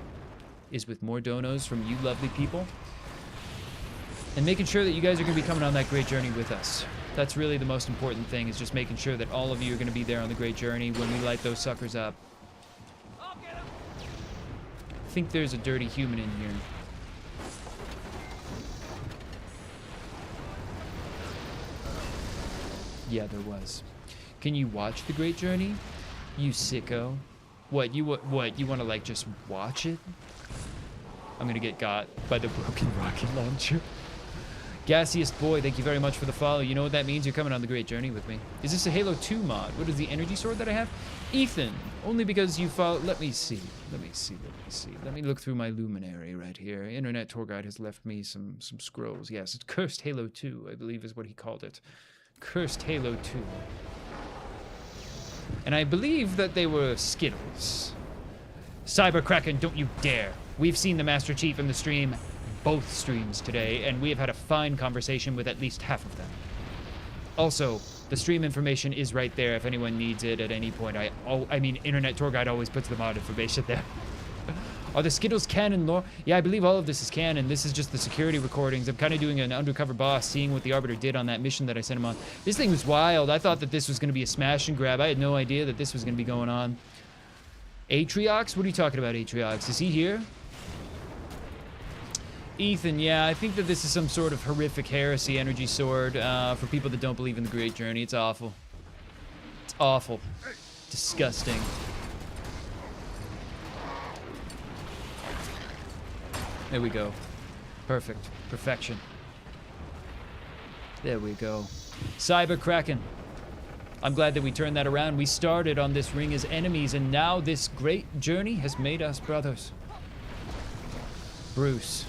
is with more donos from you lovely people. And making sure that you guys are going to be coming on that great journey with us. That's really the most important thing, is just making sure that all of you are going to be there on the great journey when we light those suckers up. I think there's a dirty human in here. Yeah, there was. Can you watch the great journey? You sicko. What, you want to like just watch it? I'm going to get got by the broken rocket launcher. Gaseous Boy, thank you very much for the follow. You know what that means? You're coming on the great journey with me. Is this a Halo 2 mod? What is the energy sword that I have? Ethan, only because you follow... Let me see. Let me look through my luminary right here. Internet Tour Guide has left me some scrolls. Yes, it's Cursed Halo 2, I believe is what he called it. Cursed Halo 2. And I believe that they were Skittles. Cyberkraken, don't you dare. We've seen the Master Chief in the stream, both streams today, and we have had a fine conversation with at least half of them. Also, the stream information is right there if anyone needs it at any point. I mean, Internet Tour Guide always puts the mod information there. Are the Skittles canon lore? Yeah, I believe all of this is canon. This is just the security recordings. I'm kind of doing an undercover boss, seeing what the Arbiter did on that mission that I sent him on. This thing was wild. I thought that this was going to be a smash and grab. I had no idea that this was going to be going on. Atriox? What are you talking about, Atriox? Is he here? Ethan, yeah, I think that this is some sort of horrific heresy energy sword for people that don't believe in the Great Journey. It's awful. It's awful. Disgusting. There we go. Perfect. Perfection. There we go. Cyberkraken. I'm glad that we turned that around. We started on this ring as enemies, and now this great journey has made us brothers. Bruce.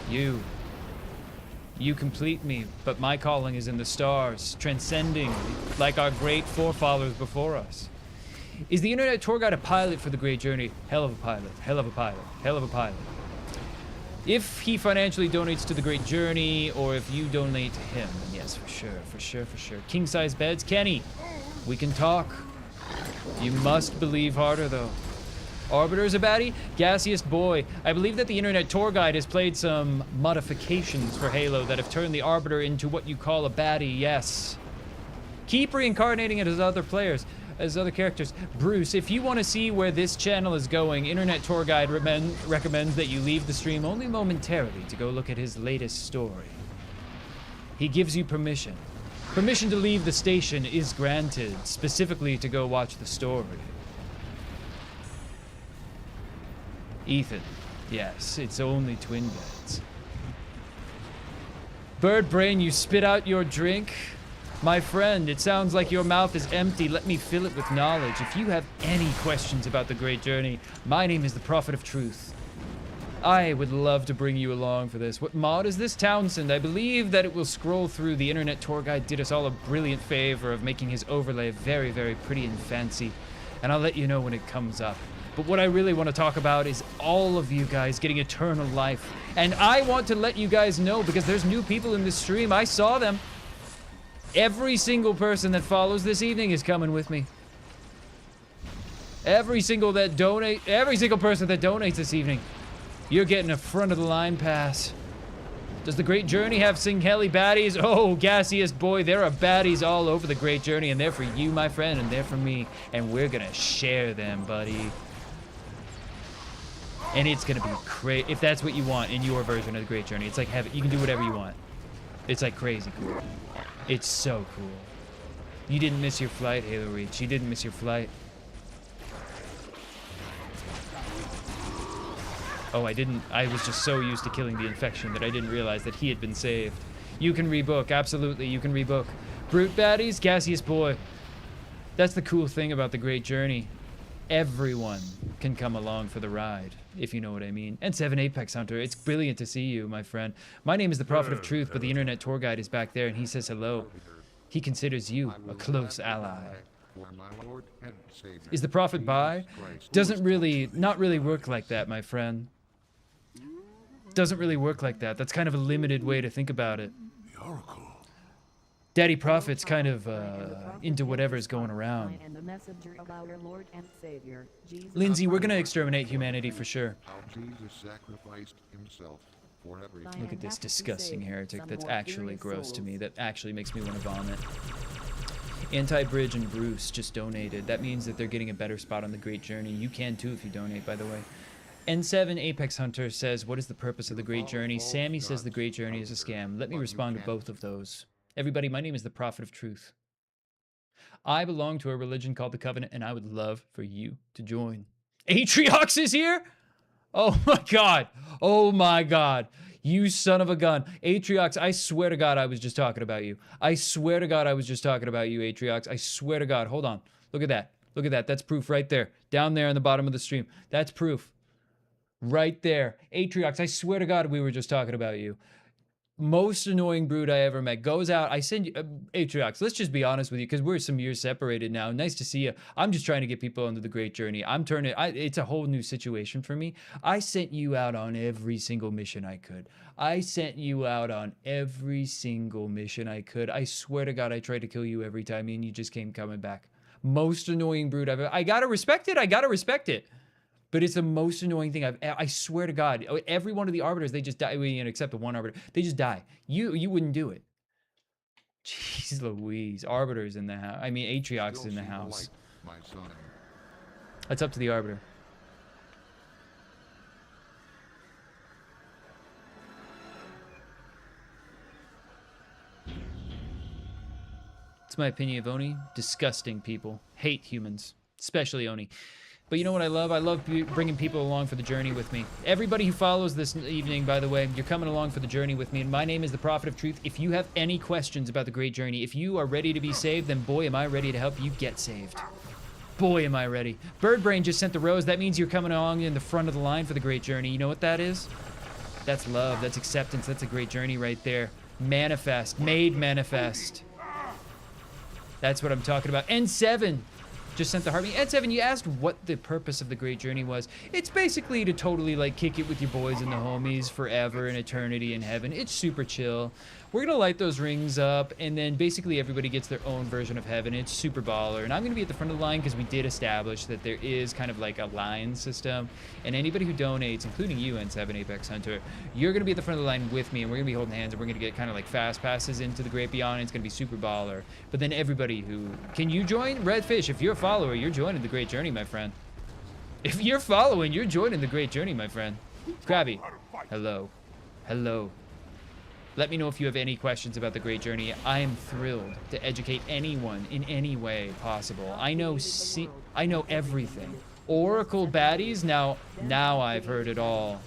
You complete me, but my calling is in the stars, transcending like our great forefathers before us. Is the Internet Tour Guide a pilot for the great journey? Hell of a pilot, hell of a pilot, hell of a pilot. If he financially donates to the great journey, or if you donate to him, then yes, for sure. King size beds, Kenny, we can talk. You must believe harder though. Arbiter's a baddie? Gaseous Boy. I believe that the Internet Tour Guide has played some modifications for Halo that have turned the Arbiter into what you call a baddie, yes. Keep reincarnating it as other players, as other characters. Bruce, if you want to see where this channel is going, Internet Tour Guide recommends that you leave the stream only momentarily to go look at his latest story. He gives you permission. Permission to leave the station is granted, specifically to go watch the story. Ethan, yes, it's only twin beds. Bird Brain, you spit out your drink? My friend, it sounds like your mouth is empty. Let me fill it with knowledge. If you have any questions about the great journey, my name is the Prophet of Truth. I would love to bring you along for this. What mod is this, Townsend? I believe that it will scroll through. The Internet Tour Guide did us all a brilliant favor of making his overlay very, very pretty and fancy. And I'll let you know when it comes up. But what I really want to talk about is all of you guys getting eternal life. And I want to let you guys know, because there's new people in this stream. I saw them. Every single person that follows this evening is coming with me. Every single person that donates this evening, you're getting a front of the line pass. Does the Great Journey have Singheli baddies? Oh, Gaseous Boy, there are baddies all over the Great Journey, and they're for you, my friend, and they're for me, and we're gonna share them, buddy. And it's gonna be crazy if that's what you want in your version of the Great Journey. It's like heaven. You can do whatever you want. It's like crazy cool. It's so cool. You didn't miss your flight, Halo Reach. You didn't miss your flight. Oh, I didn't. I was just so used to killing the infection that I didn't realize that he had been saved. You can rebook. Absolutely, you can rebook. Brute baddies, Gaseous Boy. That's the cool thing about the Great Journey. Everyone can come along for the ride, if you know what I mean. And 7 Apex Hunter, it's brilliant to see you, my friend. My name is the Prophet of Truth, but the Internet Tour Guide is back there, and he says hello. He considers you a close ally. Is the Prophet by? Not really work like that, my friend. doesn't really work like that. That's kind of a limited way to think about it. The Oracle. Daddy Prophet's kind of into whatever's going around. And the messenger of our Lord and Savior, Jesus. Lindsay, we're gonna exterminate humanity for sure. How Jesus sacrificed himself for everything. Look at this disgusting heretic that's actually gross to me. That actually makes me want to vomit. Anti-Bridge and Bruce just donated. That means that they're getting a better spot on the Great Journey. You can too if you donate, by the way. N7 Apex Hunter says, what is the purpose of the Great Journey? Sammy says the Great Journey is a scam. Let me respond to both of those. Everybody, my name is the Prophet of Truth. I belong to a religion called the Covenant, and I would love for you to join. Atriox is here? Oh my god. Oh my god. You son of a gun. Atriox, I swear to God I was just talking about you. I swear to God I was just talking about you, Atriox. I swear to God. Hold on. Look at that. Look at that. That's proof right there. Down there on the bottom of the stream. That's proof. Right there. Atriox, I swear to God we were just talking about you. Most annoying brood I ever met. Goes out. I send you... Atriox, let's just be honest with you because we're some years separated now. Nice to see you. I'm just trying to get people onto the Great Journey. I'm turning... it's a whole new situation for me. I sent you out on every single mission I could. I sent you out on every single mission I could. I swear to God I tried to kill you every time and you just came coming back. Most annoying brood I've ever... I gotta respect it. I gotta respect it. But it's the most annoying thing I swear to God, every one of the arbiters, they just die, except the one arbiter, they just die. You wouldn't do it. Jeez Louise, arbiters in the house. I mean, Atriox is in the house. My son. That's up to the arbiter. It's my opinion of Oni. Disgusting people. Hate humans. Especially Oni. But you know what I love? I love bringing people along for the journey with me. Everybody who follows this evening, by the way, you're coming along for the journey with me. And my name is the Prophet of Truth. If you have any questions about the Great Journey, if you are ready to be saved, then boy, am I ready to help you get saved. Boy, am I ready. Birdbrain just sent the rose. That means you're coming along in the front of the line for the Great Journey. You know what that is? That's love. That's acceptance. That's a great journey right there. Manifest. Made manifest. That's what I'm talking about. N7. Just sent the heartbeat. N7, you asked what the purpose of the Great Journey was. It's basically to totally like kick it with your boys and the homies forever in eternity in heaven. It's super chill. We're gonna light those rings up and then basically everybody gets their own version of heaven. It's super baller. And I'm gonna be at the front of the line because we did establish that there is kind of like a line system. And anybody who donates, including you, N7 Apex Hunter, you're gonna be at the front of the line with me and we're gonna be holding hands and we're gonna get kind of like fast passes into the Great Beyond. And it's gonna be super baller. But then everybody who... Can you join? Redfish, if you're a follower, you're joining the Great Journey, my friend. If you're following, you're joining the Great Journey, my friend. Krabby, hello. Hello. Let me know if you have any questions about the Great Journey. I am thrilled to educate anyone in any way possible. I know everything. Oracle baddies? Now I've heard it all.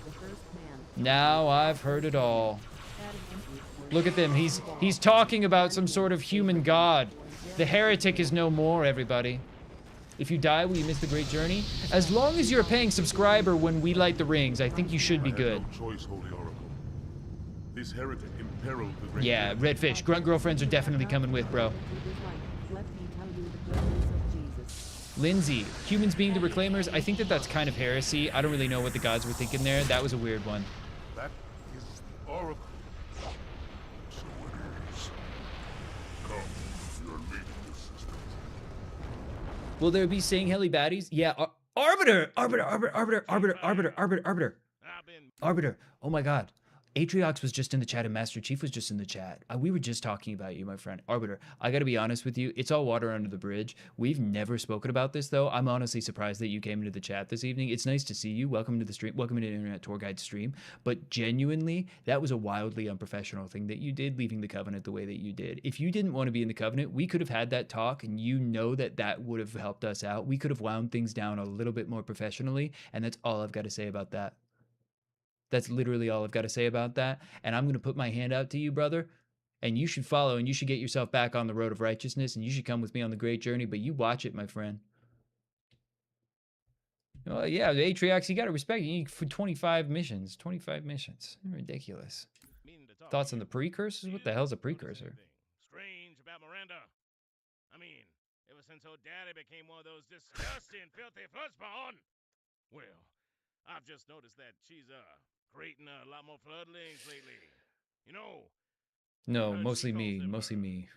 Now I've heard it all. Look at them. He's talking about some sort of human god. The heretic is no more, everybody. If you die, will you miss the Great Journey? As long as you're a paying subscriber when we light the rings, I think you should be good. No choice, Holy Oracle. This heretic imperiled the Great Yeah, Journey. Redfish. Grunt girlfriends are definitely coming with, bro. Lindsay, humans being the reclaimers, I think that that's kind of heresy. I don't really know what the gods were thinking there. That was a weird one. That is the Oracle. So it is. Come, you're leading this system. Will there be saying heli baddies? Yeah, Arbiter! Arbiter. Oh my god. Atriox was just in the chat and Master Chief was just in the chat. We were just talking about you, my friend. Arbiter, I gotta be honest with you. It's all water under the bridge. We've never spoken about this, though. I'm honestly surprised that you came into the chat this evening. It's nice to see you. Welcome to the stream. Welcome to the Internet Tour Guide stream. But genuinely, that was a wildly unprofessional thing that you did, leaving the Covenant the way that you did. If you didn't want to be in the Covenant, we could have had that talk, and you know that that would have helped us out. We could have wound things down a little bit more professionally, and that's all I've got to say about that. That's literally all I've got to say about that. And I'm going to put my hand out to you, brother. And you should follow and you should get yourself back on the road of righteousness. And you should come with me on the Great Journey. But you watch it, my friend. Oh, yeah, Atriox, you got to respect it. You need for 25 missions. 25 missions. Ridiculous. Thoughts on the precursors? What the hell's a precursor? Strange about Miranda. I mean, ever since her daddy became one of those disgusting, filthy firstborn. Well, I've just noticed that she's, creating a lot more floodlings lately. You know, No, heard mostly she calls me. them, Mostly me.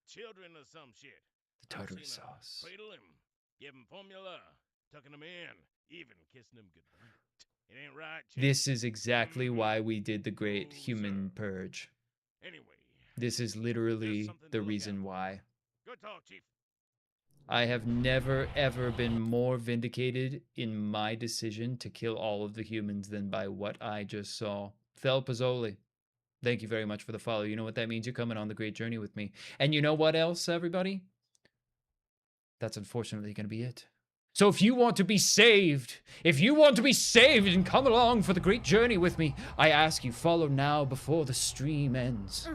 children or some shit. The I've tartary seen 'em sauce. cradle him, give him formula, tucking him in, even kissing him goodnight. It ain't right, Chief. This is exactly why we did the Great Human Purge. Anyway, This is literally the reason why. good talk, Chief. I have never, ever been more vindicated in my decision to kill all of the humans than by what I just saw. Fel Pozzoli, thank you very much for the follow. You know what that means? You're coming on the great journey with me. And you know what else, everybody? That's unfortunately going to be it. So if you want to be saved, and come along for the great journey with me, I ask you, follow now before the stream ends.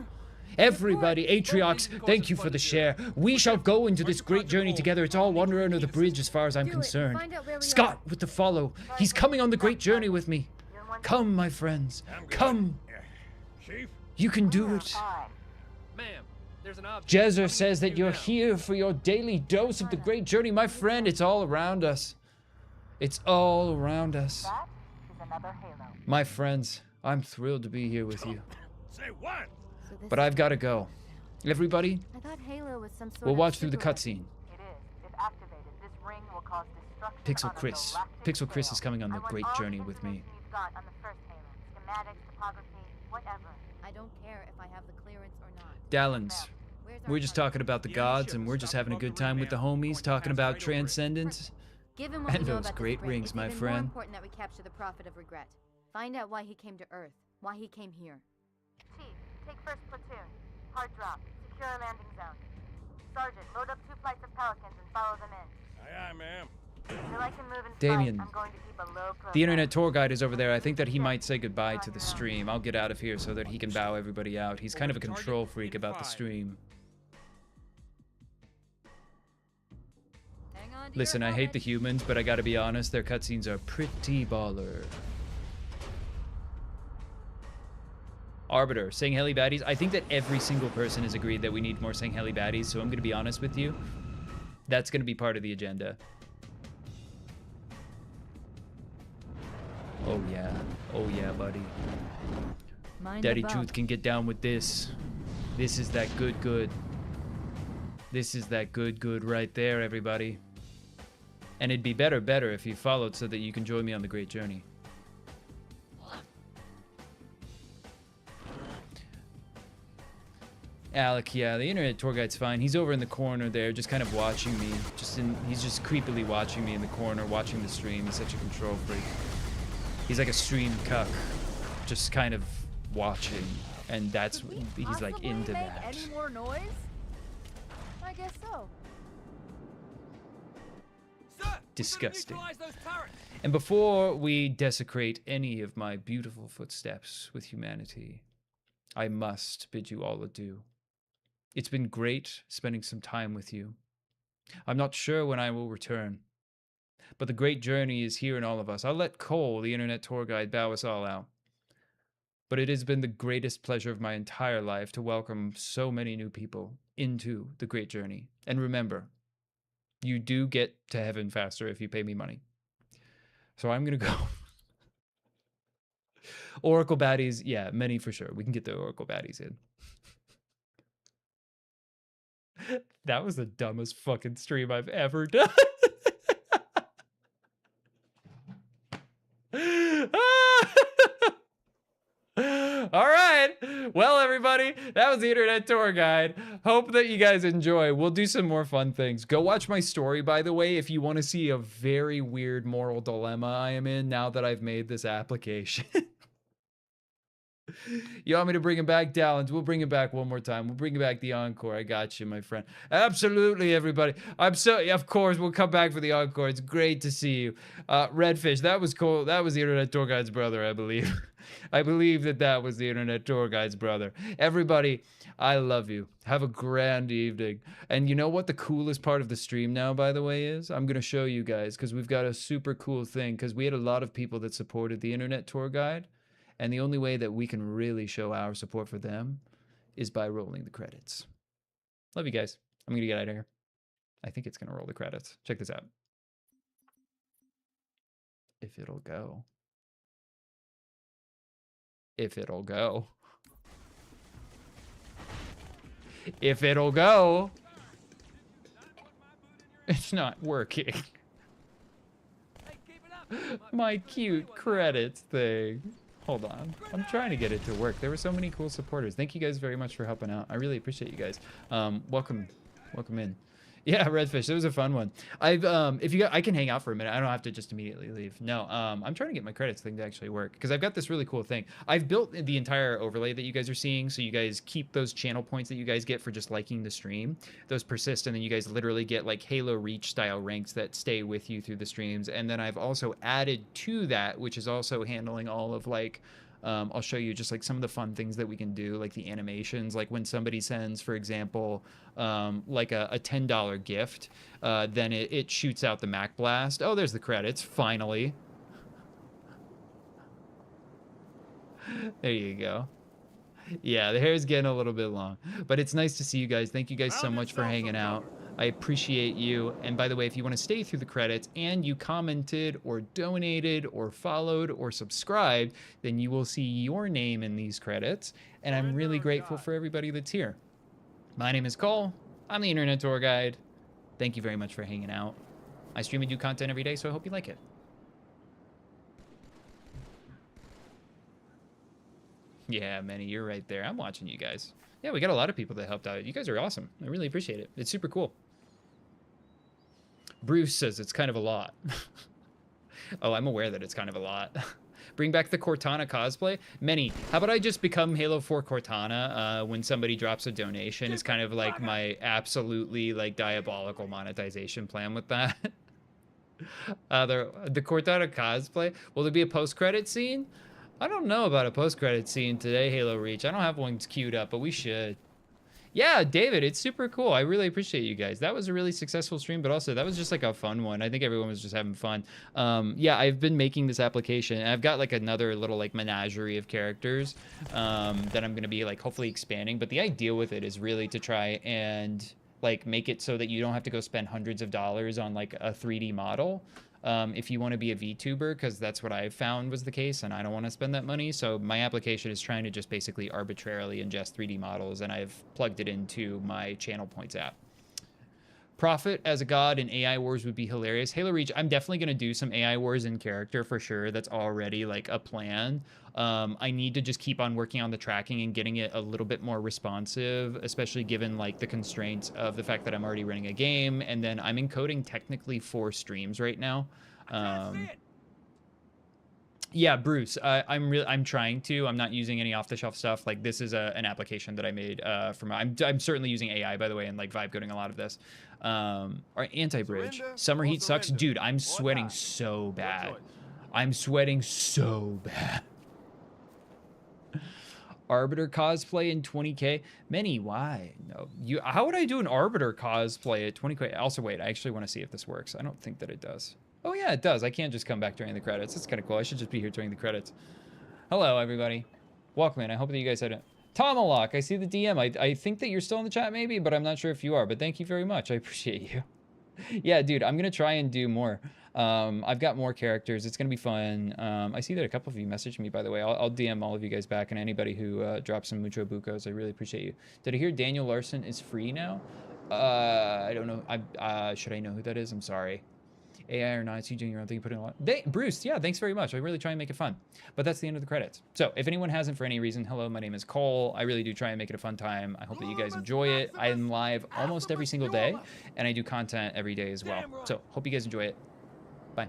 Everybody, Atriox, thank you for the share. We shall go into this great journey together. It's all water under the bridge as far as I'm concerned. Scott with the follow. He's coming on the great journey with me. Come, my friends. Come. Chief? You can do it. Ma'am, there's an object. Jezer says that you're here for your daily dose of the great journey. My friend, it's all around us. It's all around us. That is another Halo. My friends, I'm thrilled to be here with you. Say what? But I've got to go. Everybody, I thought Halo was some sort we'll of watch through the super cutscene. It is. If activated, this ring will cause destruction Pixel on a Chris. galactic Pixel Chris is scale. coming on the I want great all the journey with me. information you've got on the first Halo. Schematics, topography, whatever. I don't care if I have the clearance or not. Dallins, we're just talking about the gods and we're just having a good time with the homies, talking about transcendence. Given what And we know those about great this ring, rings, it's my even more friend. important that we capture the Prophet of Regret. Find out why he came to Earth, why he came here. Chief, take first platoon. Hard drop. Secure a landing zone. Sergeant, load up 2 flights of Pelicans and follow them in. Aye, aye, ma'am. Until I can move in Damien, flight, I'm going to keep a low profile. the internet tour guide is over there. I think that he might say goodbye to the stream. I'll get out of here so that he can bow everybody out. He's kind of a control freak about the stream. Hang on to Listen, your I hate the helmet. humans, but I gotta be honest, their cutscenes are pretty baller. Arbiter, Sangheli baddies. I think that every single person has agreed that we need more Sangheli baddies, so I'm gonna be honest with you. That's gonna be part of the agenda. Oh yeah, buddy. Mind Daddy the Truth bump. can get down with this. This is that good. This is that good right there, everybody. And it'd be better if you followed so that you can join me on the great journey. Alec, yeah, the internet tour guide's fine. He's over in the corner there, just kind of watching me. He's just creepily watching me in the corner, watching the stream. He's such a control freak. He's like a stream cuck, just kind of watching, and that's he's like into that. Any more noise? I guess so. Disgusting. And before we desecrate any of my beautiful footsteps with humanity, I must bid you all adieu. It's been great spending some time with you. I'm not sure when I will return, but the great journey is here in all of us. I'll let Cole, the internet tour guide, bow us all out. But it has been the greatest pleasure of my entire life to welcome so many new people into the great journey. And remember, you do get to heaven faster if you pay me money. So I'm going to go. Oracle baddies, yeah, many for sure. We can get the Oracle baddies in. That was the dumbest fucking stream I've ever done. All right. Well, everybody, that was the internet tour guide. Hope that you guys enjoy. We'll do some more fun things. Go watch my story, by the way, if you want to see a very weird moral dilemma I am in now that I've made this application. You want me to bring him back, Dallins? We'll bring him back one more time. We'll bring back the encore. I got you, my friend. Absolutely, everybody. Of course, we'll come back for the encore. It's great to see you. Redfish, that was cool. That was the internet tour guide's brother, I believe. I believe that was the internet tour guide's brother. Everybody, I love you. Have a grand evening. And you know what the coolest part of the stream now, by the way, is? I'm going to show you guys because we've got a super cool thing because we had a lot of people that supported the internet tour guide. And the only way that we can really show our support for them is by rolling the credits. Love you guys. I'm going to get out of here. I think it's going to roll the credits. Check this out. If it'll go. If it'll go. If it'll go. It's not working. My cute credits thing. Hold on. I'm trying to get it to work. There were so many cool supporters. Thank you guys very much for helping out. I really appreciate you guys. Welcome in. Yeah, Redfish, that was a fun one. If you got, I can hang out for a minute. I don't have to just immediately leave. No, I'm trying to get my credits thing to actually work because I've got this really cool thing. I've built the entire overlay that you guys are seeing, so you guys keep those channel points that you guys get for just liking the stream. Those persist, and then you guys literally get like Halo Reach style ranks that stay with you through the streams. And then I've also added to that, which is also handling all of like, I'll show you just like some of the fun things that we can do, like the animations, like when somebody sends, for example, like a $10 gift, then it shoots out the Mac Blast. Oh, there's the credits, finally. There you go. Yeah, the hair is getting a little bit long, but it's nice to see you guys. Thank you guys so much for hanging out. I appreciate you. And by the way, if you want to stay through the credits and you commented or donated or followed or subscribed, then you will see your name in these credits. And I'm really grateful for everybody that's here. My name is Cole. I'm the Internet Tour Guide. Thank you very much for hanging out. I stream and do content every day, so I hope you like it. Yeah, Manny, you're right there. I'm watching you guys. Yeah, we got a lot of people that helped out. You guys are awesome. I really appreciate it. It's super cool. Bruce says it's kind of a lot. Oh, I'm aware that it's kind of a lot. Bring back the Cortana cosplay. Manny, how about I just become Halo 4 Cortana when somebody drops a donation? Is kind of like my absolutely like diabolical monetization plan with that. The Cortana cosplay. Will there be a post-credit scene? I don't know about a post-credit scene today, Halo Reach. I don't have one queued up, but we should. Yeah, David, it's super cool. I really appreciate you guys. That was a really successful stream, but also that was just like a fun one. I think everyone was just having fun. Yeah, I've been making this application, and I've got like another little like menagerie of characters that I'm gonna be like hopefully expanding. But the idea with it is really to try and like make it so that you don't have to go spend hundreds of dollars on like a 3D model. If you want to be a VTuber, because that's what I've found was the case, and I don't want to spend that money. So my application is trying to just basically arbitrarily ingest 3D models, and I've plugged it into my Channel Points app. Prophet as a god in AI Wars would be hilarious. Halo Reach, I'm definitely going to do some AI Wars in character for sure. That's already like a plan. I need to just keep on working on the tracking and getting it a little bit more responsive, especially given like the constraints of the fact that I'm already running a game, and then I'm encoding technically 4 streams right now. Yeah, Bruce, I'm trying to. I'm not using any off-the-shelf stuff. Like this is an application that I made from. I'm certainly using AI, by the way, and like vibe coding a lot of this. Or anti-bridge. Summer heat sucks, dude. I'm sweating so bad. I'm sweating so bad. Arbiter cosplay in 20K. Many, why? No, you. How would I do an Arbiter cosplay at 20K? Also, wait, I actually want to see if this works. I don't think that it does. Oh yeah, it does. I can't just come back during the credits. That's kind of cool. I should just be here during the credits. Hello, everybody. Welcome in. I hope that you guys had it. Tomahawk, I see the DM. I think that you're still in the chat maybe, but I'm not sure if you are. But thank you very much. I appreciate you. Yeah, dude, I'm going to try and do more. I've got more characters. It's going to be fun. I see that a couple of you messaged me, by the way. I'll DM all of you guys back, and anybody who drops some Mucho Bucos. I really appreciate you. Did I hear Daniel Larson is free now? I don't know. Should I know who that is? I'm sorry. AI or not, it's you doing your own thing, putting a lot. Bruce, yeah, thanks very much. I really try and make it fun. But that's the end of the credits. So if anyone hasn't for any reason, hello, my name is Cole. I really do try and make it a fun time. I hope that you guys enjoy it. I am live almost every single day, and I do content every day as well. So hope you guys enjoy it. Bye.